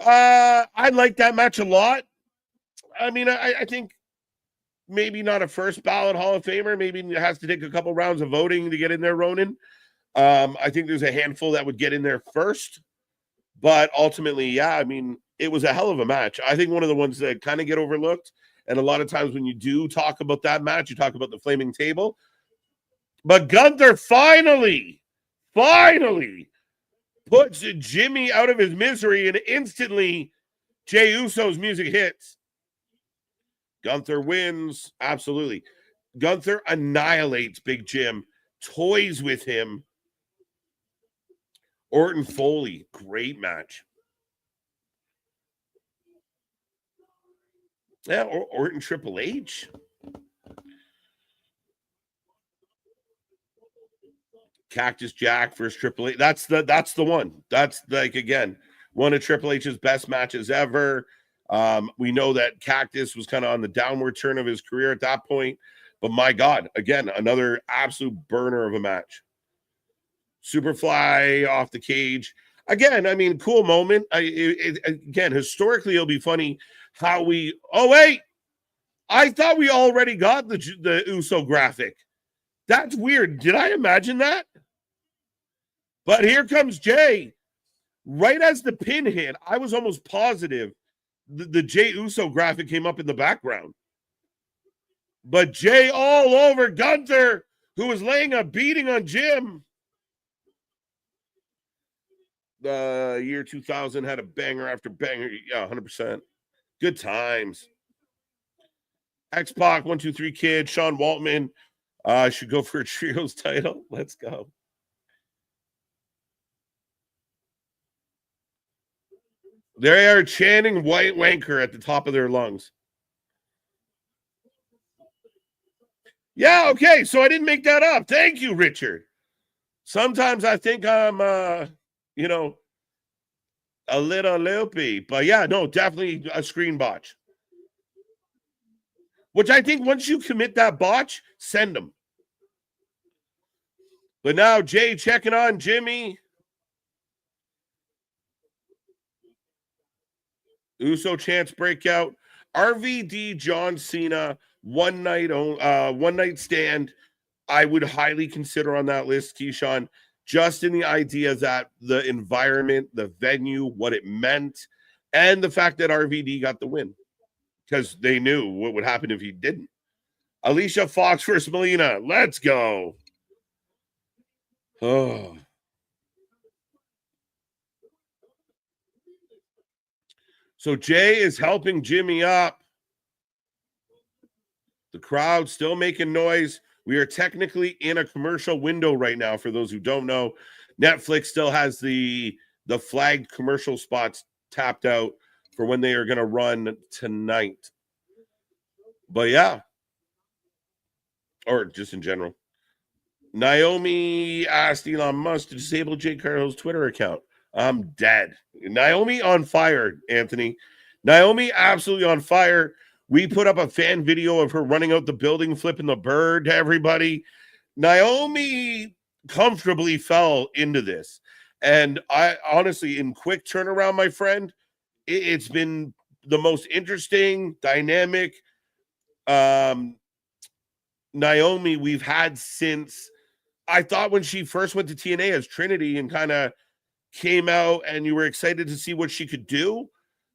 I like that match a lot. I mean, I think maybe not a first ballot Hall of Famer. Maybe it has to take a couple rounds of voting to get in there, Ronan. I think there's a handful that would get in there first. But ultimately, yeah, I mean, it was a hell of a match. I think one of the ones that kind of get overlooked. And a lot of times when you do talk about that match, you talk about the flaming table. But Gunther finally puts Jimmy out of his misery, and instantly Jey Uso's music hits. Gunther wins. Absolutely. Gunther annihilates Big Jim, toys with him. Orton Foley, great match. Yeah, Orton Triple H. Cactus Jack versus Triple H. That's the one. That's like, again, one of Triple H's best matches ever. We know that Cactus was kind of on the downward turn of his career at that point. But my God, again, another absolute burner of a match. Superfly off the cage. Again, I mean, cool moment. Again, historically, it'll be funny how we... Oh, wait! I thought we already got the Uso graphic. That's weird. Did I imagine that? But here comes Jay. Right as the pin hit, I was almost positive the Jey Uso graphic came up in the background. But Jay all over Gunther, who was laying a beating on Jim. The year 2000 had a banger after banger. Yeah, 100%. Good times. X-Pac, 123 Kid, Sean Waltman should go for a trios title. Let's go. They are chanting White Wanker at the top of their lungs. Yeah, okay, so I didn't make that up. Thank you, Richard. Sometimes I think I'm, a little loopy. But yeah, no, definitely a screen botch. Which I think once you commit that botch, send them. But now Jay checking on Jimmy. Uso chance breakout. RVD John Cena one night stand. I would highly consider on that list, Keyshawn, just in the idea that the environment, the venue, what it meant, and the fact that RVD got the win. Because they knew what would happen if he didn't. Alicia Fox versus Melina. Let's go. Oh. So Jay is helping Jimmy up. The crowd still making noise. We are technically in a commercial window right now. For those who don't know, Netflix still has the flagged commercial spots tapped out for when they are going to run tonight. But yeah. Or just in general. Naomi asked Elon Musk to disable Jade Cargill's Twitter account. I'm dead. Naomi on fire, Anthony. Naomi absolutely on fire. We put up a fan video of her running out the building, flipping the bird to everybody. Naomi comfortably fell into this. And I honestly, in quick turnaround, my friend, it's been the most interesting, dynamic Naomi we've had since, I thought when she first went to TNA as Trinity and kind of came out and you were excited to see what she could do.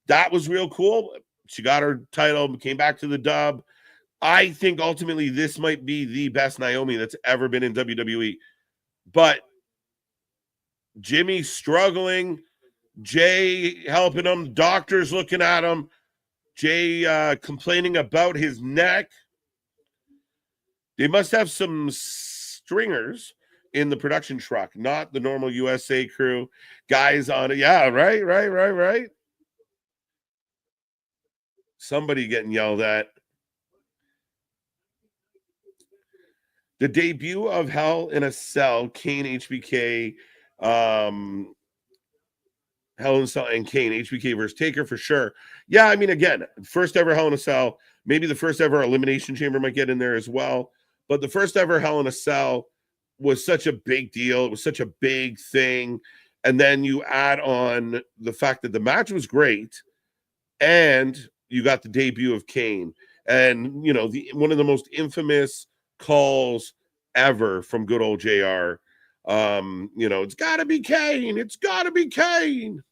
That was real cool. She got her title, came back to the dub. I think ultimately this might be the best Naomi that's ever been in WWE. But Jimmy struggling, Jay helping him, doctors looking at him, Jay complaining about his neck. They must have some stringers in the production truck, not the normal USA crew. Guys on it. Yeah, right. Somebody getting yelled at. The debut of Hell in a Cell, Kane, HBK, Hell in a Cell and Kane, HBK versus Taker for sure. Yeah, I mean, again, first ever Hell in a Cell. Maybe the first ever Elimination Chamber might get in there as well. But the first ever Hell in a Cell was such a big deal. It was such a big thing. And then you add on the fact that the match was great and you got the debut of Kane. And, you know, one of the most infamous calls ever from good old JR. You know, it's got to be Kane. It's got to be Kane.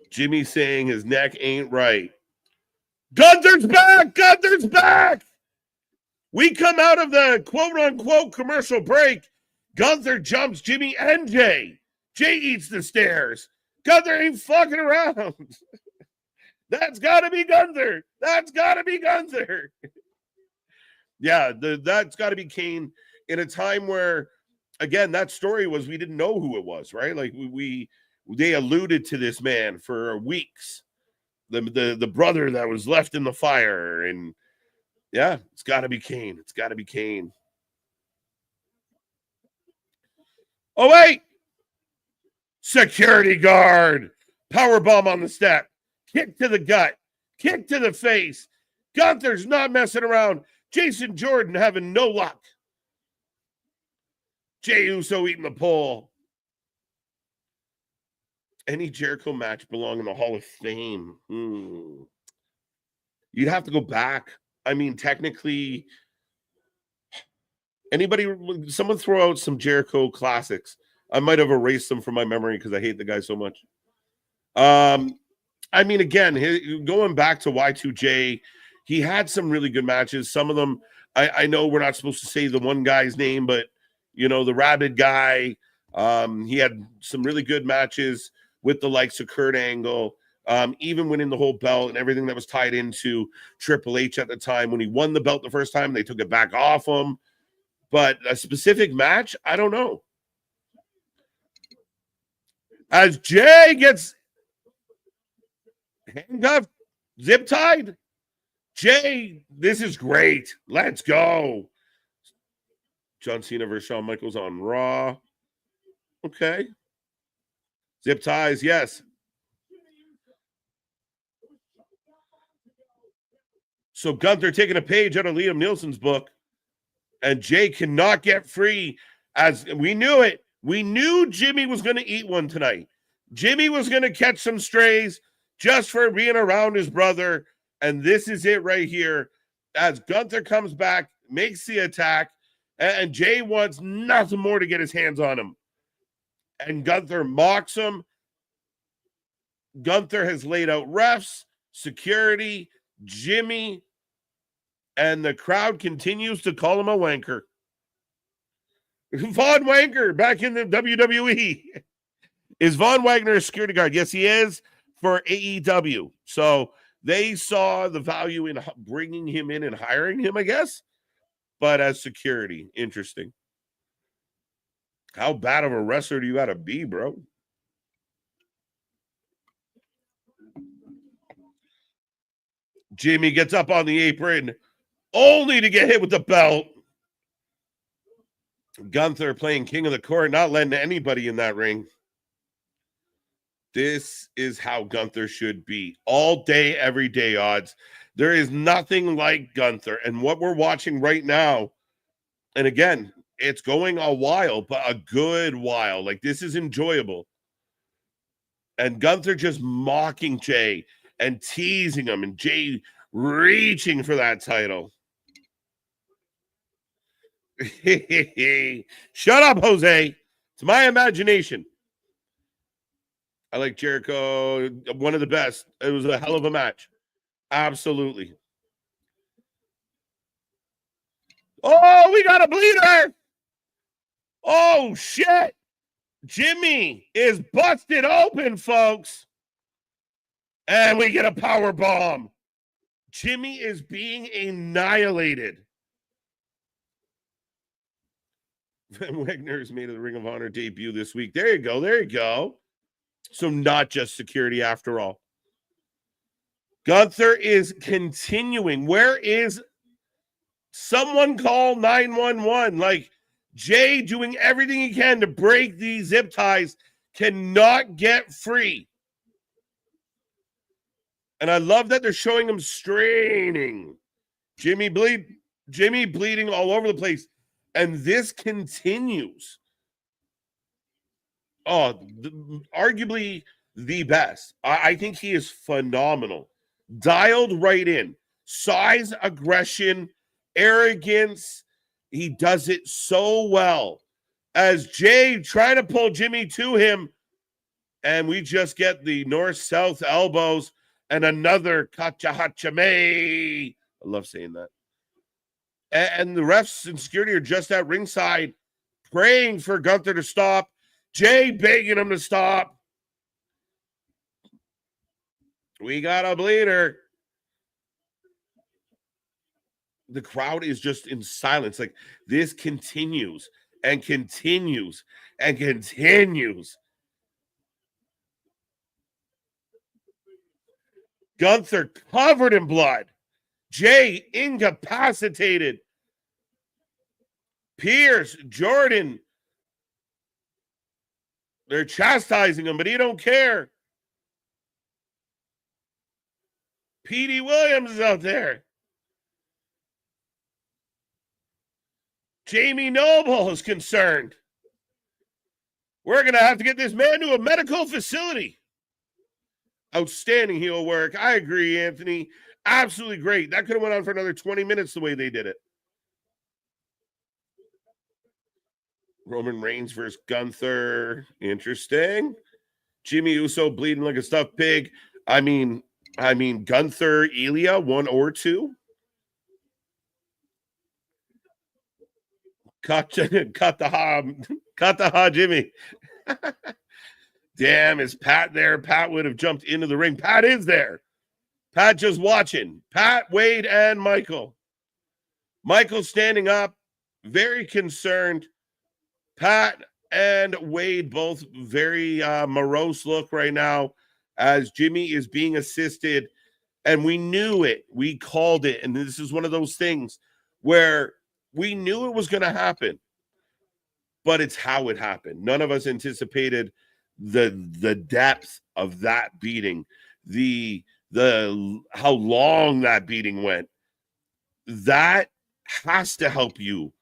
Jimmy saying his neck ain't right. Gunther's back. Gunther's back. We come out of the quote-unquote commercial break. Gunther jumps Jimmy and Jay. Jay eats the stairs. Gunther ain't fucking around. That's got to be Gunther. That's got to be Gunther. Yeah, that's got to be Kane in a time where, again, that story was we didn't know who it was, right? Like they alluded to this man for weeks. The brother that was left in the fire, and yeah, it's got to be Kane. It's got to be Kane. Oh, wait. Security guard. Powerbomb on the step. Kick to the gut. Kick to the face. Gunther's not messing around. Jason Jordan having no luck. Jey Uso eating the pole. Any Jericho match belong in the Hall of Fame? You'd have to go back. I mean, technically, someone throw out some Jericho classics. I might have erased them from my memory because I hate the guy so much. I mean, again, going back to Y2J, he had some really good matches. Some of them, I know we're not supposed to say the one guy's name, but, you know, the Rabid guy, he had some really good matches with the likes of Kurt Angle, even winning the whole belt and everything that was tied into Triple H at the time. When he won the belt the first time, they took it back off him. But a specific match, I don't know. As Jay gets handcuffed, zip tied, Jay, this is great. Let's go. John Cena versus Shawn Michaels on Raw. Okay. Zip ties, yes. So Gunther taking a page out of Liam Nielsen's book, and Jay cannot get free. As we knew it. We knew Jimmy was going to eat one tonight. Jimmy was going to catch some strays just for being around his brother. And this is it right here. As Gunther comes back, makes the attack, and Jay wants nothing more to get his hands on him. And Gunther mocks him. Gunther has laid out refs, security, Jimmy, and the crowd continues to call him a wanker. Von Wagner back in the WWE. Is Von Wagner a security guard? Yes, he is for AEW. So they saw the value in bringing him in and hiring him, I guess. But as security, interesting. How bad of a wrestler do you got to be, bro? Jimmy gets up on the apron only to get hit with the belt. Gunther playing king of the court, not letting anybody in that ring. This is how Gunther should be. All day, every day odds. There is nothing like Gunther. And what we're watching right now, and again, it's going a while, but a good while. Like, this is enjoyable. And Gunther just mocking Jay and teasing him, and Jay reaching for that title. Shut up, Jose. It's my imagination. I like Jericho, one of the best. It was a hell of a match. Absolutely. Oh, we got a bleeder. Oh, shit. Jimmy is busted open, folks. And we get a power bomb. Jimmy is being annihilated. Van Wagner's made of the Ring of Honor debut this week. There you go. There you go. So not just security after all. Gunther is continuing. Where is someone call 911? Like Jay doing everything he can to break these zip ties cannot get free. And I love that they're showing him straining. Jimmy bleeding all over the place. And this continues. Oh, arguably the best. I think he is phenomenal. Dialed right in. Size, aggression, arrogance. He does it so well. As Jay trying to pull Jimmy to him, and we just get the north-south elbows and another kachahachame. I love saying that. And the refs and security are just at ringside praying for Gunther to stop. Jay begging him to stop. We got a bleeder. The crowd is just in silence. Like this continues and continues and continues. Gunther covered in blood. Jay incapacitated. Pierce, Jordan, they're chastising him, but he don't care. Petey Williams is out there. Jamie Noble is concerned. We're going to have to get this man to a medical facility. Outstanding heel work. I agree, Anthony. Absolutely great. That could have went on for another 20 minutes the way they did it. Roman Reigns versus Gunther. Interesting. Jimmy Uso bleeding like a stuffed pig. I mean, Gunther, Ilya, 1 or 2. Cut the ha, Jimmy. Damn, is Pat there? Pat would have jumped into the ring. Pat is there. Pat just watching. Pat, Wade, and Michael. Michael standing up, very concerned. Pat and Wade both very morose look right now as Jimmy is being assisted. And we knew it. We called it. And this is one of those things where we knew it was going to happen. But it's how it happened. None of us anticipated the depth of that beating, the how long that beating went. That has to help you.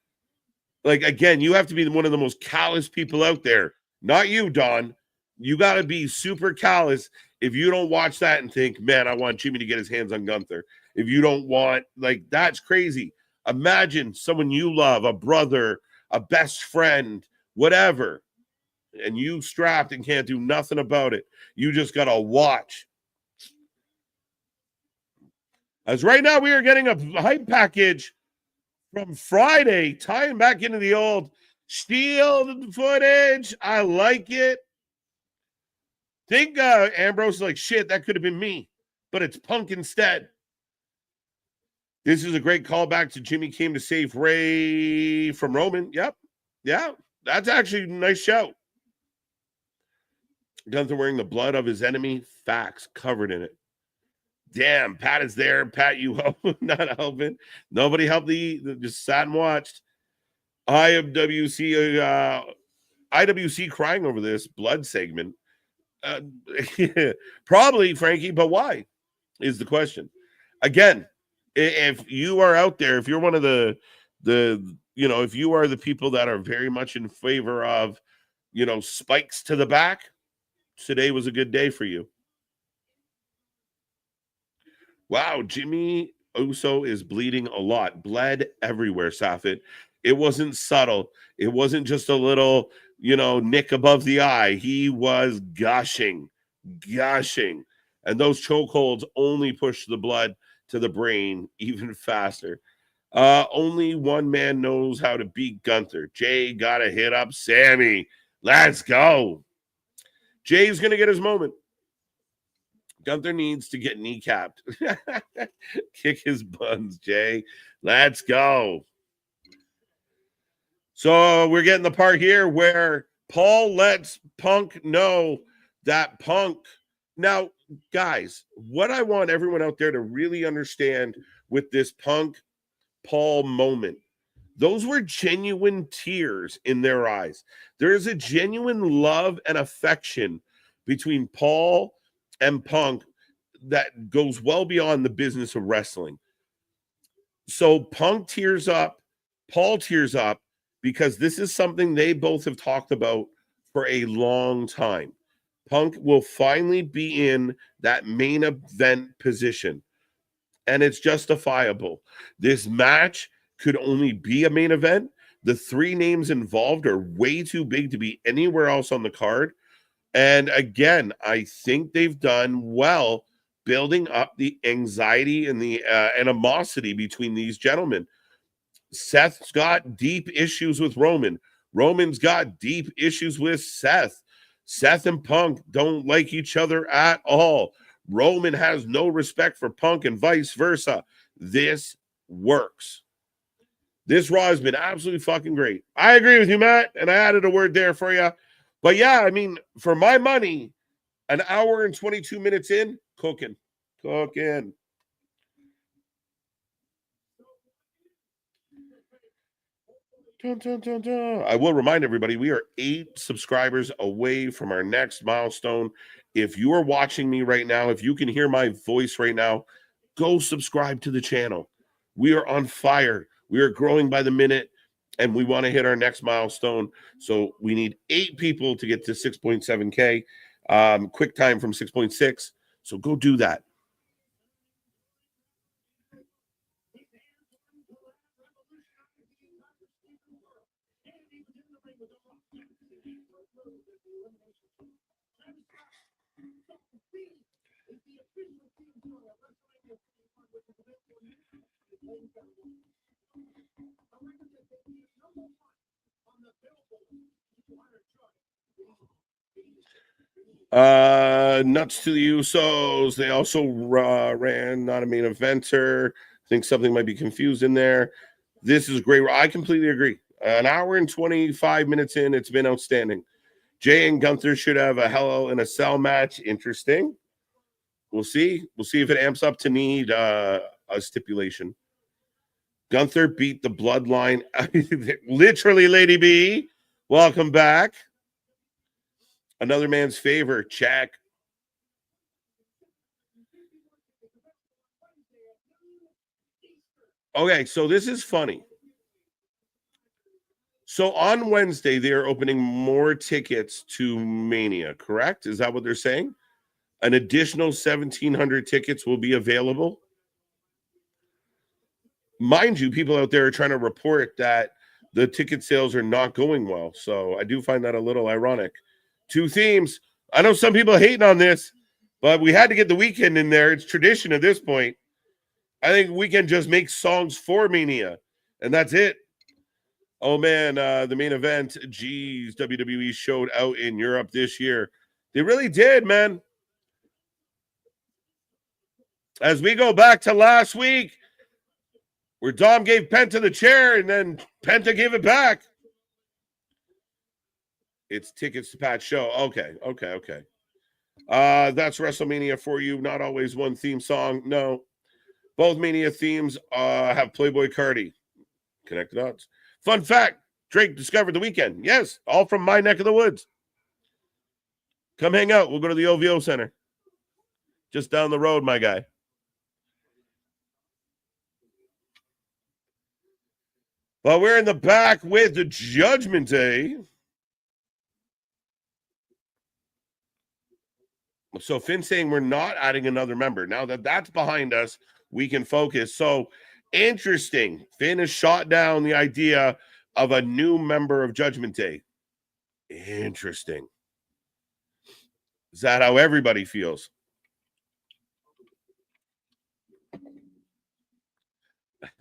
Like, again, you have to be one of the most callous people out there. Not you, Don. You got to be super callous if you don't watch that and think, man, I want Jimmy to get his hands on Gunther. If you don't want, like, that's crazy. Imagine someone you love, a brother, a best friend, whatever, and you strapped and can't do nothing about it. You just got to watch. As right now, we are getting a hype package from Friday, tying back into the old Steel footage. I like it. Think Ambrose is like, shit, that could have been me, but it's Punk instead. This is a great callback to Jimmy came to save Ray from Roman. Yep. Yeah, that's actually a nice shout. Gunther wearing the blood of his enemy. Facts covered in it. Damn, Pat is there. Pat, you help, not helping. Nobody helped just sat and watched. IWC crying over this blood segment. Probably, Frankie, but why is the question. Again, if you are out there, if you're one of the if you are the people that are very much in favor of, spikes to the back, today was a good day for you. Wow, Jimmy Uso is bleeding a lot. Bled everywhere, Safit. It wasn't subtle. It wasn't just a little, nick above the eye. He was gushing. And those chokeholds only push the blood to the brain even faster. Only one man knows how to beat Gunther. Jay got to hit up Sammy. Let's go. Jay's going to get his moment. Gunther needs to get kneecapped. Kick his buns, Jay. Let's go. So we're getting the part here where Paul lets Punk know that Punk. Now, guys, what I want everyone out there to really understand with this Punk Paul moment, those were genuine tears in their eyes. There is a genuine love and affection between Paul and Punk that goes well beyond the business of wrestling. So Punk tears up, Paul tears up because this is something they both have talked about for a long time. Punk will finally be in that main event position, and it's justifiable. This match could only be a main event. The three names involved are way too big to be anywhere else on the card. And again, I think they've done well building up the anxiety and the animosity between these gentlemen. Seth's got deep issues with Roman. Roman's got deep issues with Seth. Seth and Punk don't like each other at all. Roman has no respect for Punk and vice versa. This works. This Raw has been absolutely fucking great. I agree with you, Matt, and I added a word there for you. But yeah, I mean, for my money, an hour and 22 minutes in, cooking. Cooking. Dun, dun, dun, dun. I will remind everybody we are 8 subscribers away from our next milestone. If you are watching me right now, if you can hear my voice right now, go subscribe to the channel. We are on fire. We are growing by the minute, and we want to hit our next milestone. So we need 8 people to get to 6.7K. Quick time from 6.6. So go do that. Nuts to the Usos. They also ran not a main eventer. I think something might be confused in there. This is great. I completely agree. An hour and 25 minutes in, it's been outstanding. Jay and Gunther should have a Hell in a Cell match. Interesting. We'll see. We'll see if it amps up to need a stipulation. Gunther beat the bloodline. Literally, Lady B. Welcome back. Another man's favor. Check. Okay, so this is funny. So on Wednesday, they're opening more tickets to Mania, correct? Is that what they're saying? An additional 1,700 tickets will be available. Mind you, people out there are trying to report that the ticket sales are not going well. So I do find that a little ironic. 2 themes. I know some people are hating on this, but we had to get the Weekend in there. It's tradition at this point. I think Weekend just makes songs for Mania, and that's it. Oh man, the main event, geez, WWE showed out in Europe this year. They really did, man. As we go back to last week, where Dom gave Penta the chair and then Penta gave it back. It's tickets to Pat's show. Okay. That's WrestleMania for you. Not always one theme song. No. Both Mania themes have Playboy Cardi. Connect the dots. Fun fact, Drake discovered the Weekend. Yes, all from my neck of the woods. Come hang out. We'll go to the OVO Center. Just down the road, my guy. Well, we're in the back with the Judgment Day. So Finn's saying we're not adding another member. Now that that's behind us, we can focus. So interesting. Finn has shot down the idea of a new member of Judgment Day. Interesting. Is that how everybody feels?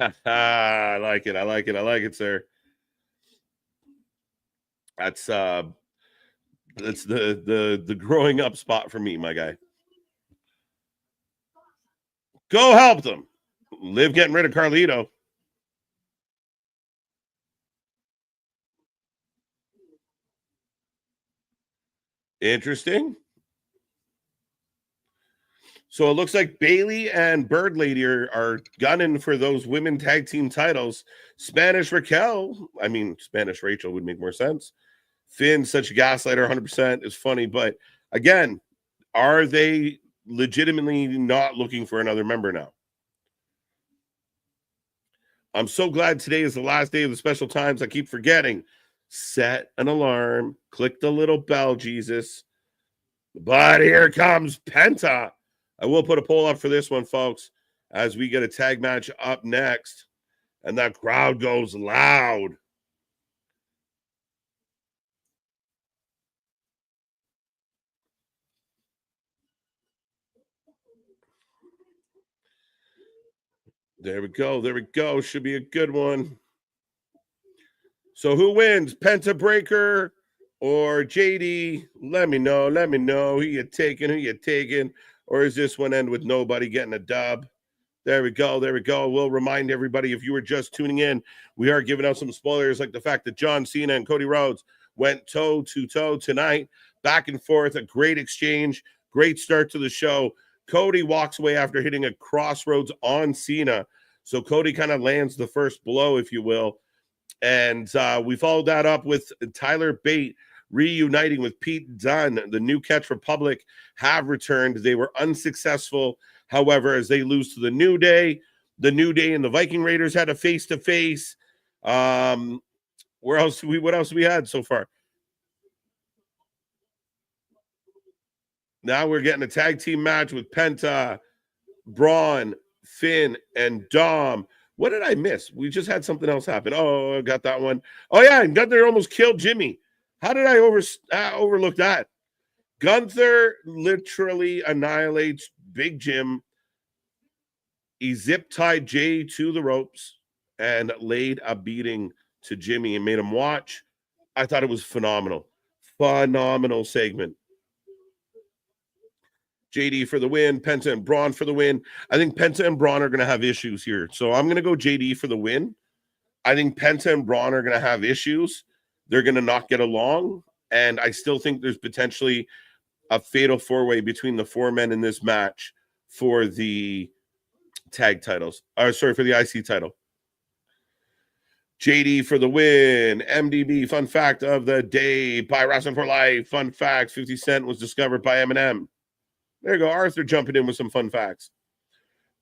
I like it. I like it, sir. That's the growing up spot for me, my guy. Go help them. Liv getting rid of Carlito. Interesting. So it looks like Bailey and Bird Lady are gunning for those women tag team titles. Spanish Raquel, I mean, Spanish Rachel would make more sense. Finn, such a gaslighter, 100% is funny. But again, are they legitimately not looking for another member now? I'm so glad today is the last day of the special times. I keep forgetting. Set an alarm, click the little bell, Jesus. But here comes Penta. I will put a poll up for this one, folks, as we get a tag match up next. And that crowd goes loud. There we go. There we go. Should be a good one. So who wins? Penta Breaker or JD? Let me know. Let me know. Who you taking? Who you taking? Or is this one end with nobody getting a dub? There we go. There we go. We'll remind everybody, if you were just tuning in, we are giving out some spoilers, like the fact that John Cena and Cody Rhodes went toe to toe tonight, back and forth, a great exchange, great start to the show. Cody walks away after hitting a crossroads on Cena. So Cody kind of lands the first blow, if you will. And we followed that up with Tyler Bate reuniting with Pete Dunne. The New Catch Republic have returned. They were unsuccessful. However, as they lose to the New Day and the Viking Raiders had a face-to-face. What else we had so far? Now we're getting a tag team match with Penta, Braun, Finn, and Dom. What did I miss? We just had something else happen. Oh, I got that one. Oh, yeah, and Gunther almost killed Jimmy. How did I overlook that? Gunther literally annihilates Big Jim. He zip-tied Jay to the ropes and laid a beating to Jimmy and made him watch. I thought it was phenomenal. Phenomenal segment. JD for the win, Penta and Braun for the win. I think Penta and Braun are going to have issues here. So I'm going to go JD for the win. I think Penta and Braun are going to have issues. They're going to not get along. And I still think there's potentially a fatal four-way between the four men in this match for the tag titles. For the IC title. JD for the win. MDB, fun fact of the day. By Wrestling for Life. Fun facts. 50 Cent was discovered by Eminem. There you go. Arthur jumping in with some fun facts.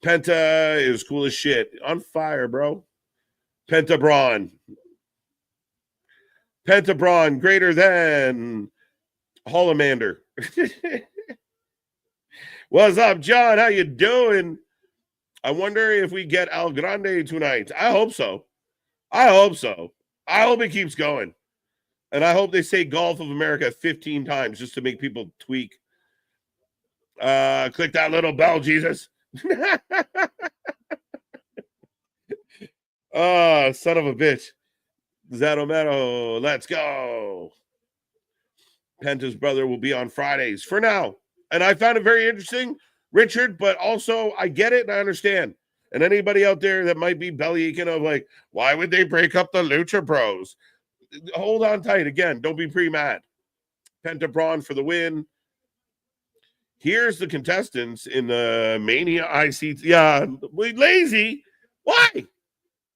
Penta is cool as shit. On fire, bro. Penta Braun. Penta Braun greater than Hollamander. What's up, John? How you doing? I wonder if we get El Grande tonight. I hope so. I hope so. I hope it keeps going. And I hope they say Golf of America 15 times just to make people tweak. Click that little bell, Jesus. Oh, son of a bitch. Zadomero, let's go. Penta's brother will be on Fridays for now. And I found it very interesting, Richard, but also I get it and I understand. And anybody out there that might be belly aching of like, why would they break up the Lucha Bros? Hold on tight. Again, don't be pre-mad. Penta Braun for the win. Here's the contestants in the Mania IC. Yeah, lazy. Why?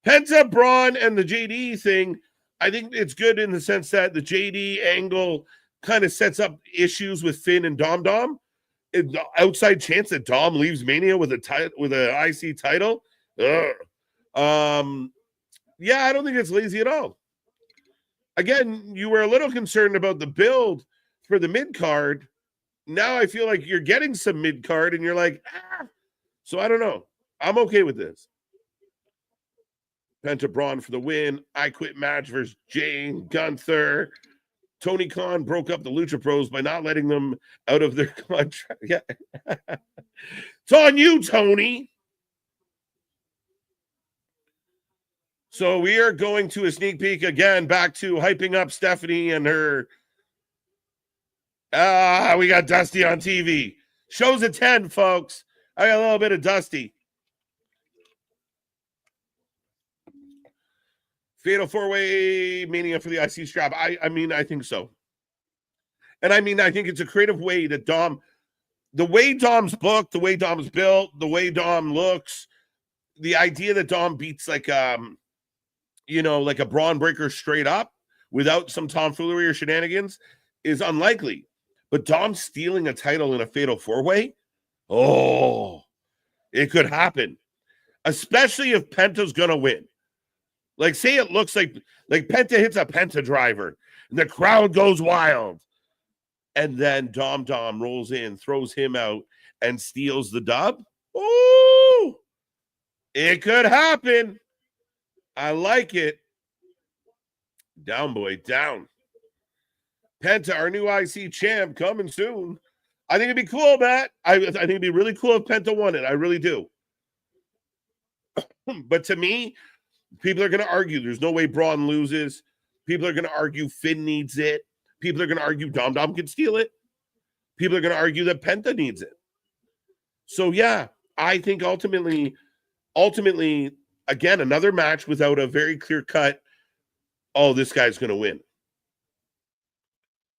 Penta, Braun, and the JD thing, I think it's good in the sense that the JD angle kind of sets up issues with Finn and Dom. The outside chance that Dom leaves Mania with an IC title. Yeah, I don't think it's lazy at all. Again, you were a little concerned about the build for the mid card. Now I feel like you're getting some mid card, and you're like, So I don't know. I'm okay with this. Penta Braun for the win. I Quit match versus Jane Gunther. Tony Khan broke up the Lucha Pros by not letting them out of their contract. Yeah. It's on you, Tony. So we are going to a sneak peek again, back to hyping up Stephanie and her. We got Dusty on TV. Show's at 10, folks. I got a little bit of Dusty. Fatal four-way Mania for the IC strap. I mean, I think so. And I mean, I think it's a creative way that the way Dom's booked, the way Dom's built, the way Dom looks, the idea that Dom beats like like a Braun Breaker straight up without some tomfoolery or shenanigans is unlikely. But Dom stealing a title in a fatal four-way, oh, it could happen. Especially if Penta's gonna win. Like, say it looks like Penta hits a Penta driver and the crowd goes wild. And then Dom rolls in, throws him out, and steals the dub. Ooh, it could happen. I like it. Down, boy, down. Penta, our new IC champ, coming soon. I think it'd be cool, Matt. I think it'd be really cool if Penta won it. I really do. But to me, people are going to argue there's no way Braun loses. People are going to argue Finn needs it. People are going to argue Dom can steal it. People are going to argue that Penta needs it. So, yeah, I think ultimately, again, another match without a very clear cut, oh, this guy's going to win.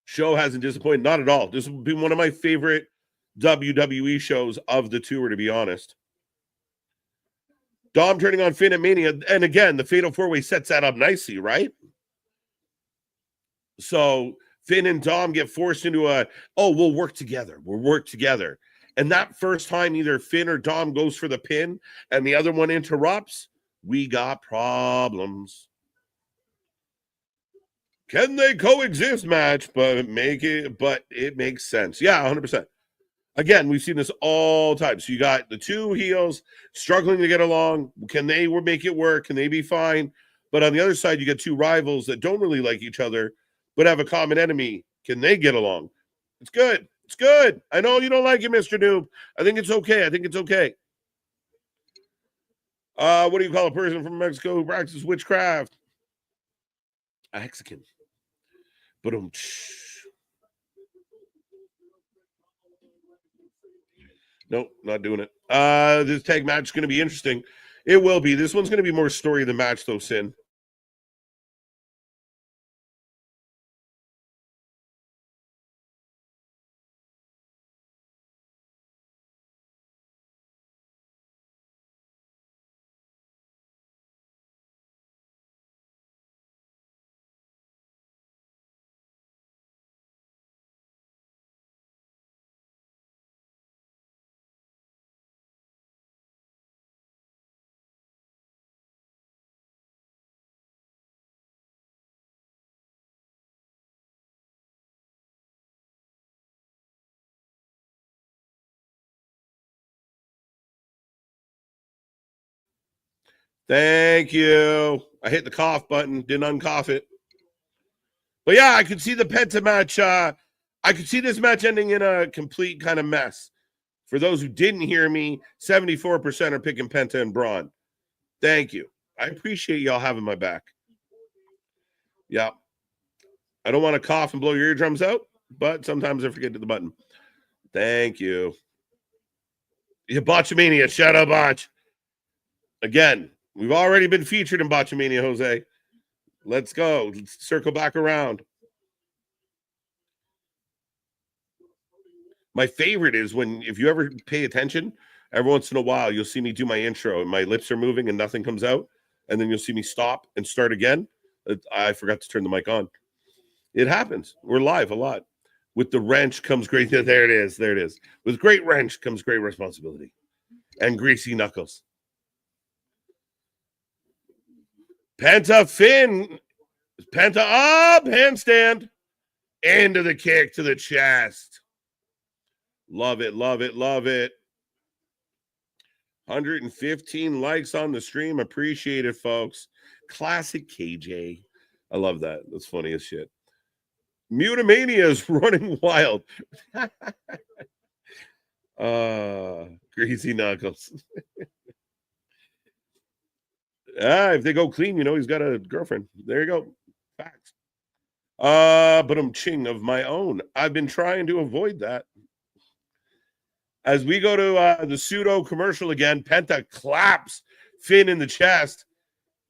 Show hasn't disappointed. Not at all. This will be one of my favorite WWE shows of the tour, to be honest. Dom turning on Finn at Mania. And again, the Fatal 4-Way sets that up nicely, right? So Finn and Dom get forced into we'll work together. We'll work together. And that first time either Finn or Dom goes for the pin and the other one interrupts, we got problems. Can they coexist match, but it makes sense. Yeah, 100%. Again, we've seen this all the time. So you got the two heels struggling to get along. Can they make it work? Can they be fine? But on the other side, you get two rivals that don't really like each other, but have a common enemy. Can they get along? It's good. It's good. I know you don't like it, Mr. Noob. I think it's okay. What do you call a person from Mexico who practices witchcraft? A Mexican. But nope, not doing it. This tag match is going to be interesting. It will be. This one's going to be more story than match, though, Sin. Thank you. I hit the cough button, didn't uncough it. But yeah, I could see the Penta match. I could see this match ending in a complete kind of mess. For those who didn't hear me, 74% are picking Penta and Braun. Thank you. I appreciate y'all having my back. Yeah. I don't want to cough and blow your eardrums out, but sometimes I forget to the button. Thank you. Yeah, Botchamania. Shout out, Botch. Again, we've already been featured in Botchamania, Jose. Let's go. Let's circle back around. My favorite is if you ever pay attention, every once in a while, you'll see me do my intro and my lips are moving and nothing comes out. And then you'll see me stop and start again. I forgot to turn the mic on. It happens. We're live a lot. With the wrench comes great. There it is. There it is. With great wrench comes great responsibility and greasy knuckles. Penta Finn. Penta up. Handstand. Into the kick to the chest. Love it. Love it. Love it. 115 likes on the stream. Appreciate it, folks. Classic KJ. I love that. That's funny as shit. Mutamania is running wild. Greasy knuckles. If they go clean, he's got a girlfriend. There you go. Facts. But I'm ching of my own. I've been trying to avoid that. As we go to the pseudo commercial again, Penta claps Finn in the chest.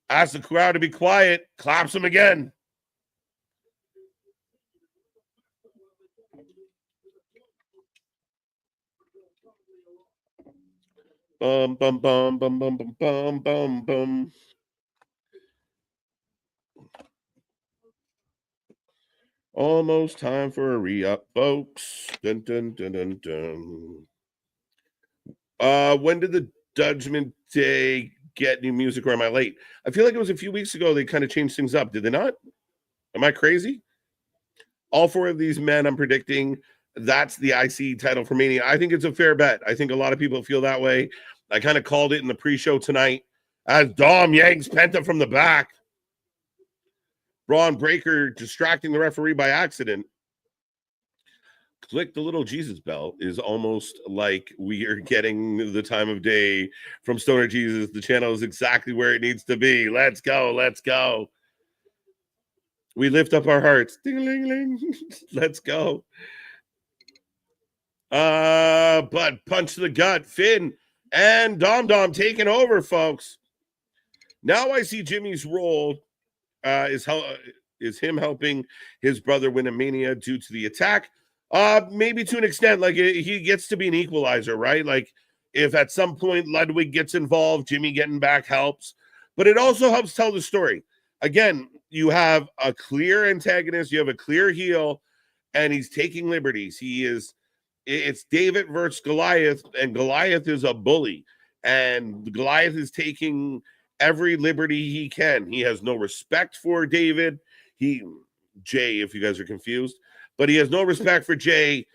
Asks the crowd to be quiet. Claps him again. Bum, bum, bum, bum, bum, bum, bum, bum, bum. Almost time for a re-up, folks. Dun, dun, dun, dun, dun. When did the Judgment Day get new music, or am I late? I feel like it was a few weeks ago they kind of changed things up. Did they not? Am I crazy? All four of these men, I'm predicting that's the IC title for Mania. I think it's a fair bet. I think a lot of people feel that way. I kind of called it in the pre-show tonight as Dom yanks Penta from the back. Braun Breaker distracting the referee by accident. Click the little Jesus bell is almost like we are getting the time of day from Stoner Jesus. The channel is exactly where it needs to be. Let's go. Let's go. We lift up our hearts. Ding-a-ling-ling. Let's go. But punch to the gut. Finn and Dom Dom taking over, folks. Now I see Jimmy's role is him helping his brother win a Mania due to the attack. Maybe to an extent, like he gets to be an equalizer, right? Like if at some point Ludwig gets involved, Jimmy getting back helps, but it also helps tell the story. Again, you have a clear antagonist, you have a clear heel, and he's taking liberties. It's David versus Goliath, and Goliath is a bully, and Goliath is taking every liberty he can. He has no respect for David. Jay, if you guys are confused. But he has no respect for Jay.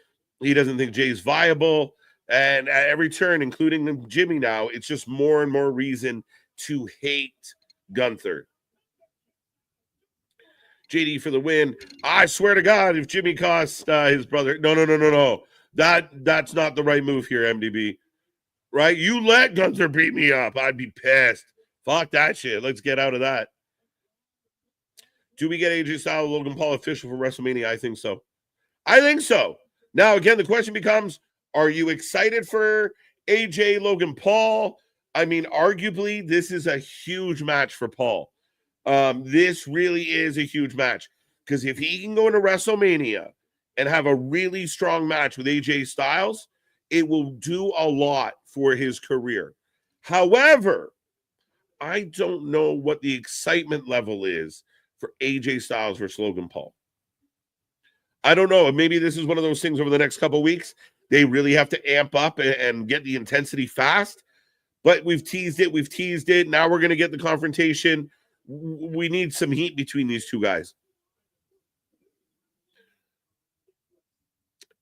He doesn't think Jay's viable. And at every turn, including Jimmy now, it's just more and more reason to hate Gunther. JD for the win. I swear to God, if Jimmy costs his brother. No. That's not the right move here, MDB. Right? You let Gunther beat me up. I'd be pissed. Fuck that shit. Let's get out of that. Do we get AJ Styles, Logan Paul official for WrestleMania? I think so. Now, again, the question becomes, are you excited for AJ Logan Paul? I mean, arguably, this is a huge match for Paul. This really is a huge match because if he can go into WrestleMania and have a really strong match with AJ Styles, it will do a lot for his career. However, I don't know what the excitement level is for AJ Styles versus Logan Paul. I don't know. Maybe this is one of those things over the next couple of weeks. They really have to amp up and get the intensity fast. But we've teased it. Now we're going to get the confrontation. We need some heat between these two guys.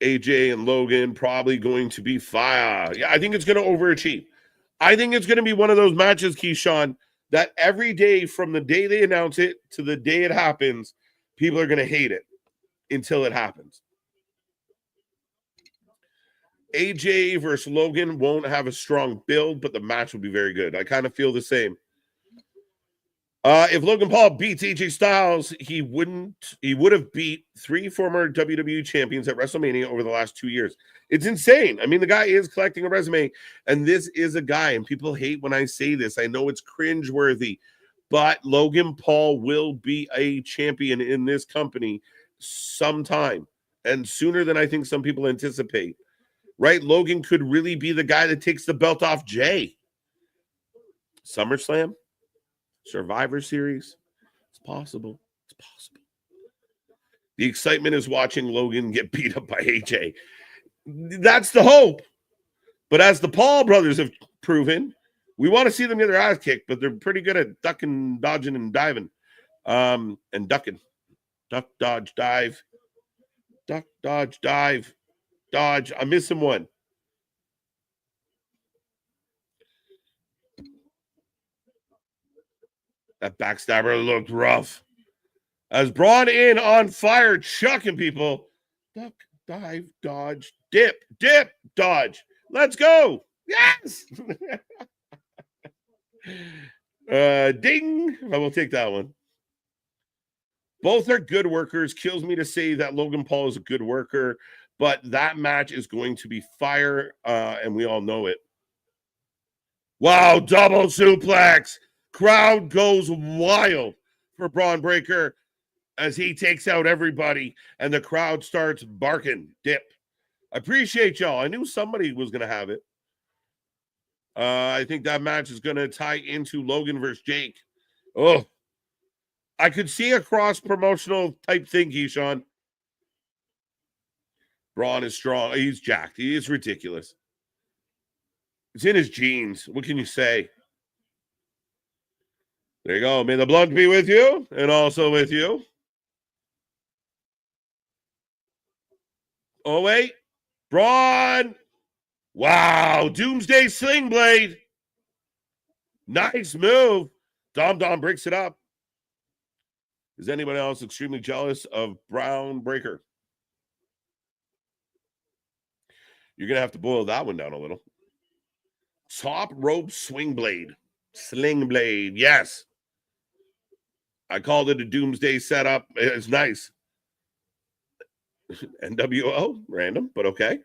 AJ and Logan probably going to be fire. Yeah, I think it's going to overachieve. I think it's going to be one of those matches, Keyshawn, that every day from the day they announce it to the day it happens, people are going to hate it until it happens. AJ versus Logan won't have a strong build, but the match will be very good. I kind of feel the same. If Logan Paul beats AJ Styles, he would have beat 3 former WWE champions at WrestleMania over the last 2 years. It's insane. I mean, the guy is collecting a resume, and this is a guy, and people hate when I say this. I know it's cringeworthy, but Logan Paul will be a champion in this company sometime, and sooner than I think some people anticipate. Right? Logan could really be the guy that takes the belt off Jay. SummerSlam? Survivor Series? It's possible. It's possible. The excitement is watching Logan get beat up by AJ. That's the hope. But as the Paul brothers have proven, we want to see them get their ass kicked, but they're pretty good at ducking, dodging, and diving. And ducking. Duck, dodge, dive. Duck, dodge, dive. Dodge. I'm missing one. That backstabber looked rough. As Braun in on fire, chucking people. Duck, dive, dodge, dip, dodge. Let's go. Yes. Ding. I will take that one. Both are good workers. Kills me to say that Logan Paul is a good worker, but that match is going to be fire, and we all know it. Wow, double suplex. Crowd goes wild for Braun Breaker. as he takes out everybody and the crowd starts barking. Dip. I appreciate y'all. I knew somebody was going to have it. I think that match is going to tie into Logan versus Jake. Oh, I could see a cross-promotional type thing, Keyshawn. Braun is strong. He's jacked. He is ridiculous. It's in his genes. What can you say? There you go. May the blood be with you and also with you. Oh, wait. Braun. Wow. Doomsday Sling Blade. Nice move. Dom breaks it up. Is anyone else extremely jealous of Brown Breaker? You're going to have to boil that one down a little. Top rope swing blade. Sling blade. Yes. I called it a doomsday setup. It's nice. NWO. Random, but okay.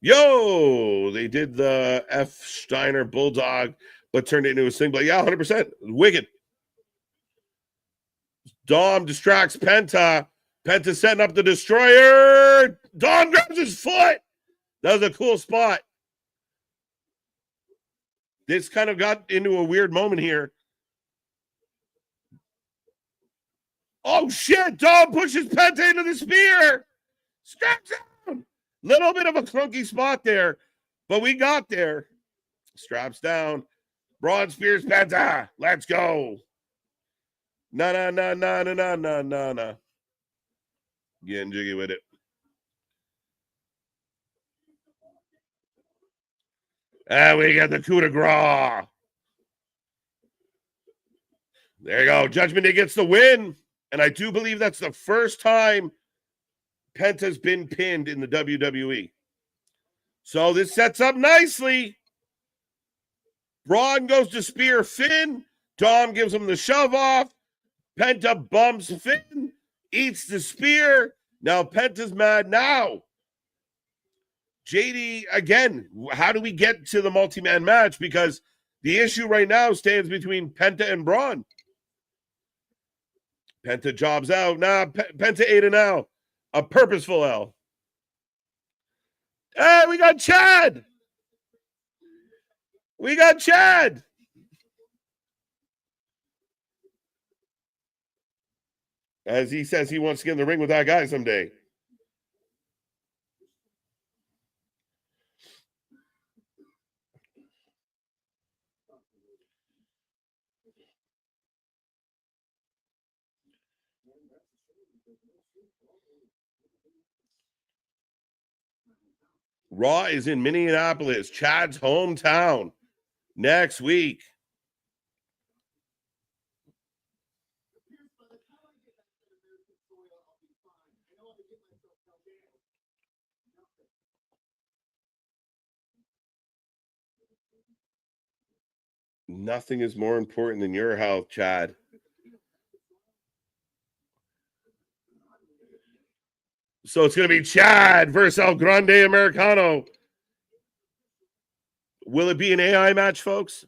Yo, they did the F. Steiner Bulldog, but turned it into a sling blade. Yeah, 100%. Wicked. Dom distracts Penta. Penta setting up the destroyer. Dom grabs his foot. That was a cool spot. This kind of got into a weird moment here. Oh, shit. Dom pushes Penta into the spear. Straps down. Little bit of a clunky spot there, but we got there. Straps down. Braun spears Penta. Let's go. No. Getting jiggy with it. And we got the coup de grace. There you go. Judgment Day gets the win. And I do believe that's the first time Penta's been pinned in the WWE. So this sets up nicely. Braun goes to spear Finn. Dom gives him the shove off. Penta bumps Finn. Eats the spear. Now Penta's mad now. JD, again, how do we get to the multi-man match? Because the issue right now stands between Penta and Braun. Penta jobs out. Nah, Penta ate an L. A purposeful L. Hey, we got Chad. We got Chad. As he says he wants to get in the ring with that guy someday. Raw is in Minneapolis, Chad's hometown, next week. Nothing is more important than your health, Chad. So it's going to be Chad versus El Grande Americano. Will it be an AI match, folks?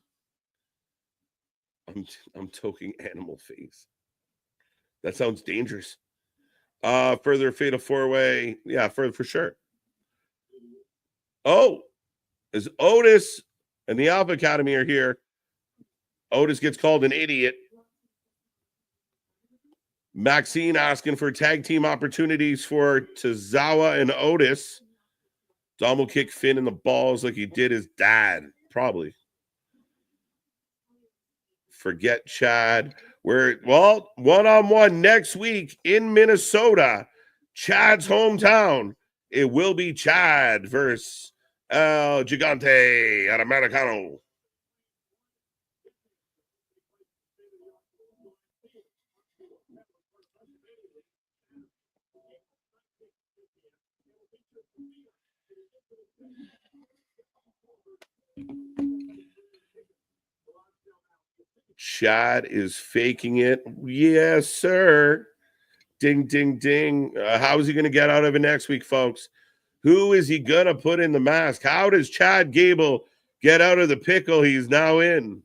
I'm toking animal face. That sounds dangerous. Further fatal four-way. Yeah, for sure. Oh, as Otis and the Alpha Academy are here, Otis gets called an idiot. Maxine asking for tag team opportunities for Tozawa and Otis. Dom will kick Finn in the balls like he did his dad. Probably. Forget Chad. We're, well, one-on-one next week in Minnesota. Chad's hometown. It will be Chad versus El Gigante at Americano. Chad is faking it. Yes, sir. Ding, ding, ding. How is he going to get out of it next week, folks? Who is he going to put in the mask? How does Chad Gable get out of the pickle he's now in?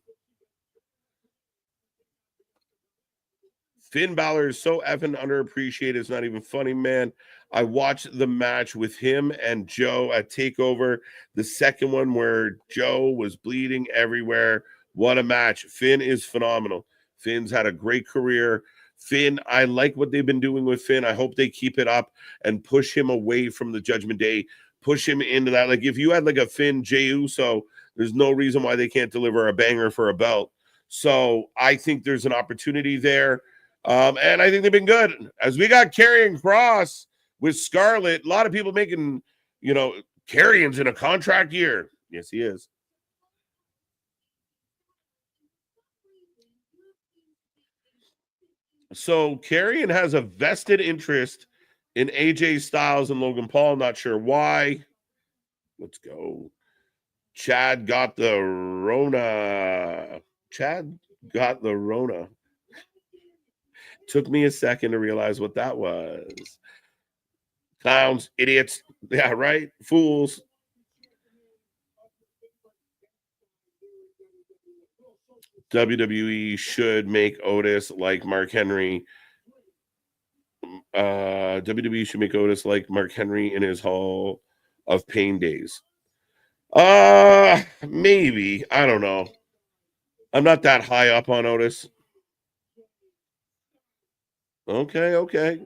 Finn Balor is so effing underappreciated. It's not even funny, man. I watched the match with him and Joe at TakeOver. The second one where Joe was bleeding everywhere. What a match. Finn is phenomenal. Finn's had a great career. Finn, I like what they've been doing with Finn. I hope they keep it up and push him away from the Judgment Day. Push him into that. Like if you had like a Finn Jey Uso, there's no reason why they can't deliver a banger for a belt. So I think there's an opportunity there. And I think they've been good. As we got Karrion Kross with Scarlett, a lot of people making, Karrion's in a contract year. Yes, he is. So Karrion has a vested interest in AJ Styles and Logan Paul. Not sure why. Let's go. Chad got the Rona. Took me a second to realize what that was. Clowns, idiots. Yeah, right? Fools. WWE should make Otis like Mark Henry. WWE should make Otis like Mark Henry in his Hall of Pain days. Maybe. I don't know. I'm not that high up on Otis. Okay.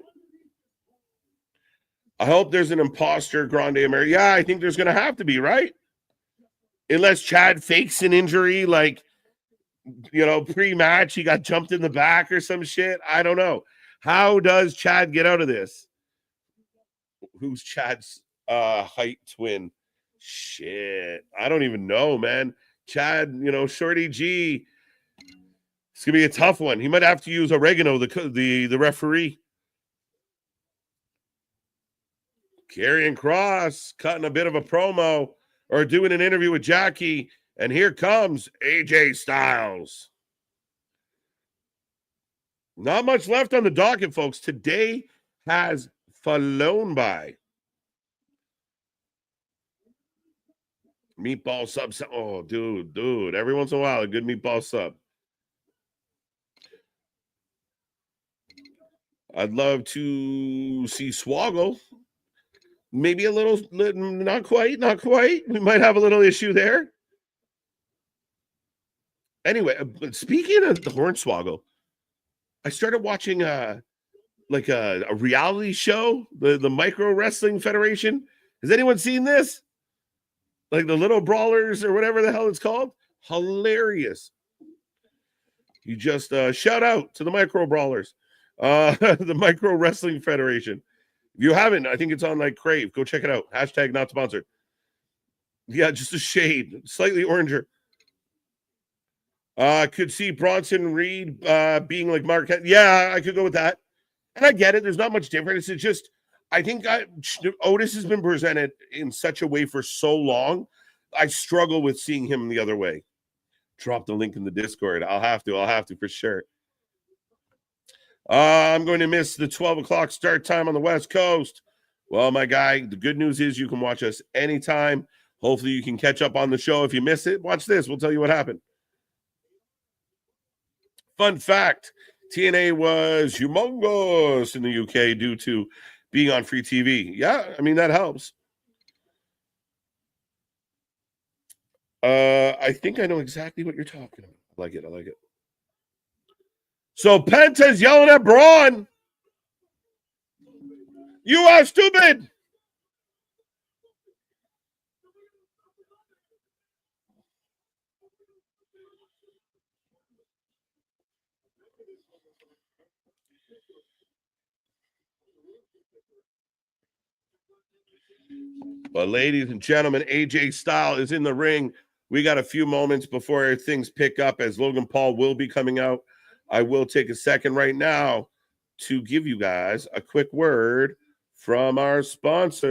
I hope there's an imposter Grande America. Yeah, I think there's going to have to be, right? Unless Chad fakes an injury, like, pre-match, he got jumped in the back or some shit. I don't know. How does Chad get out of this? Who's Chad's height twin? Shit. I don't even know, man. Chad, Shorty G. It's going to be a tough one. He might have to use Oregano, the referee. Karrion Kross cutting a bit of a promo or doing an interview with Jackie. And here comes AJ Styles. Not much left on the docket, folks. Today has flown by. Meatball sub. Oh, dude. Every once in a while, a good meatball sub. I'd love to see Swoggle. Maybe a little, not quite. We might have a little issue there. Anyway, speaking of the Hornswoggle, I started watching a reality show, the Micro Wrestling Federation. Has anyone seen this? Like the Little Brawlers or whatever the hell it's called? Hilarious. You just shout out to the Micro Brawlers, the Micro Wrestling Federation. If you haven't, I think it's on like Crave. Go check it out. Hashtag not sponsored. Yeah, just a shade, slightly oranger. Could see Bronson Reed being like Mark. Yeah, I could go with that. And I get it. There's not much difference. It's just, I think Otis has been presented in such a way for so long. I struggle with seeing him the other way. Drop the link in the Discord. I'll have to for sure. I'm going to miss the 12 o'clock start time on the West Coast. Well, my guy, the good news is you can watch us anytime. Hopefully you can catch up on the show. If you miss it, watch this. We'll tell you what happened. Fun fact, TNA was humongous in the UK due to being on free TV. Yeah, I mean, that helps. I think I know exactly what you're talking about. I like it. So Penta's yelling at Braun. You are stupid. But ladies and gentlemen, AJ Styles is in the ring. We got a few moments before things pick up as Logan Paul will be coming out. I will take a second right now to give you guys a quick word from our sponsor.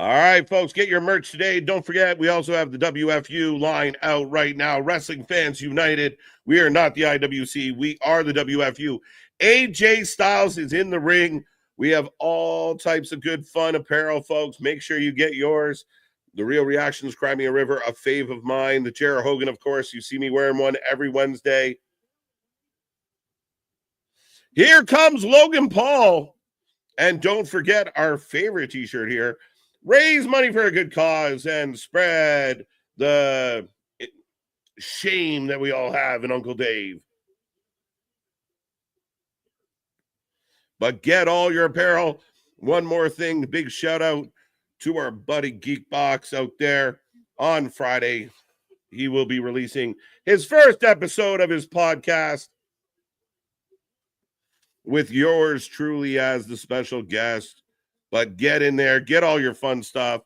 All right, folks, get your merch today. Don't forget, we also have the WFU line out right now. Wrestling Fans United. We are not the IWC. We are the WFU. AJ Styles is in the ring. We have all types of good fun apparel, folks. Make sure you get yours. The Real Reactions, Cry Me a River, a fave of mine. The Jarrah Hogan, of course. You see me wearing one every Wednesday. Here comes Logan Paul. And don't forget our favorite t-shirt here. Raise money for a good cause and spread the shame that we all have in Uncle Dave. But get all your apparel. One more thing, big shout out to our buddy Geekbox out there. On Friday, he will be releasing his first episode of his podcast with yours truly as the special guest. But get in there, get all your fun stuff,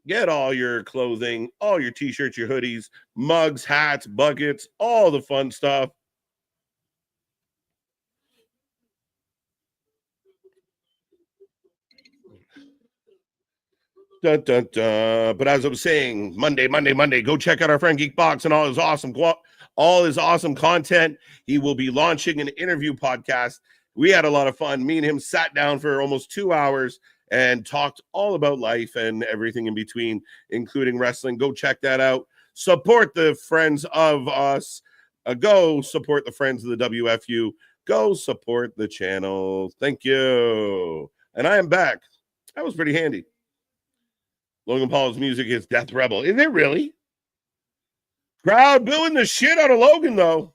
get all your clothing, all your t-shirts, your hoodies, mugs, hats, buckets, all the fun stuff. Dun, dun, dun. But as I was saying, Monday, go check out our friend Geekbox and all his awesome content. He will be launching an interview podcast. We had a lot of fun. Me and him sat down for almost 2 hours and talked all about life and everything in between, including wrestling. Go check that out. Support the friends of us. Go support the friends of the WFU. Go support the channel. Thank you. And I am back. That was pretty handy. Logan Paul's music is Death Rebel. Is it really? Crowd booing the shit out of Logan, though.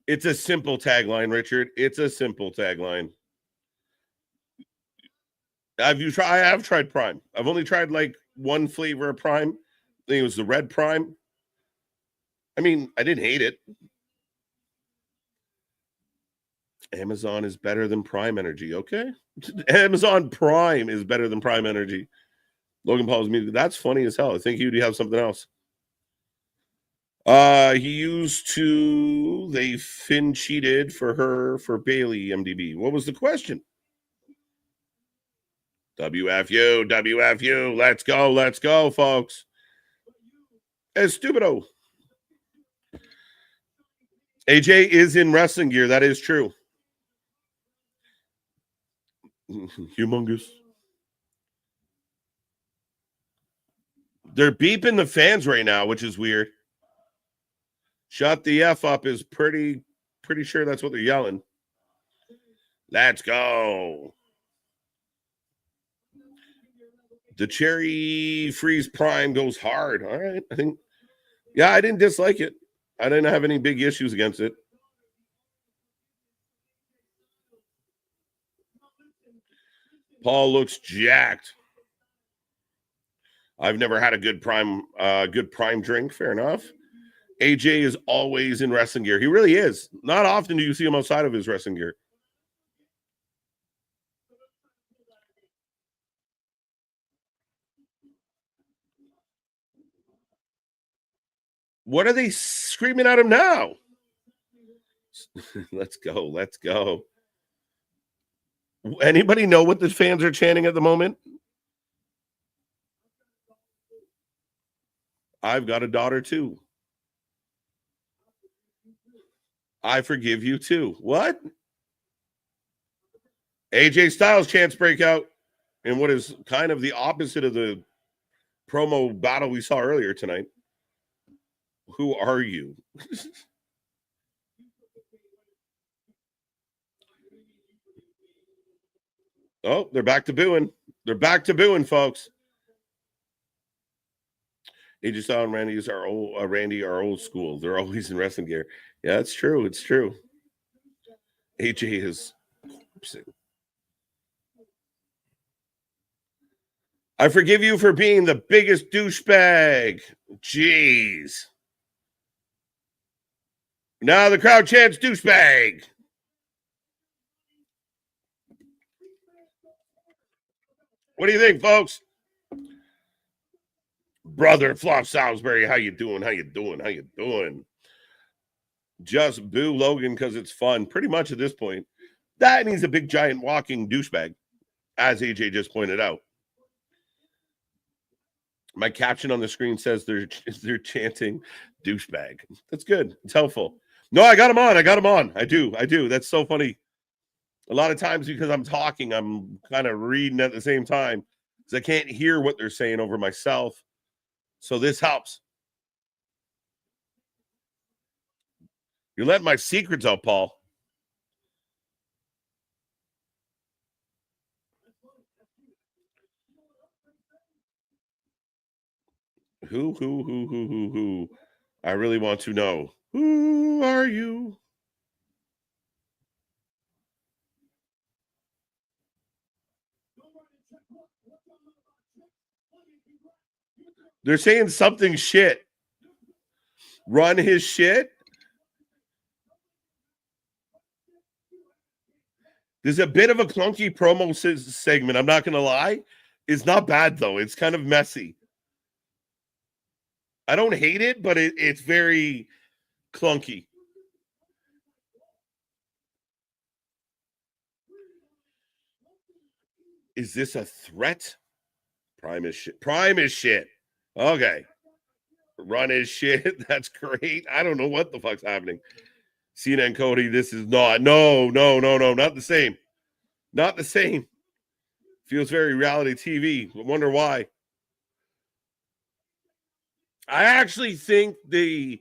It's a simple tagline, Richard. It's a simple tagline. I have tried Prime. I've only tried like one flavor of Prime. I think it was the red Prime. I mean, I didn't hate it. Amazon is better than Prime Energy. Okay. Amazon Prime is better than Prime Energy. Logan Paul's music. That's funny as hell. I think he'd have something else. He used to, they Finn cheated for her for Bailey MDB. What was the question? WFU. Let's go, folks. Estupido. AJ is in wrestling gear. That is true. Humongous. They're beeping the fans right now, which is weird. Shut the F up is pretty sure that's what they're yelling. Let's go. The Cherry Freeze Prime goes hard. All right. I didn't dislike it. I didn't have any big issues against it. Paul looks jacked. I've never had a good prime drink. Fair enough. AJ is always in wrestling gear. He really is. Not often do you see him outside of his wrestling gear. What are they screaming at him now? Let's go. Anybody know what the fans are chanting at the moment? I've got a daughter too. I forgive you too. What? AJ Styles chants break out in what is kind of the opposite of the promo battle we saw earlier tonight. Who are you? Oh, they're back to booing. They're back to booing, folks. AJ Styles and Randy are old school. They're always in wrestling gear. Yeah, it's true. It's true. AJ is. I forgive you for being the biggest douchebag. Jeez. Now the crowd chants douchebag. What do you think, folks? Brother Flop Salisbury, how you doing? Just boo Logan because it's fun. Pretty much at this point. That and he's a big, giant, walking douchebag, as AJ just pointed out. My caption on the screen says they're chanting douchebag. That's good. It's helpful. No, I got him on. I do. That's so funny. A lot of times because I'm talking, I'm kind of reading at the same time because I can't hear what they're saying over myself. So this helps. You're letting my secrets out, Paul. Who? I really want to know. Who are you? They're saying something shit. Run his shit. There's a bit of a clunky promo segment. I'm not going to lie. It's not bad, though. It's kind of messy. I don't hate it, but it's very clunky. Is this a threat? Prime is shit. Okay. Run his shit. That's great. I don't know what the fuck's happening. Cena and Cody, this is not. No. Not the same. Not the same. Feels very reality TV. I wonder why. I actually think the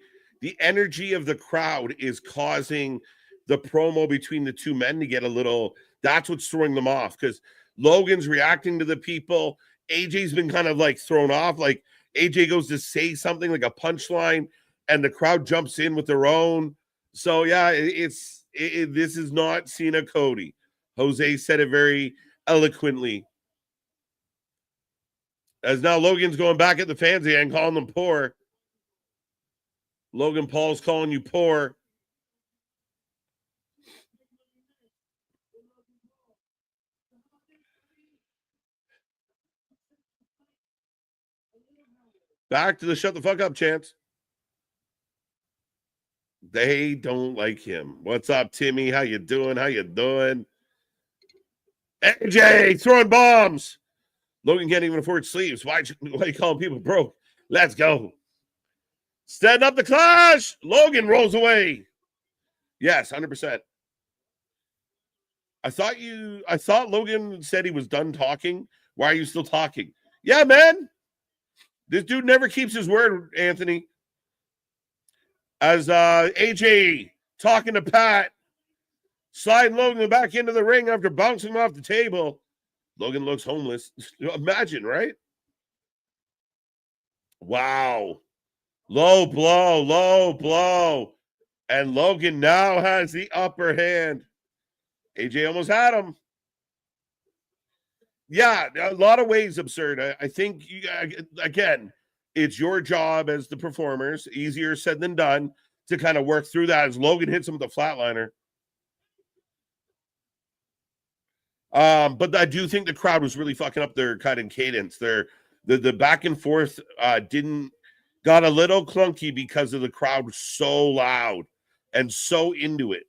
energy of the crowd is causing the promo between the two men to get a little. That's what's throwing them off because Logan's reacting to the people. AJ's been kind of like thrown off. Like AJ goes to say something like a punchline, and the crowd jumps in with their own. So yeah, this is not Cena Cody. Jose said it very eloquently. As now Logan's going back at the fans again, calling them poor. Logan Paul's calling you poor. Back to the shut the fuck up chance. They don't like him. What's up, Timmy? How you doing? AJ throwing bombs. Logan can't even afford sleeves. Why you calling people broke? Let's go. Stand up the clash. Logan rolls away. Yes, 100%. I thought Logan said he was done talking. Why are you still talking? Yeah, man. This dude never keeps his word, Anthony. As AJ talking to Pat, sliding Logan back into the ring after bouncing him off the table. Logan looks homeless. Imagine, right? Wow. Low blow. And Logan now has the upper hand. AJ almost had him. Yeah, a lot of ways absurd. I think, again, it's your job as the performers, easier said than done, to kind of work through that as Logan hits him with a flatliner. But I do think the crowd was really fucking up their kind of cadence. The back and forth got a little clunky because of the crowd was so loud and so into it.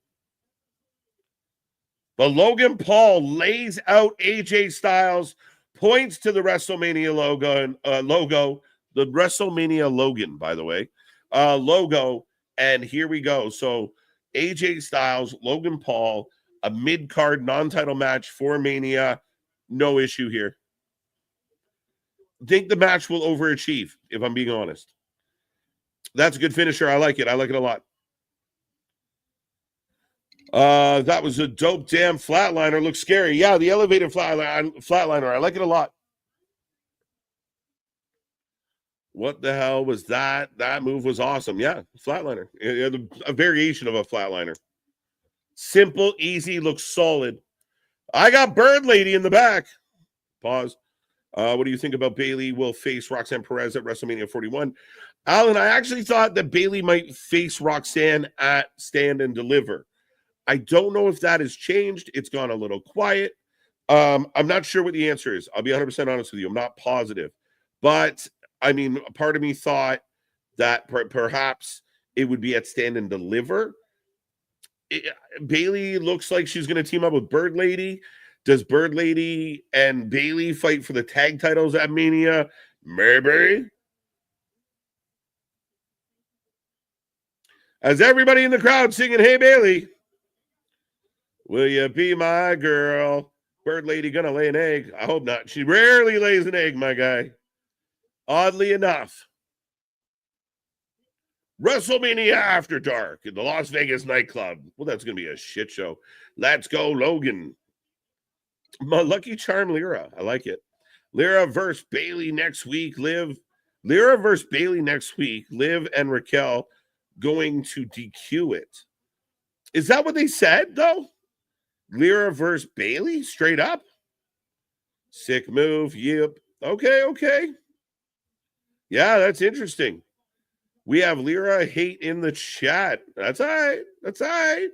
But Logan Paul lays out AJ Styles, points to the WrestleMania logo, the WrestleMania Logan, by the way, logo, and here we go. So AJ Styles, Logan Paul, a mid-card non-title match for Mania, no issue here. Think the match will overachieve, if I'm being honest. That's a good finisher. I like it a lot. That was a dope damn flatliner. Looks scary. Yeah, the elevated flatliner. I like it a lot. What the hell was that? That move was awesome. Yeah, flatliner. A variation of a flatliner. Simple, easy, looks solid. I got Bird Lady in the back. Pause. What do you think about Bayley will face Roxanne Perez at WrestleMania 41? Alan, I actually thought that Bayley might face Roxanne at Stand and Deliver. I don't know if that has changed. It's gone a little quiet. I'm not sure what the answer is. I'll be 100% honest with you. I'm not positive. But, I mean, part of me thought that perhaps it would be at Stand and Deliver. Bailey looks like she's going to team up with Bird Lady. Does Bird Lady and Bailey fight for the tag titles at Mania? Maybe. As everybody in the crowd singing, "Hey Bailey, will you be my girl?" Bird Lady gonna lay an egg? I hope not. She rarely lays an egg, my guy. Oddly enough. WrestleMania After Dark in the Las Vegas nightclub. Well, that's going to be a shit show. Let's go, Logan. My Lucky Charm Lyra. I like it. Lyra versus Bailey next week. Lyra versus Bailey next week. Liv and Raquel going to DQ it. Is that what they said, though? Lyra versus Bailey? Straight up? Sick move. Yep. Okay. Yeah, that's interesting. We have Lyra hate in the chat. That's all right.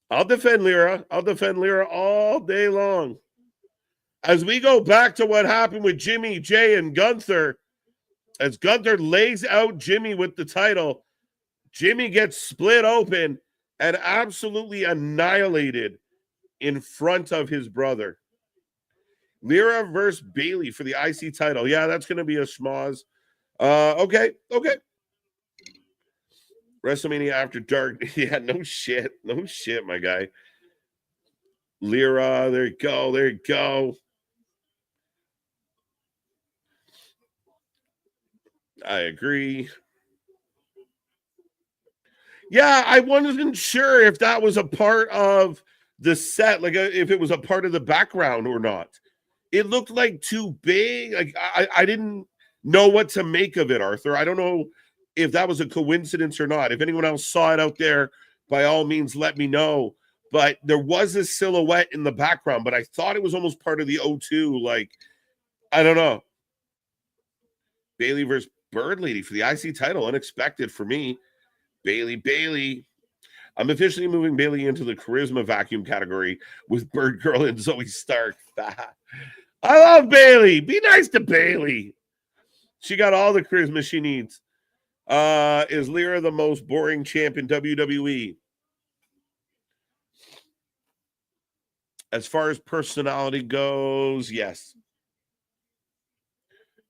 I'll defend Lyra all day long. As we go back to what happened with Jimmy, Jay, and Gunther, as Gunther lays out Jimmy with the title, Jimmy gets split open and absolutely annihilated in front of his brother. Lyra versus Bailey for the IC title. Yeah, that's going to be a schmoz. Okay. WrestleMania After Dark. Yeah, no shit, my guy. Lyra, there you go. I agree. Yeah, I wasn't sure if that was a part of the set, like if it was a part of the background or not. It looked like too big. Like I didn't know what to make of it, Arthur. I don't know if that was a coincidence or not. If anyone else saw it out there, by all means, let me know. But there was a silhouette in the background, but I thought it was almost part of the O2. Like, I don't know. Bailey versus Bird Lady for the IC title. Unexpected for me. Bailey. I'm officially moving Bailey into the charisma vacuum category with Bird Girl and Zoe Stark. I love Bailey. Be nice to Bailey. She got all the charisma she needs. Is Lyra the most boring champ in WWE? As far as personality goes, yes.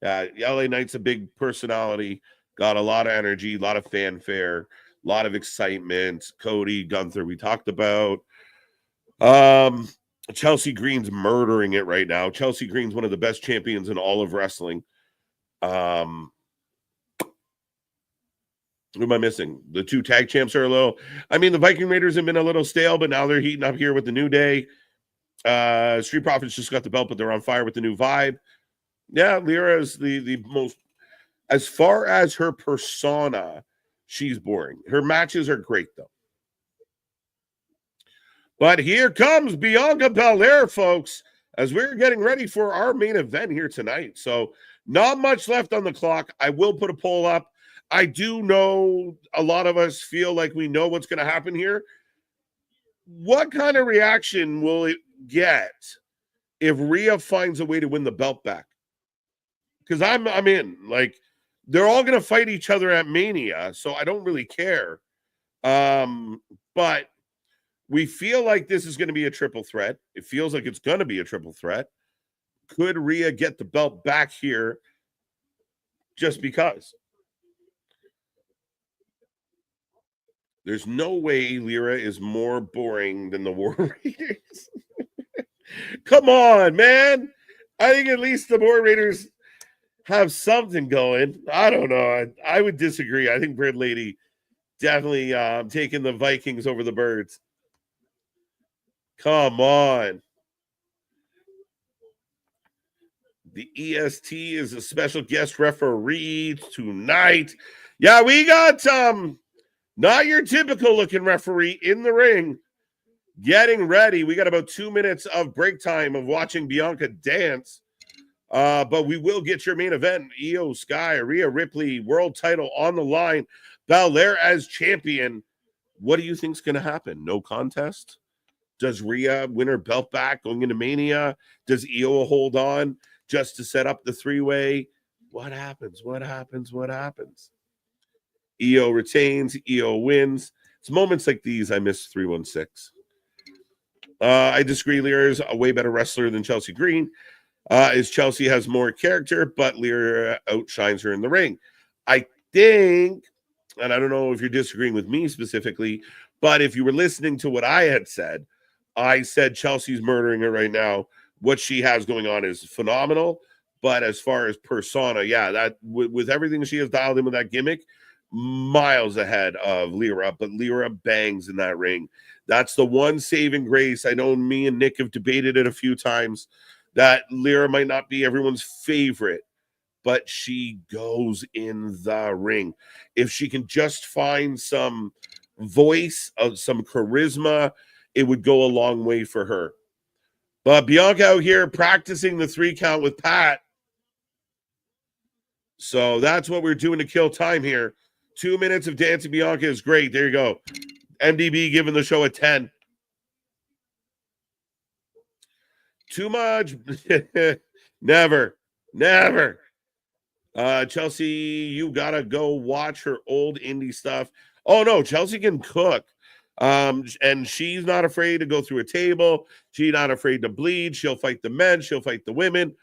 LA Knight's a big personality. Got a lot of energy, a lot of fanfare, a lot of excitement. Cody, Gunther, we talked about. Chelsea Green's murdering it right now. Chelsea Green's one of the best champions in all of wrestling. Who am I missing? The two tag champs are a little. I mean, the Viking Raiders have been a little stale, but now they're heating up here with the New Day. Street Profits just got the belt, but they're on fire with the new vibe. Yeah, Lyra is the most. As far as her persona, she's boring. Her matches are great, though. But here comes Bianca Belair, folks, as we're getting ready for our main event here tonight. So not much left on the clock. I will put a poll up. I do know a lot of us feel like we know what's going to happen here. What kind of reaction will it get if Rhea finds a way to win the belt back? Because I'm in. Like, they're all going to fight each other at Mania, so I don't really care. But we feel like this is going to be a triple threat. It feels like it's going to be a triple threat. Could Rhea get the belt back here just because? There's no way Lyra is more boring than the War Raiders. Come on, man. I think at least the War Raiders have something going. I don't know. I would disagree. I think Bird Lady definitely taking the Vikings over the Birds. Come on. The EST is a special guest referee tonight. Yeah, we got not your typical looking referee in the ring getting ready. We got about 2 minutes of break time of watching Bianca dance. But we will get your main event. Io Sky, Rhea Ripley, world title on the line. Belair as champion. What do you think's going to happen? No contest? Does Rhea win her belt back going into Mania? Does Io hold on just to set up the three-way? What happens? Io retains. Io wins. It's moments like these I miss 316. I disagree. Lyra is a way better wrestler than Chelsea Green. Is Chelsea has more character, but Lyra outshines her in the ring. I think, and I don't know if you're disagreeing with me specifically, but if you were listening to what I had said, I said Chelsea's murdering her right now. What she has going on is phenomenal. But as far as persona, yeah, that with everything she has dialed in with that gimmick, miles ahead of Lyra. But Lyra bangs in that ring. That's the one saving grace. I know me and Nick have debated it a few times that Lyra might not be everyone's favorite, but she goes in the ring. If she can just find some voice, some charisma, it would go a long way for her. But Bianca out here practicing the 3 count with Pat. So that's what we're doing to kill time here. 2 minutes of dancing Bianca is great. There you go. MDB giving the show a 10. Too much. Never. Chelsea, you gotta go watch her old indie stuff. Oh no, Chelsea can cook. And she's not afraid to go through a table. She's not afraid to bleed. She'll fight the men, she'll fight the women.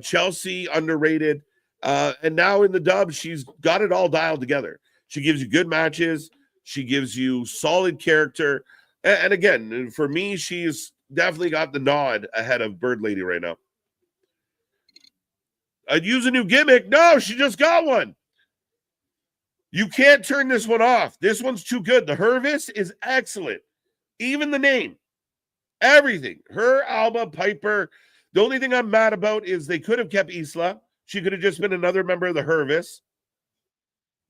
Chelsea underrated. And now in the dub, she's got it all dialed together. She gives you good matches, she gives you solid character. And again, for me, she's definitely got the nod ahead of Bird Lady right now. I'd use a new gimmick. No, she just got one. You can't turn this one off. This one's too good. The Hervis is excellent. Even the name. Everything. Her, Alba, Piper. The only thing I'm mad about is they could have kept Isla. She could have just been another member of the Hervis.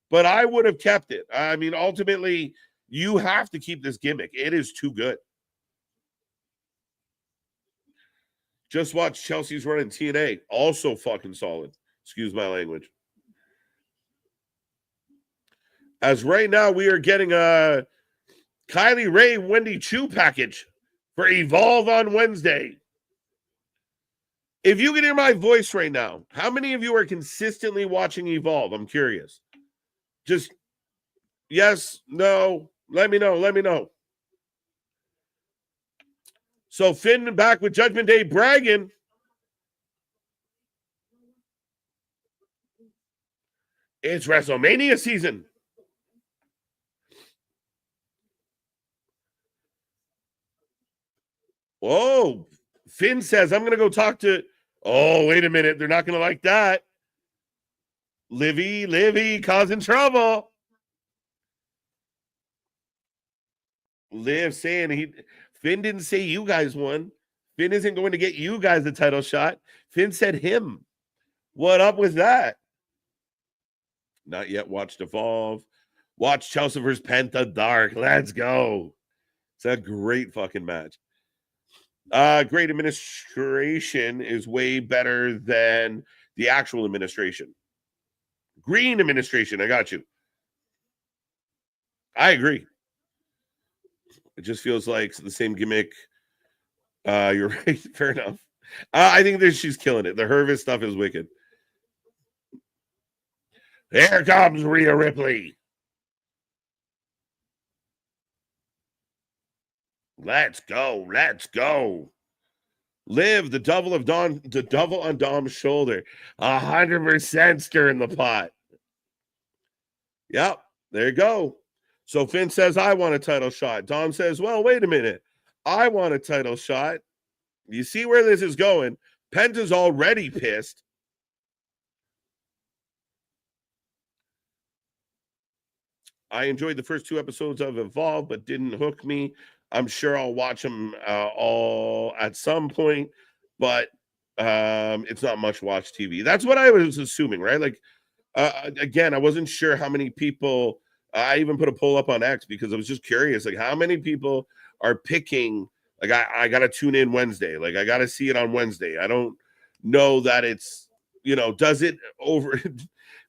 But I would have kept it. I mean, ultimately, you have to keep this gimmick. It is too good. Just watch Chelsea's run in TNA. Also fucking solid. Excuse my language. As right now, we are getting a Kylie Ray Wendy Chu package for Evolve on Wednesday. If you can hear my voice right now, how many of you are consistently watching Evolve? I'm curious. Just yes, no, let me know. So Finn back with Judgment Day bragging. It's WrestleMania season. Whoa. Finn says, I'm going to go talk to... Oh, wait a minute. They're not going to like that. Livy causing trouble. Liv saying Finn didn't say you guys won. Finn isn't going to get you guys the title shot. Finn said him. What up with that? Not yet watched Evolve. Watch Chelsea vs. Penta Dark. Let's go. It's a great fucking match. Great administration is way better than the actual administration. Green administration, I got you. I agree. It just feels like the same gimmick. You're right. Fair enough. I think that she's killing it. The Hervis stuff is wicked. There comes Rhea Ripley. Let's go. Liv, the double on Dom's shoulder. 100% stirring the pot. Yep, there you go. So Finn says, I want a title shot. Dom says, well, wait a minute. I want a title shot. You see where this is going. Penta's already pissed. I enjoyed the first 2 episodes of Evolve, but didn't hook me. I'm sure I'll watch them all at some point, but it's not much watch TV. That's what I was assuming, right? Like, again, I wasn't sure how many people. I even put a poll up on X because I was just curious, like how many people are picking. Like, I got to tune in Wednesday. Like, I got to see it on Wednesday. I don't know that it's, does it over?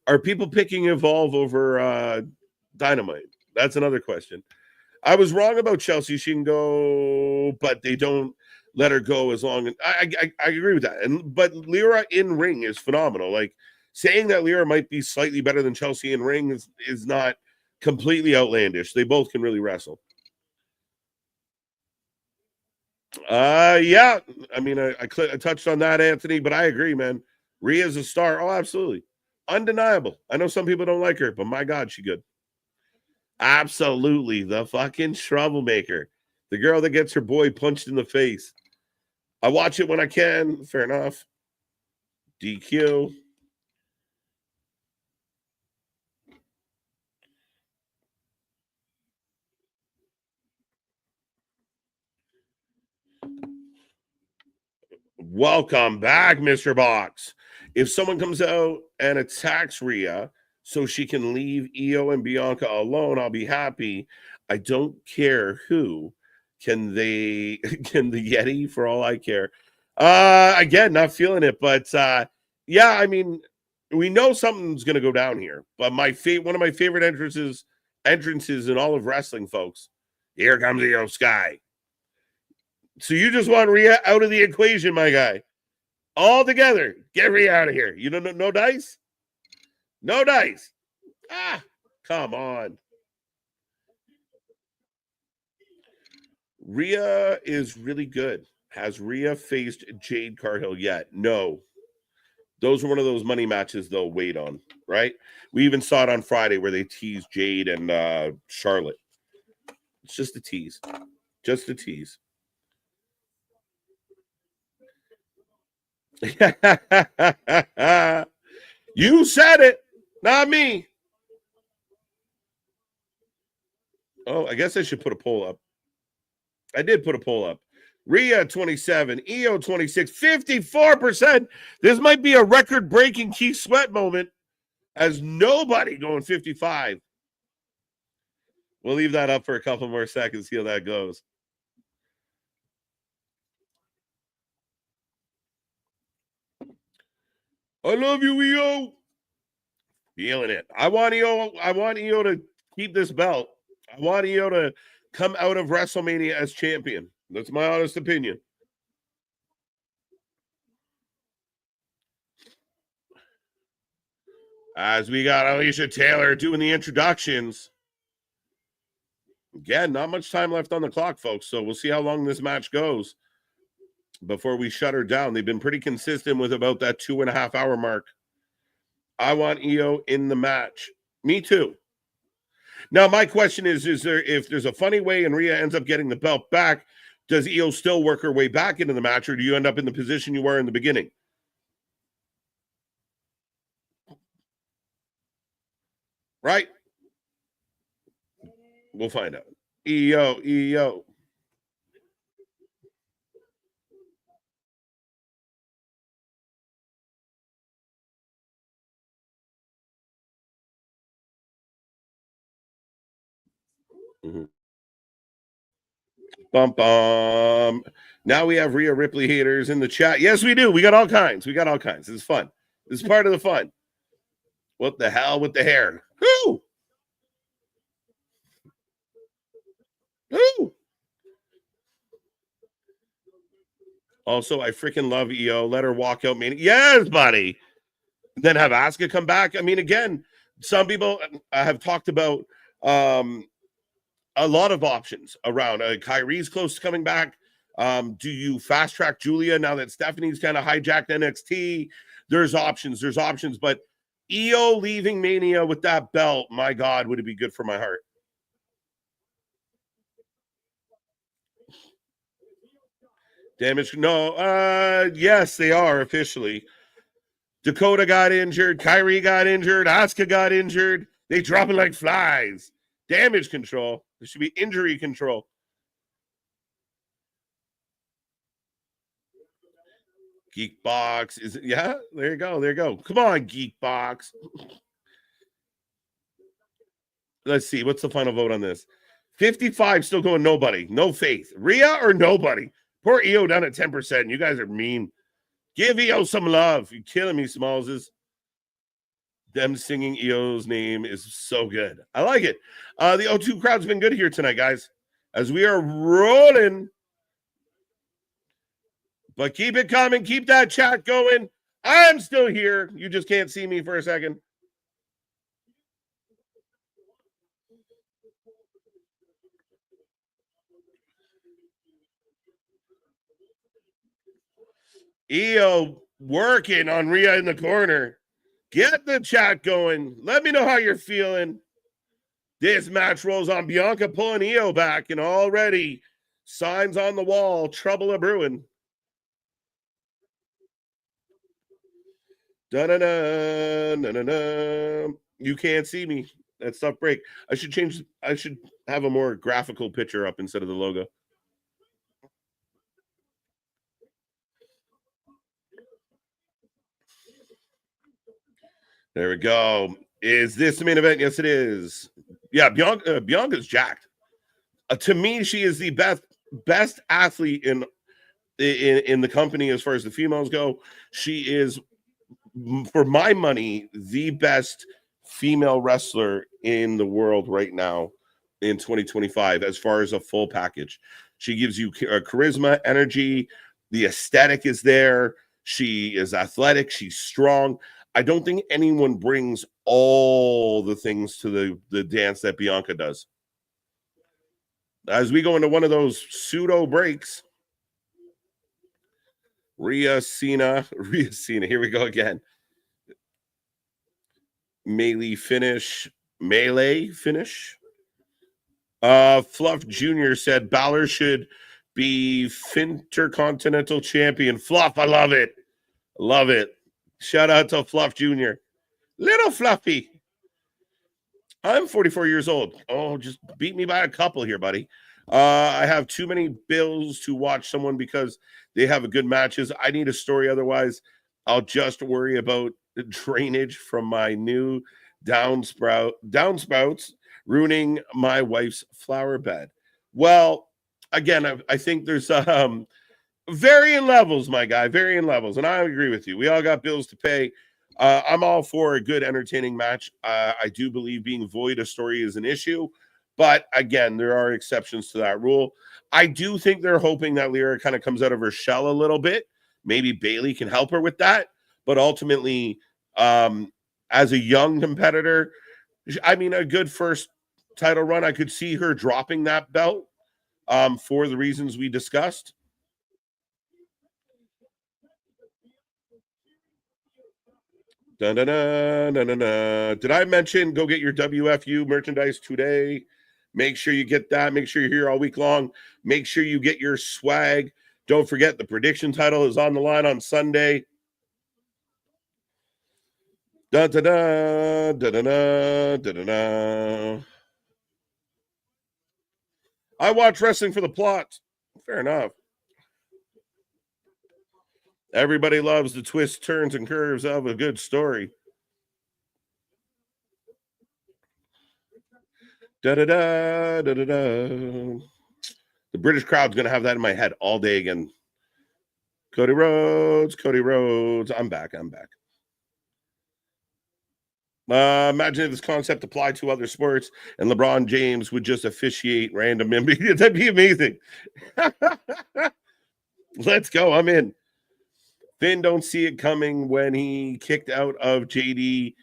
Are people picking Evolve over Dynamite? That's another question. I was wrong about Chelsea. She can go, but they don't let her go as long as I agree with that. But Lyra in ring is phenomenal. Like saying that Lyra might be slightly better than Chelsea in ring is not completely outlandish. They both can really wrestle. Yeah. I mean, I touched on that, Anthony, but I agree, man. Rhea's a star. Oh, absolutely. Undeniable. I know some people don't like her, but my God, she good. Absolutely. The fucking troublemaker. The girl that gets her boy punched in the face. I watch it when I can. Fair enough. DQ. Welcome back, Mr. Box. If someone comes out and attacks Rhea so she can leave Io and Bianca alone, I'll be happy. I don't care who. Can the Yeti for all I care? Again, not feeling it, but yeah, I mean, we know something's gonna go down here. But one of my favorite entrances in all of wrestling, folks. Here comes Io Sky. So you just want Rhea out of the equation, my guy. All together. Get Rhea out of here. You don't no dice? No dice. Ah, come on. Rhea is really good. Has Rhea faced Jade Cargill yet? No. Those were one of those money matches they'll wait on, right? We even saw it on Friday where they teased Jade and Charlotte. It's just a tease. Just a tease. You said it, not me. Oh, I guess I should put a poll up. I did put a poll up. Rhea 27, Io 26, 54%. This might be a record-breaking Keith Sweat moment as nobody going 55. We'll leave that up for a couple more seconds, see how that goes. I love you, Io. Feeling it. I want Io to keep this belt. I want Io to come out of WrestleMania as champion. That's my honest opinion. As we got Alicia Taylor doing the introductions. Again, not much time left on the clock, folks. So we'll see how long this match goes before we shut her down. They've been pretty consistent with about that 2.5 hour mark. I want Io in the match. Me too. Now, my question is there, if there's a funny way and Rhea ends up getting the belt back, does Io still work her way back into the match, or do you end up in the position you were in the beginning? Right? We'll find out. Io. Mm-hmm. Bum bum. Now we have Rhea Ripley haters in the chat. Yes, we do. We got all kinds. It's fun. This is part of the fun. What the hell with the hair? Who? Also, I freaking love Io. Let her walk out. Yes, buddy. Then have Asuka come back. I mean, again, some people have talked about a lot of options around. Kyrie's close to coming back. Do you fast track Julia now that Stephanie's kind of hijacked NXT? There's options. But Io leaving Mania with that belt, my God, would it be good for my heart? Damage? No. Yes, they are officially. Dakota got injured. Kyrie got injured. Asuka got injured. They drop it like flies. Damage control. There should be injury control. Geekbox is yeah. There you go. Come on, Geekbox. Let's see. What's the final vote on this? 55 still going nobody. No faith. Rhea or nobody. Poor Io down at 10%. You guys are mean. Give Io some love. You're killing me, Smallses. Them singing Io's name is so good. I like it. The O2 crowd's been good here tonight, guys. As we are rolling. But keep it coming. Keep that chat going. I'm still here. You just can't see me for a second. Io working on Rhea in the corner. Get the chat going. Let me know how you're feeling. This match rolls on. Bianca pulling Io back, and already signs on the wall. Trouble a brewing. Da-da-da, da-da-da. You can't see me. That stuff break. I should have a more graphical picture up instead of the logo. There we go. Is this the main event? Yes, it is. Yeah, Bianca's jacked. To me, she is the best athlete in the company as far as the females go. She is, for my money, the best female wrestler in the world right now in 2025 as far as a full package. She gives you charisma, energy, the aesthetic is there. She is athletic, she's strong. I don't think anyone brings all the things to the dance that Bianca does. As we go into one of those pseudo breaks, Rhea Cena, here we go again. Melee finish. Fluff Jr. said Balor should be Intercontinental Champion. Fluff, I love it. Love it. Shout out to Fluff Jr. Little Fluffy. I'm 44 years old. Oh, just beat me by a couple here, buddy. I have too many bills to watch someone because they have a good matches. I need a story. Otherwise, I'll just worry about the drainage from my new downspouts ruining my wife's flower bed. Well, again, I think there's varying levels, my guy, varying levels. And I agree with you. We all got bills to pay. I'm all for a good, entertaining match. I do believe being void of story is an issue. But again, there are exceptions to that rule. I do think they're hoping that Lyra kind of comes out of her shell a little bit. Maybe Bailey can help her with that. But ultimately, as a young competitor, I mean, a good first title run, I could see her dropping that belt for the reasons we discussed. Dun, dun, dun, dun, dun, dun. Did I mention go get your WFU merchandise today? Make sure you get that. Make sure you're here all week long. Make sure you get your swag. Don't forget the prediction title is on the line on Sunday. Dun, dun, dun, dun, dun, dun, dun, dun. I watch wrestling for the plot. Fair enough. Everybody loves the twists, turns, and curves of a good story. Da da da da da da. The British crowd's gonna have that in my head all day again. Cody Rhodes. I'm back. Imagine if this concept applied to other sports and LeBron James would just officiate random NBA. That'd be amazing. Let's go. I'm in. Finn don't see it coming when he kicked out of JD.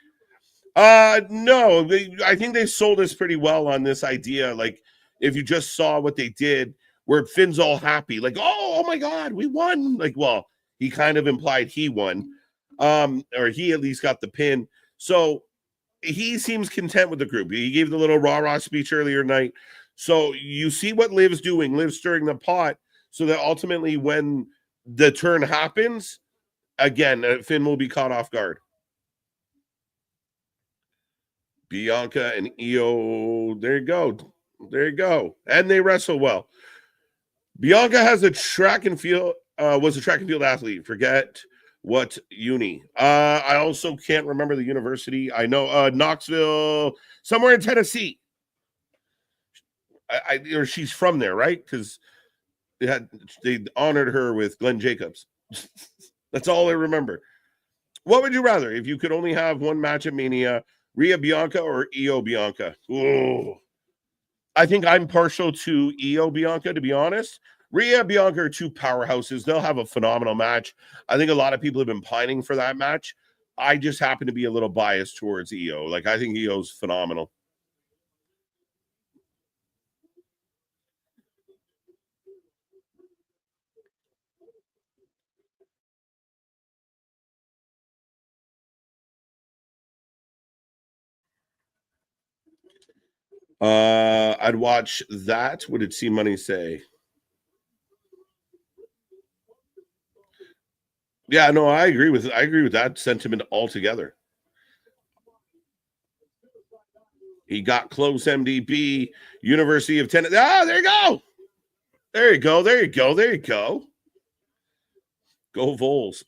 No, I think they sold us pretty well on this idea. Like, if you just saw what they did, where Finn's all happy, like, oh my God, we won. Like, well, he kind of implied he won. Or he at least got the pin. So he seems content with the group. He gave the little rah-rah speech earlier tonight. So you see what Liv's doing. Liv's stirring the pot so that ultimately when the turn happens, again, Finn will be caught off guard. Bianca and Io, there you go. And they wrestle well. Bianca has a track and field, was a track and field athlete. Forget what uni. I also can't remember the university. I know Knoxville, somewhere in Tennessee. Or she's from there, right? Because they honored her with Glenn Jacobs. That's all I remember. What would you rather if you could only have one match at Mania, Rhea Bianca or Io Bianca? Ooh. I think I'm partial to Io Bianca, to be honest. Rhea Bianca are two powerhouses. They'll have a phenomenal match. I think a lot of people have been pining for that match. I just happen to be a little biased towards Io. Like, I think Io's phenomenal. I'd watch that. What did C Money say? Yeah, no, I agree with that sentiment altogether. He got close, MDB, University of Tennessee. Ah, there you go. There you go. There you go. There you go. Go Vols.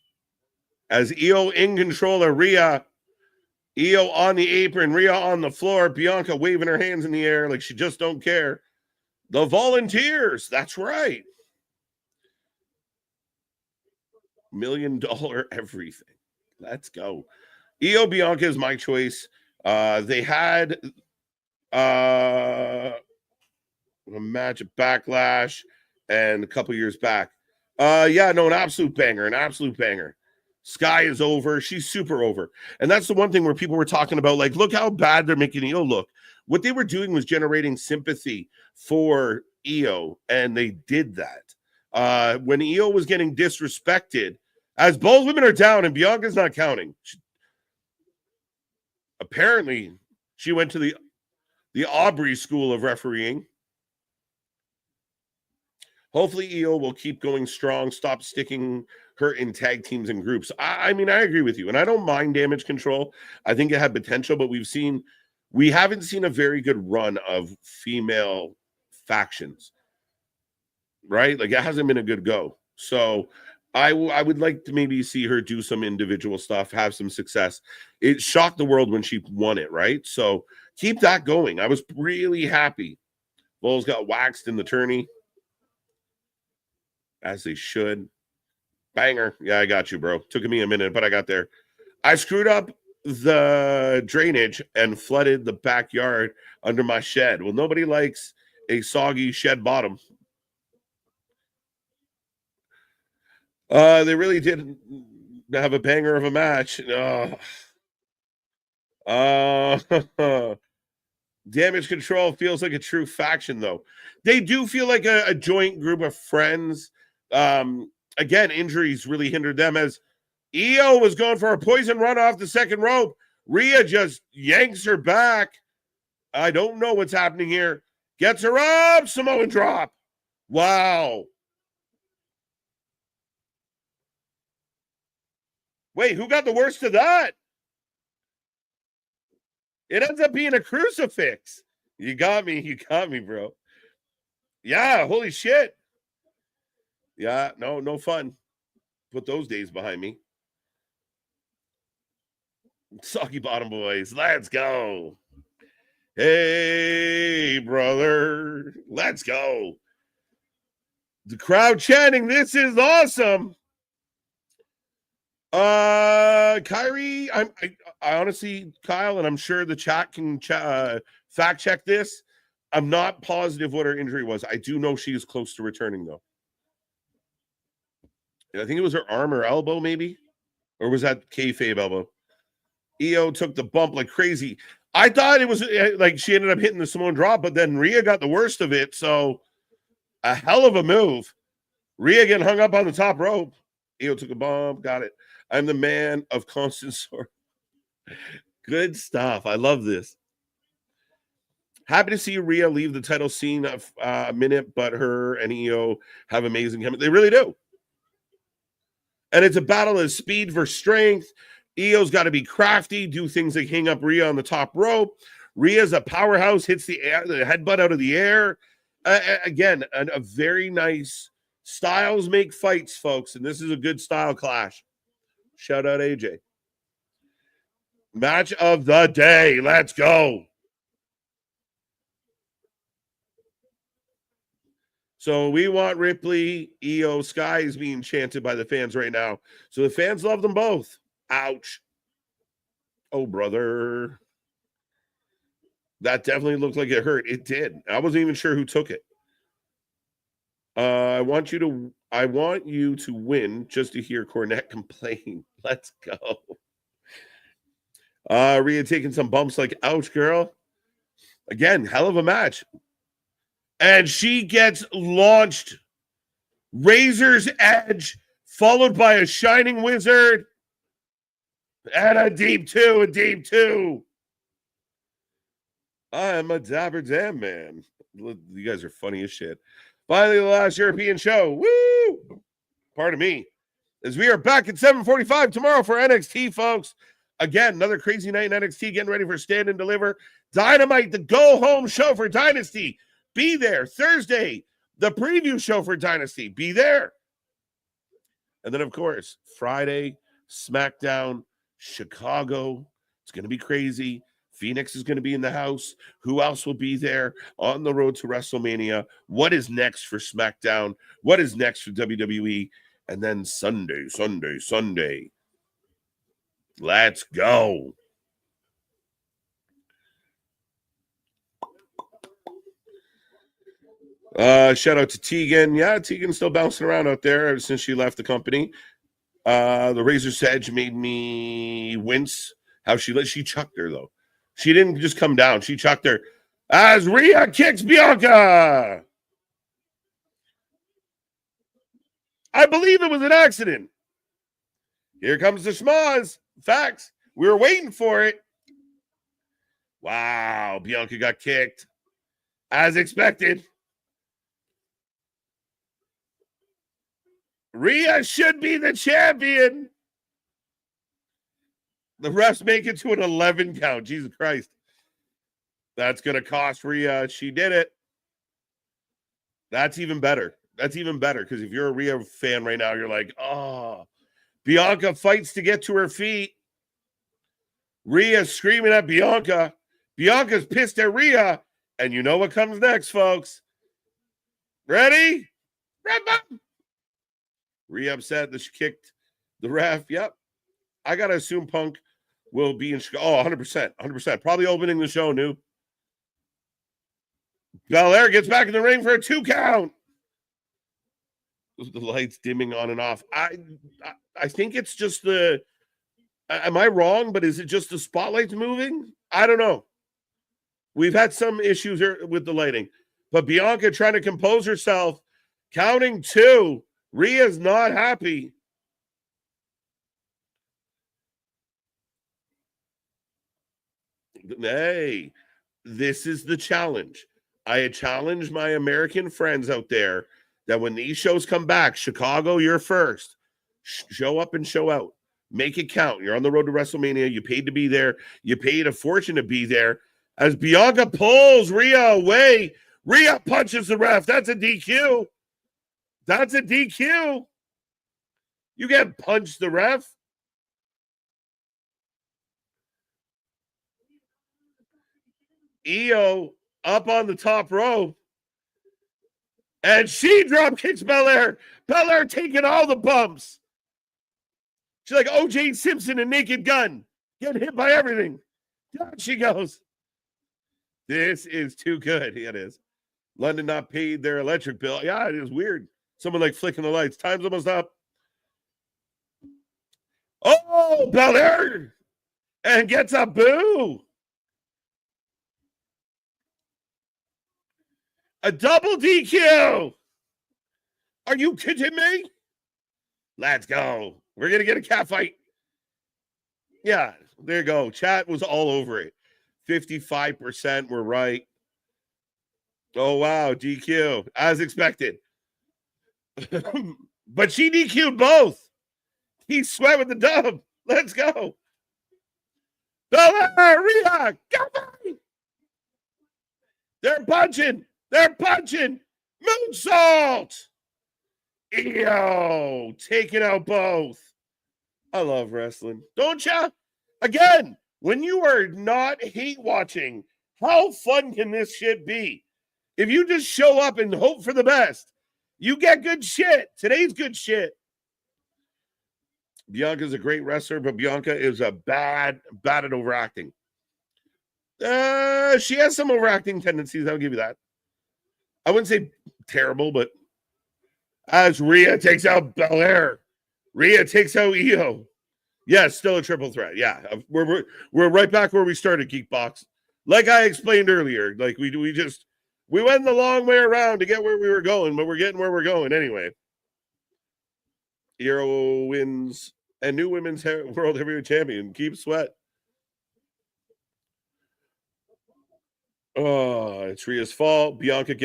As EO in control of Rhea. EO on the apron, Rhea on the floor, Bianca waving her hands in the air like she just don't care. The Volunteers. That's right. $1 million everything. Let's go. EO Bianca is my choice. They had a match at Backlash and a couple years back. An absolute banger. Sky is over. She's super over. And that's the one thing where people were talking about, like, look how bad they're making EO look. What they were doing was generating sympathy for EO, and they did that. When EO was getting disrespected, as both women are down and Bianca's not counting, apparently she went to the Aubrey School of Refereeing. Hopefully EO will keep going strong, stop sticking her in tag teams and groups. I mean, I agree with you, and I don't mind Damage Control. I think it had potential, but we haven't seen a very good run of female factions, right? Like, it hasn't been a good go. So I would like to maybe see her do some individual stuff, have some success. It shocked the world when she won it, right? So keep that going. I was really happy. Bulls got waxed in the tourney, as they should. Banger. Yeah, I got you, bro. Took me a minute, but I got there. I screwed up the drainage and flooded the backyard under my shed. Well, nobody likes a soggy shed bottom. They really did have a banger of a match. Damage Control feels like a true faction, though. They do feel like a joint group of friends. Again, injuries really hindered them, as EO was going for a poison run off the second rope. Rhea just yanks her back. I don't know what's happening here. Gets her up. Samoan drop. Wow. Wait, who got the worst of that? It ends up being a crucifix. You got me, bro. Yeah, holy shit. Yeah, no fun. Put those days behind me. Soggy bottom boys, let's go. Hey, brother, let's go. The crowd chanting, this is awesome. Kyrie, I honestly, Kyle, and I'm sure the chat can fact check this. I'm not positive what her injury was. I do know she is close to returning, though. I think it was her arm or elbow, maybe, or was that kayfabe elbow? EO took the bump like crazy. I thought it was like she ended up hitting the Samoan drop, but then Rhea got the worst of it. So a hell of a move. Rhea getting hung up on the top rope. EO took a bump, got it. I'm the man of constant sorrow. Good stuff. I love this. Happy to see Rhea leave the title scene a minute, but her and EO have amazing chemistry. They really do. And it's a battle of speed versus strength. EO's got to be crafty, do things like hang up Rhea on the top rope. Rhea's a powerhouse, hits the headbutt out of the air. Again, a very nice styles make fights, folks, and this is a good style clash. Shout out AJ. Match of the day. Let's go. So we want Ripley, EO, Sky is being chanted by the fans right now. So the fans love them both. Ouch. Oh, brother. That definitely looked like it hurt. It did. I wasn't even sure who took it. I want you to win just to hear Cornette complain. Let's go. Rhea taking some bumps like, ouch, girl. Again, hell of a match. And she gets launched. Razor's Edge, followed by a Shining Wizard. And a deep two. I'm a dapper damn man. You guys are funny as shit. Finally, the last European show. Woo! Pardon me. As we are back at 7:45 tomorrow for NXT, folks. Again, another crazy night in NXT, getting ready for Stand and Deliver. Dynamite, the go-home show for Dynasty. Be there. Thursday, the preview show for Dynasty. Be there. And then, of course, Friday, SmackDown, Chicago. It's going to be crazy. Phoenix is going to be in the house. Who else will be there on the road to WrestleMania? What is next for SmackDown? What is next for WWE? And then Sunday. Let's go. Shout out to Tegan. Yeah, Tegan's still bouncing around out there ever since she left the company. The Razor's Edge made me wince. How she chucked her, though. She didn't just come down. She chucked her as Rhea kicks Bianca. I believe it was an accident. Here comes the schmoz. Facts. We were waiting for it. Wow. Bianca got kicked. As expected. Rhea should be the champion. The refs make it to an 11 count. Jesus Christ. That's going to cost Rhea. She did it. That's even better. That's even better because if you're a Rhea fan right now, you're like, oh, Bianca fights to get to her feet. Rhea screaming at Bianca. Bianca's pissed at Rhea. And you know what comes next, folks. Ready? Red button. Rhea upset that she kicked the ref. Yep. I got to assume Punk will be in Chicago. Oh, 100%. 100%. Probably opening the show, new. Belair gets back in the ring for a 2 count. The lights dimming on and off. I think it's just the. Am I wrong? But is it just the spotlights moving? I don't know. We've had some issues here with the lighting, but Bianca trying to compose herself, counting 2. Rhea's not happy. Hey, this is the challenge. I had challenged my American friends out there that when these shows come back, Chicago, you're first. Show up and show out. Make it count. You're on the road to WrestleMania. You paid to be there. You paid a fortune to be there. As Bianca pulls Rhea away, Rhea punches the ref. That's a DQ. That's a DQ. You can't punch the ref. Io up on the top row. And she drop kicks Belair. Belair taking all the bumps. She's like O.J. Simpson and Naked Gun. Getting hit by everything. Down she goes. This is too good. Yeah, it is. London not paid their electric bill. Yeah, it is weird. Someone like flicking the lights. Time's almost up. Oh, Belair. And gets a boo. A double DQ. Are you kidding me? Let's go. We're going to get a cat fight. Yeah, there you go. Chat was all over it. 55% were right. Oh, wow. DQ. As expected. But she DQ'd both. He sweat with the dub. Let's go. Rhea, come on. They're punching. They're punching. Moonsault. Io taking out both. I love wrestling. Don't ya? Again, when you are not hate watching, how fun can this shit be? If you just show up and hope for the best, you get good shit. Today's good shit. Bianca's a great wrestler, but Bianca is a bad at overacting. She has some overacting tendencies. I'll give you that. I wouldn't say terrible, but as Rhea takes out Belair, Rhea takes out Io. Yeah, still a triple threat. Yeah, we're right back where we started, Geekbox. Like I explained earlier, like we went the long way around to get where we were going, but we're getting where we're going anyway. Io wins and new women's world heavyweight champion. Keep sweat. Oh, it's Rhea's fault. Bianca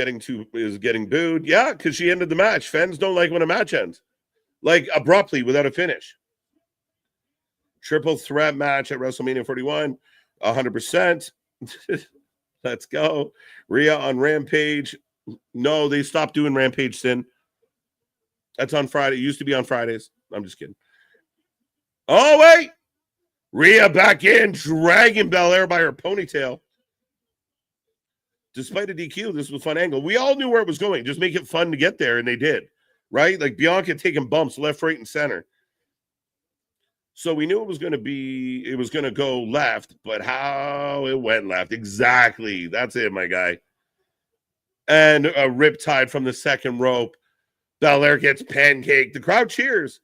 is getting booed. Yeah, because she ended the match. Fans don't like when a match ends, like abruptly without a finish. Triple threat match at WrestleMania 41, 100%. Let's go. Rhea on Rampage. No, they stopped doing Rampage, Sin. That's on Friday. It used to be on Fridays. I'm just kidding. Oh, wait. Rhea back in, dragging Belair by her ponytail. Despite a DQ, this was a fun angle. We all knew where it was going. Just make it fun to get there, and they did. Right? Like Bianca taking bumps left, right, and center. So we knew it was going to go left, but how it went left. Exactly. That's it, my guy. And a riptide from the second rope. Belair gets pancaked. The crowd cheers.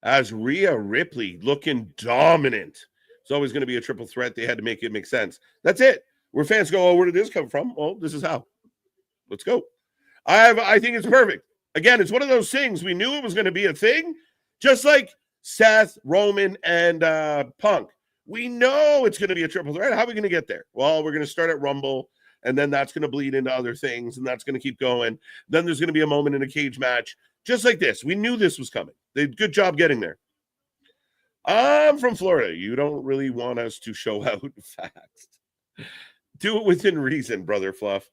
As Rhea Ripley looking dominant. It's always going to be a triple threat. They had to make it make sense. That's it. Where fans go, oh, where did this come from? Oh, this is how. Let's go. I think it's perfect. Again, it's one of those things. We knew it was going to be a thing. Just like Seth, Roman, and Punk. We know it's going to be a triple threat. How are we going to get there? Well, we're going to start at Rumble, and then that's going to bleed into other things, and that's going to keep going. Then there's going to be a moment in a cage match. Just like this. We knew this was coming. They did a good job getting there. I'm from Florida. You don't really want us to show out fast. Do it within reason, brother Fluff.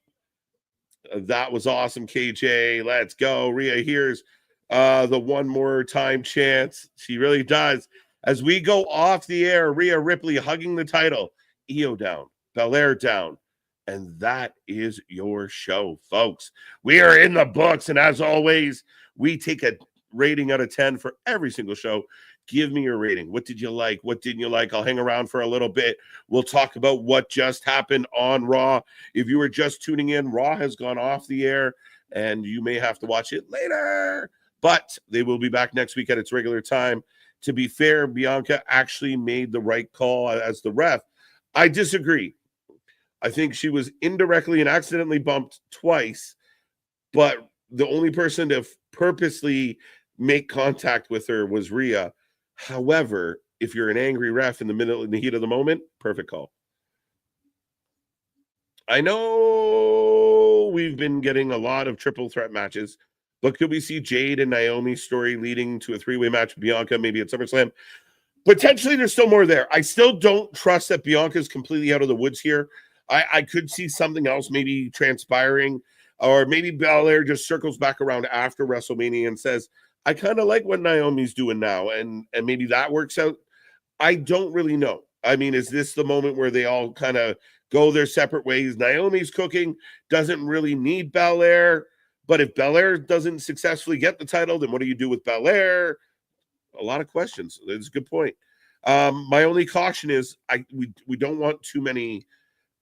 That was awesome, KJ. Let's go. Rhea hears the one more time chance. She really does. As we go off the air, Rhea Ripley hugging the title. Io down. Belair down. And that is your show, folks. We are in the books. And as always, we take a rating out of 10 for every single show. Give me your rating. What did you like? What didn't you like? I'll hang around for a little bit. We'll talk about what just happened on Raw. If you were just tuning in, Raw has gone off the air, and you may have to watch it later. But they will be back next week at its regular time. To be fair, Bianca actually made the right call as the ref. I disagree. I think she was indirectly and accidentally bumped twice, but the only person to purposely make contact with her was Rhea. However, if you're an angry ref in the heat of the moment, perfect call. I know we've been getting a lot of triple threat matches, but could we see Jade and Naomi's story leading to a three-way match with Bianca, maybe at SummerSlam? Potentially, there's still more there. I still don't trust that Bianca's completely out of the woods here. I could see something else maybe transpiring, or maybe Belair just circles back around after WrestleMania and says, I kind of like what Naomi's doing now, and maybe that works out. I don't really know. I mean, is this the moment where they all kind of go their separate ways? Naomi's cooking, doesn't really need Belair, but if Belair doesn't successfully get the title, then what do you do with Belair? A lot of questions. That's a good point. My only caution is we don't want too many.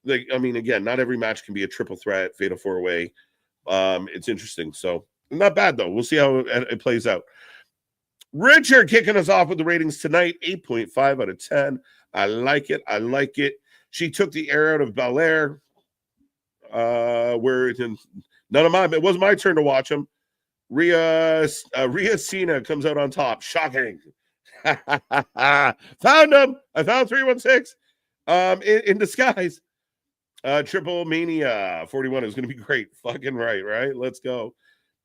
Like, I mean, again, not every match can be a triple threat, fatal four-way. It's interesting. So not bad, though. We'll see how it plays out. Richard kicking us off with the ratings tonight, 8.5 out of 10. I like it. I like it. She took the air out of Belair. Where none of mine. It wasn't my turn to watch him. Rhea Cena comes out on top. Shocking. Found him. I found 316 in disguise. Triple Mania 41 is going to be great. Fucking right? Let's go.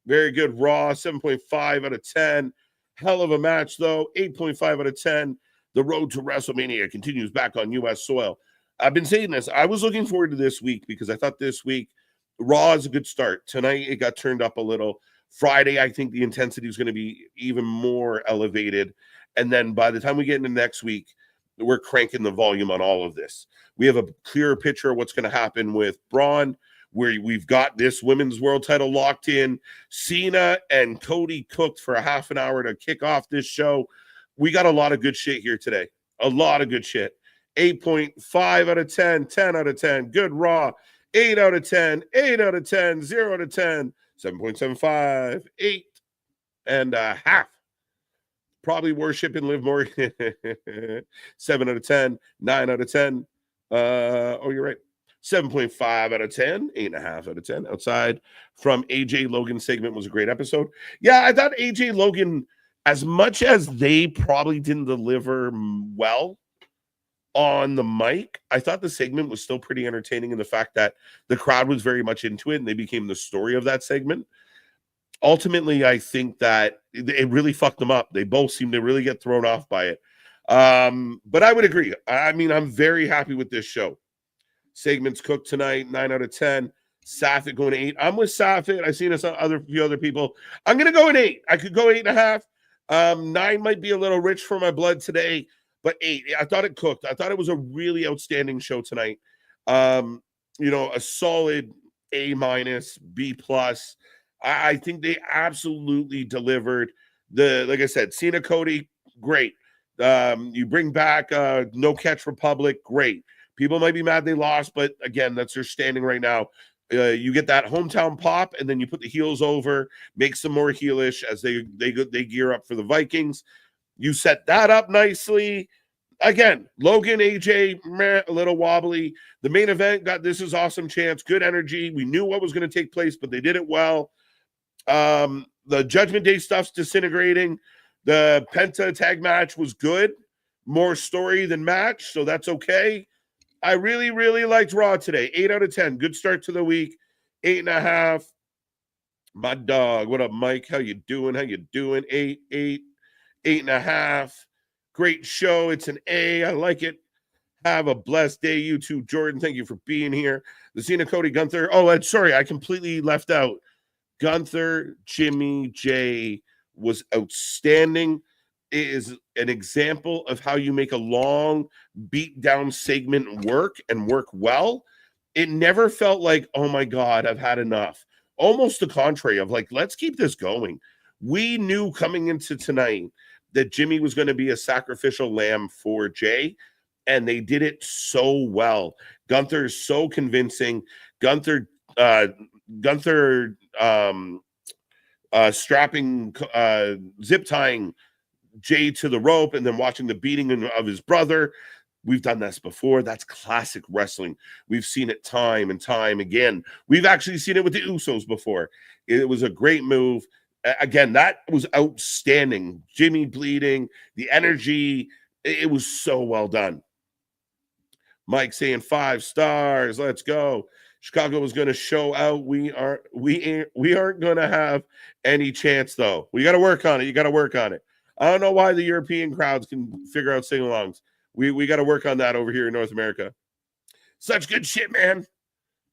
Very good. Raw, 7.5 out of 10. Hell of a match, though. 8.5 out of 10. The road to WrestleMania continues back on U.S. soil. I've been saying this. I was looking forward to this week because I thought this week Raw is a good start. Tonight, it got turned up a little. Friday, I think the intensity is going to be even more elevated. And then by the time we get into next week, we're cranking the volume on all of this. We have a clearer picture of what's going to happen with Braun, where we've got this women's world title locked in. Cena and Cody cooked for a half an hour to kick off this show. We got a lot of good shit here today. A lot of good shit. 8.5 out of 10, 10 out of 10. Good Raw. 8 out of 10, 8 out of 10, 0 out of 10, 7.75, 8 and a half. Probably worship and live more. 7 out of 10, 9 out of 10. Oh, you're right. 7.5 out of 10, 8.5 out of 10. Outside from AJ Logan's segment was a great episode. Yeah, I thought AJ Logan, as much as they probably didn't deliver well, on the mic, I thought the segment was still pretty entertaining in the fact that the crowd was very much into it and they became the story of that segment. Ultimately, I think that it really fucked them up. They both seemed to really get thrown off by it. But I would agree. I mean, I'm very happy with this show. Segments cooked tonight, 9 out of 10. Saffit going to 8. I'm with Saffit. I've seen a few other people. I'm going to go an 8. I could go 8.5. 9 might be a little rich for my blood today, but 8. I thought it cooked. I thought it was a really outstanding show tonight. A solid A-, B+. I think they absolutely delivered. Like I said, Cena, Cody, great. You bring back No Catch Republic, great. People might be mad they lost, but again, that's their standing right now. You get that hometown pop, and then you put the heels over, make some more heelish as they gear up for the Vikings. You set that up nicely. Again, Logan, AJ, a little wobbly. The main event got this is awesome chance, good energy. We knew what was going to take place, but they did it well. The Judgment Day stuff's disintegrating. The Penta tag match was good, more story than match, so that's okay. I really, really liked Raw today. 8 out of 10. Good start to the week. 8.5. My dog. What up, Mike? How you doing? 8.5. Great show. It's an A. I like it. Have a blessed day, you too, Jordan. Thank you for being here. The Cena, Cody, Gunther. Oh, sorry, I completely left out. Gunther, Jimmy, Jay was outstanding. It is an example of how you make a long beat down segment work and work well. It never felt like, oh my God, I've had enough. Almost the contrary of like, let's keep this going. We knew coming into tonight that Jimmy was going to be a sacrificial lamb for Jay, and they did it so well. Gunther is so convincing. Gunther strapping, zip tying Jay to the rope and then watching the beating of his brother. We've done this before. That's classic wrestling. We've seen it time and time again. We've actually seen it with the Usos before. It was a great move. Again, that was outstanding. Jimmy bleeding, the energy. It was so well done. Mike saying 5 stars. Let's go. Chicago was going to show out. We aren't going to have any chance though. We got to work on it. You got to work on it. I don't know why the European crowds can figure out sing-alongs. We got to work on that over here in North America. Such good shit, man.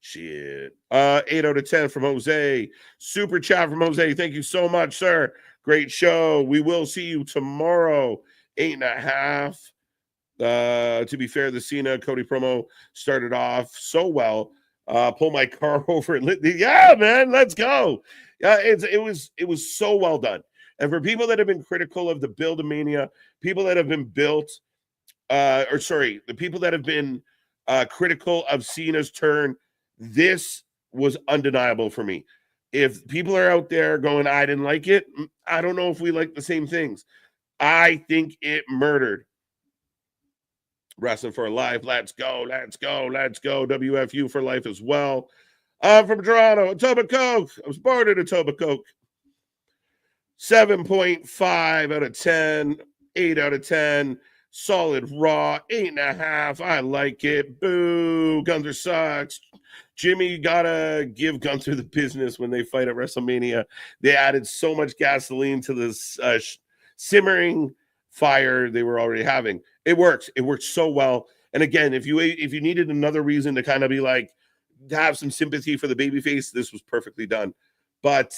Shit. 8 out of 10 from Jose. Super chat from Jose. Thank you so much, sir. Great show. We will see you tomorrow. 8.5. To be fair, the Cena Cody promo started off so well. Pull my car over. Yeah, man, let's go. It was so well done. And for people that have been critical of the Build-A-Mania, people that have been the people that have been critical of Cena's turn, this was undeniable for me. If people are out there going, I didn't like it, I don't know if we like the same things. I think it murdered. Wrestling for Life. Let's go. WFU for life as well. I'm from Toronto. Etobicoke. I was born in Etobicoke. 7.5 out of 10. 8 out of 10. Solid Raw. 8.5. I like it. Boo. Gunther sucks. Jimmy gotta give Gunther the business when they fight at WrestleMania. They added so much gasoline to this simmering fire they were already having. It works. It works so well. And again, if you needed another reason to kind of be like, to have some sympathy for the babyface, this was perfectly done. But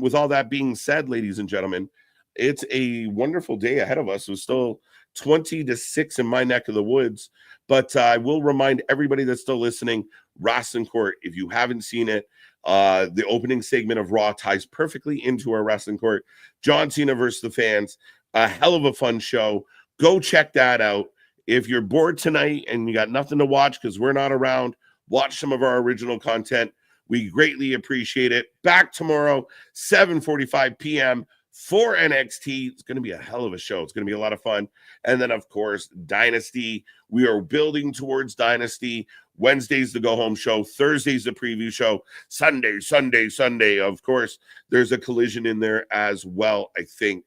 with all that being said, ladies and gentlemen, it's a wonderful day ahead of us. It was still 20-6 in my neck of the woods. But I will remind everybody that's still listening, Wrestling Court, if you haven't seen it, the opening segment of Raw ties perfectly into our Wrestling Court. John Cena versus the fans. A hell of a fun show. Go check that out. If you're bored tonight and you got nothing to watch because we're not around, watch some of our original content. We greatly appreciate it. Back tomorrow, 7:45 p.m. for NXT. It's going to be a hell of a show. It's going to be a lot of fun. And then, of course, Dynasty. We are building towards Dynasty. Wednesday's the go-home show. Thursday's the preview show. Sunday. Of course, there's a collision in there as well, I think.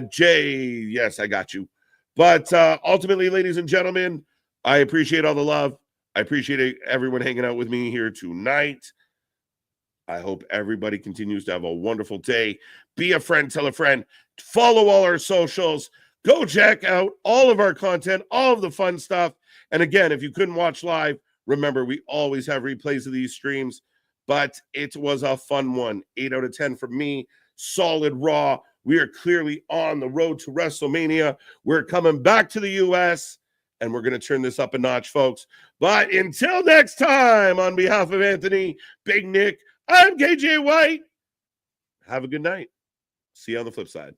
Jay, yes, I got you. But ultimately, ladies and gentlemen, I appreciate all the love. I appreciate everyone hanging out with me here tonight. I hope everybody continues to have a wonderful day. Be a friend, tell a friend, follow all our socials. Go check out all of our content, all of the fun stuff. And again, if you couldn't watch live, remember, we always have replays of these streams, but it was a fun one. 8 out of 10 for me. Solid Raw. We are clearly on the road to WrestleMania. We're coming back to the U.S., and we're going to turn this up a notch, folks. But until next time, on behalf of Anthony, Big Nick, I'm KJ White. Have a good night. See you on the flip side.